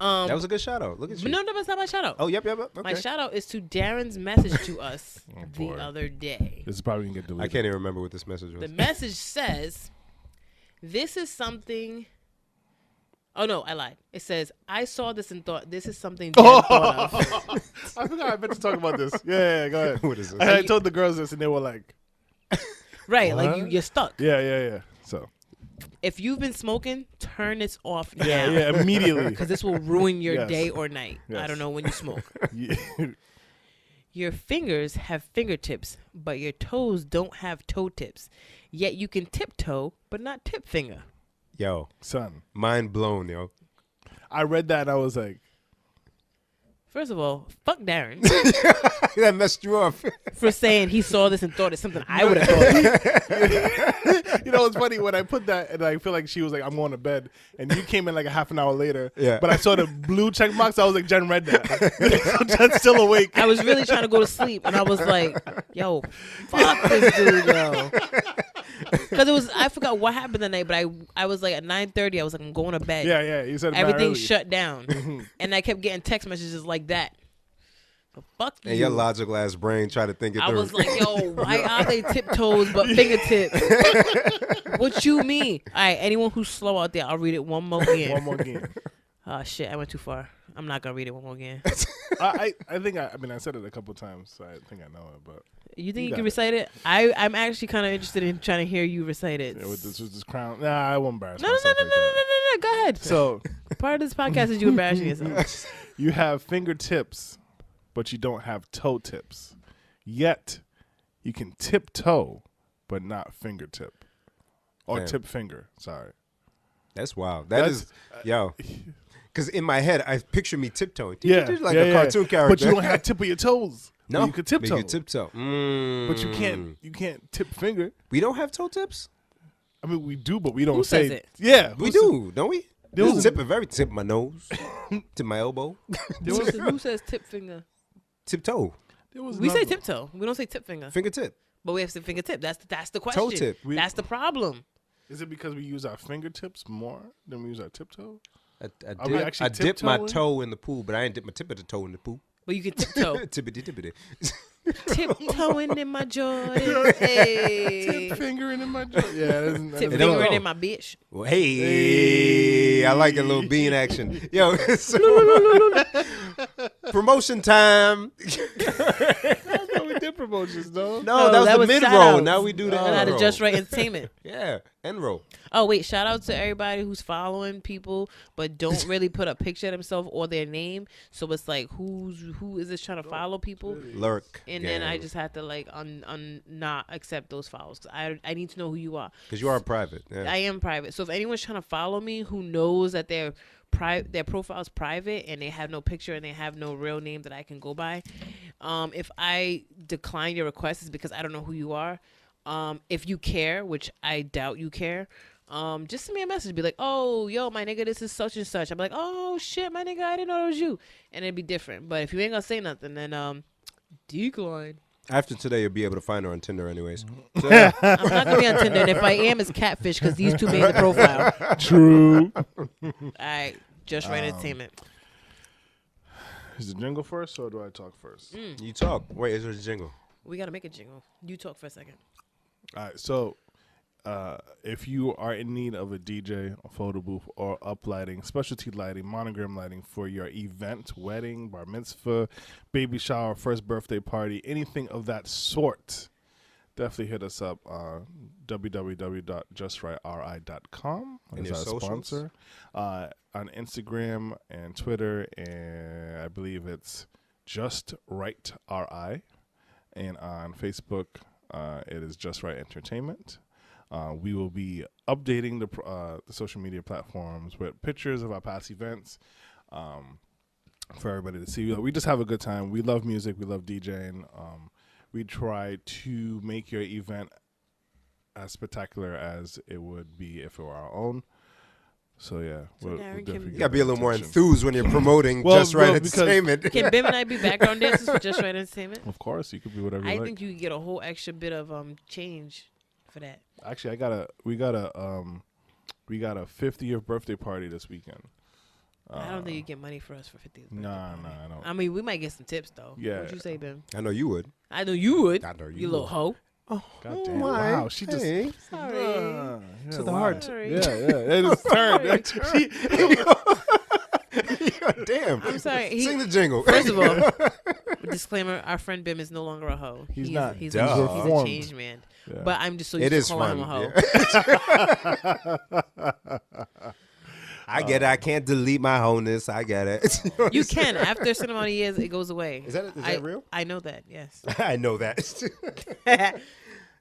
That was a good shout out. Look at you.
But no, that's not my shout out.
Oh, yep. Okay.
My shout out is to Darren's message to us the
boy.
other day.
This is probably going to get
I
deleted.
can't even remember what this message was.
The message says, this is something. Oh, no, I lied. It says, I saw this and thought this is something Darren thought of.
I forgot I meant to talk about this. Yeah, go ahead.
What is this?
I told the girls this, and they were like,
Right, like
What?
you're stuck.
yeah. So,
If you've been smoking, turn this off now.
yeah, immediately.
Because this will ruin your
Yes.
day or night. I
Yes.
don't know when you smoke.
Yeah.
Your fingers have fingertips, but your toes don't have toe tips. Yet you can tiptoe, but not tip finger.
Yo,
Son,
mind blown, yo.
I read that and I was like,
First of all, fuck Darren
That messed you up.
for saying he saw this and thought it's something I would have thought.
You know, it's funny when I put that, and I feel like she was like, "I'm going to bed," and you came in like a half an hour later.
Yeah.
But I saw the blue check box. I was like, Jen read that. So Jen's still awake.
I was really trying to go to sleep, and I was like, "Yo, fuck this dude, yo." Because I forgot what happened that night, but I was like at 9:30. I was like, I'm going to bed.
Yeah. You said
Everything shut down, and I kept getting text messages like that. But fuck you.
And your logical ass brain tried to think it through.
I was like, yo, why are they tiptoes but fingertips? What you mean? All right, anyone who's slow out there, I'll read it one more again.
One more game.
Oh, shit, I went too far. I'm not going to read it one more again.
I think I said it a couple times, so I think I know it, but.
You think you can recite it? I'm actually kind of interested in trying to hear you recite it.
Yeah, with this crown. Nah, I won't embarrass
No.
myself.
Go ahead.
So,
part of this podcast is you embarrassing yourself.
you have fingertips, but you don't have toe tips. Yet, you can tiptoe, but not fingertip. Or
Damn.
tip finger, sorry.
That's wild. That's yo. Because in my head, I picture me tiptoeing.
Yeah.
Like a cartoon character.
But you don't have tip of your toes.
No.
But you can tiptoe.
You can tiptoe.
But you can't tip finger.
We don't have toe tips?
I mean, we do, but we don't
Who
say.
says it?
Yeah.
We do, don't we?
Do.
Tip of every tip my nose, tip my elbow,
Who says tip finger?
tiptoe,
We say tiptoe. We don't say tip finger.
fingertip.
But we have to say fingertip. That's the question.
Toe tip.
That's the problem.
Is it because we use our fingertips more than we use our tiptoe?
I
we actually
dipped my
tiptoeing?
toe in the pool, but I ain't dip my tip of the toe in the pool.
But you can tiptoe.
Tippity tippity.
Tiptoeing in my Jordan. Hey.
Tip fingering in my jaw. Yeah.
Tip
It don't
fingering
go.
in my bitch.
Well, hey, I like a little bean action. Yo, promotion time.
That's how we did promotions, though.
No, that was the mid roll.
shout-outs.
Now we do the
And
end
out
roll.
of JustRight Entertainment.
Yeah, end roll.
Oh wait, shout out to everybody who's following people but don't really put a picture of themselves or their name. So it's like who is this trying to follow people?
Lurk.
And then I just have to like not accept those follows because I need to know who you are.
because you are private. Yeah.
I am private. So if anyone's trying to follow me who knows that their profile is private and they have no picture and they have no real name that I can go by, if I decline your request, it's because I don't know who you are. If you care, which I doubt you care, just send me a message. Be like, oh, yo, my nigga, this is such and such. I'm like, oh shit, my nigga, I didn't know it was you, and it'd be different. But if you ain't gonna say nothing, then decline.
After today, you'll be able to find her on Tinder, anyways.
I'm not gonna be on Tinder, and if I am, it's catfish because these two made the profile.
True.
All right, JustRight Entertainment.
Is the jingle first, or do I talk first?
You talk. Wait, is there a jingle?
We gotta make a jingle. You talk for a second.
All right, so if you are in need of a DJ, a photo booth, or up lighting, specialty lighting, monogram lighting for your event, wedding, bar mitzvah, baby shower, first birthday party, anything of that sort, definitely hit us up on www.justrightri.com.
And
as
your
our
socials?
sponsor. On Instagram and Twitter, and I believe it's JustRight Ri. And on Facebook, it is JustRight Entertainment. We will be updating the social media platforms with pictures of our past events for everybody to see. We just have a good time. We love music. We love DJing. We try to make your event as spectacular as it would be if it were our own. So, yeah.
So Darren, can-
You gotta be a little more enthused when you're promoting
Well,
Just Right
well, because-
Entertainment.
Can Bim and I be background dancers for JustRight Entertainment?
Of course, you could be whatever you
I
like.
think you could get a whole extra bit of change for that.
Actually, we got a 50th birthday party this weekend.
I don't think you get money for us for 50.
Nah, I don't.
I mean, we might get some tips though.
Yeah.
What'd you say, Bim?
I know you would.
I know you would.
I know
You
you
little
would.
hoe.
God damn!
my.
Wow, she just.
Hey.
Sorry.
Yeah,
To the
wow.
heart.
Sorry.
Yeah. It is turned.
Damn.
I'm sorry.
Sing the jingle.
First of all, disclaimer: our friend Bim is no longer a hoe.
He's not.
He's
Duh.
a
Reformed.
changed man.
Yeah.
But I'm just so
It
used
is
to calling
fun.
him a hoe.
Yeah. I get it. I can't delete my wholeness. I get it.
You can. After a certain amount of years, it goes away.
Is that real?
I know that. Yes.
I know that.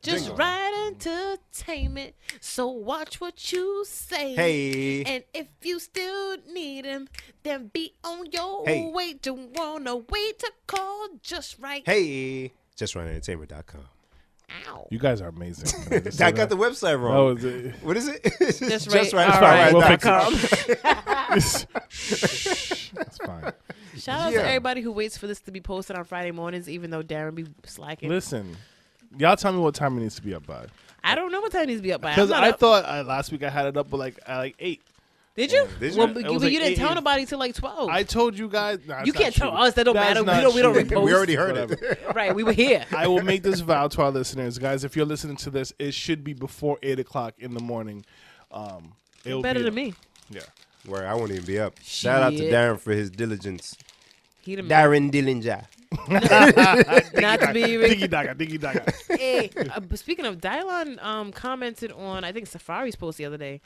Just
Jingle.
right entertainment. So watch what you say.
Hey.
And if you still need him, then be on your
Hey.
way. Don't wanna wait to call just right.
Hey. JustRightEntertainment.com.
You guys are amazing. Can I just
I
say
got
that?
the website
That
wrong.
was it.
What is it?
JustRight.
Alright, we'll fix
JustRight.com.
Shh. That's fine.
Shout out
Yeah.
to everybody who waits for this to be posted on Friday mornings, even though Darren be slacking.
Listen, y'all tell me what time it needs to be up by.
I don't know what time it needs to be up by.
Because
I'm not
I
up.
thought last week I had it up at like 8.
Did you?
Did you?
Well,
It
but
was
you
like
didn't tell
8.
nobody till like 12.
I told you guys. Nah,
You
it's
can't
not
tell
true.
us. That don't
That's
matter.
not
We don't
true.
repost.
We already heard
Whatever.
it.
Right, we were here.
I will make this vow to our listeners, guys. If you're listening to this, it should be before 8 o'clock in the morning. It'll
Better
be
than
up.
me.
Yeah.
Where I won't even be up. Shout out to
Shit.
Darren for his diligence.
He the man.
Darren Dillinger.
Not to be
Diggy daga, diggy daga.
Hey, but speaking of, Dylan commented on, I think, Safaree's post the other day,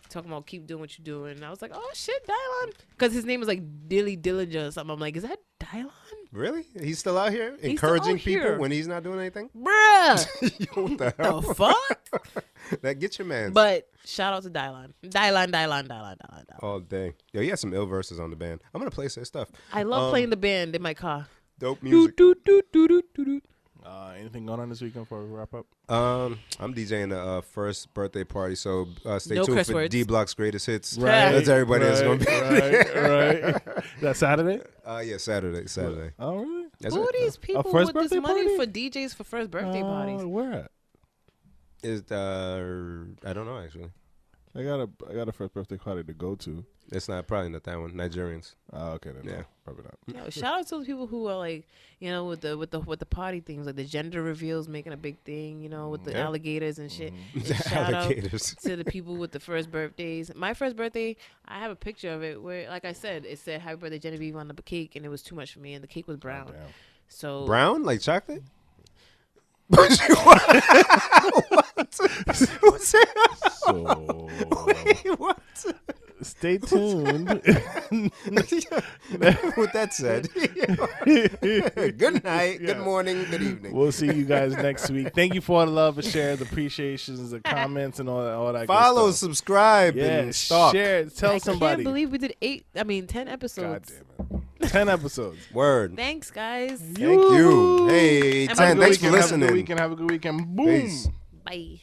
talking about keep doing what you're doing. And I was like, oh, shit, Dylan. Because his name was like Dilly Dillinger or something. I'm like, is that Dylan?
Really? He's still out here
He's still
encouraging
out
people
here.
when he's not doing anything?
Bruh.
Yo, what the hell?
The fuck?
That get your man
But shout out to Dylan. Dylan.
all day. Yo, he has some ill verses on the band. I'm gonna play his stuff.
I love playing the band in my car.
Dope music.
Anything going on this weekend before we wrap up?
I'm DJing the first birthday party, so stay
No
tuned
curse
for
words.
D Block's greatest hits.
Right.
That's everybody that's gonna be.
Right. That Saturday?
Yeah, Saturday.
Oh, really?
That's
Who
it.
are these people
first
with this
birthday
money
party?
for DJs for first birthday parties?
Where at?
Is I don't know actually.
I got a first birthday party to go to.
It's probably not that one. Nigerians.
Oh, okay, then
Yeah.
no, probably not.
Yo, shout out to the people who are like, with the party things, like the gender reveals making a big thing, with the
Yeah.
alligators and shit. And
The
shout
alligators.
out to the people with the first birthdays. My first birthday, I have a picture of it where, like I said, it said "Happy Birthday Genevieve" on the cake, and it was too much for me, and the cake was brown.
Damn.
So
Brown like chocolate.
So
What?
stay tuned.
With that said, good night, good morning, good evening.
We'll see you guys next week. Thank you for all the love and shares, appreciations, the comments, and all that.
Follow,
good stuff.
subscribe,
Yeah,
and stalk.
share, tell
I
somebody.
can't believe we did 10
God
episodes.
damn it. 10 episodes.
Word.
Thanks, guys.
Thank you. Hey,
Have a
10.
good
Thanks for
weekend.
Have a good
listening.
weekend. Have a good weekend. Boom.
Peace.
Bye.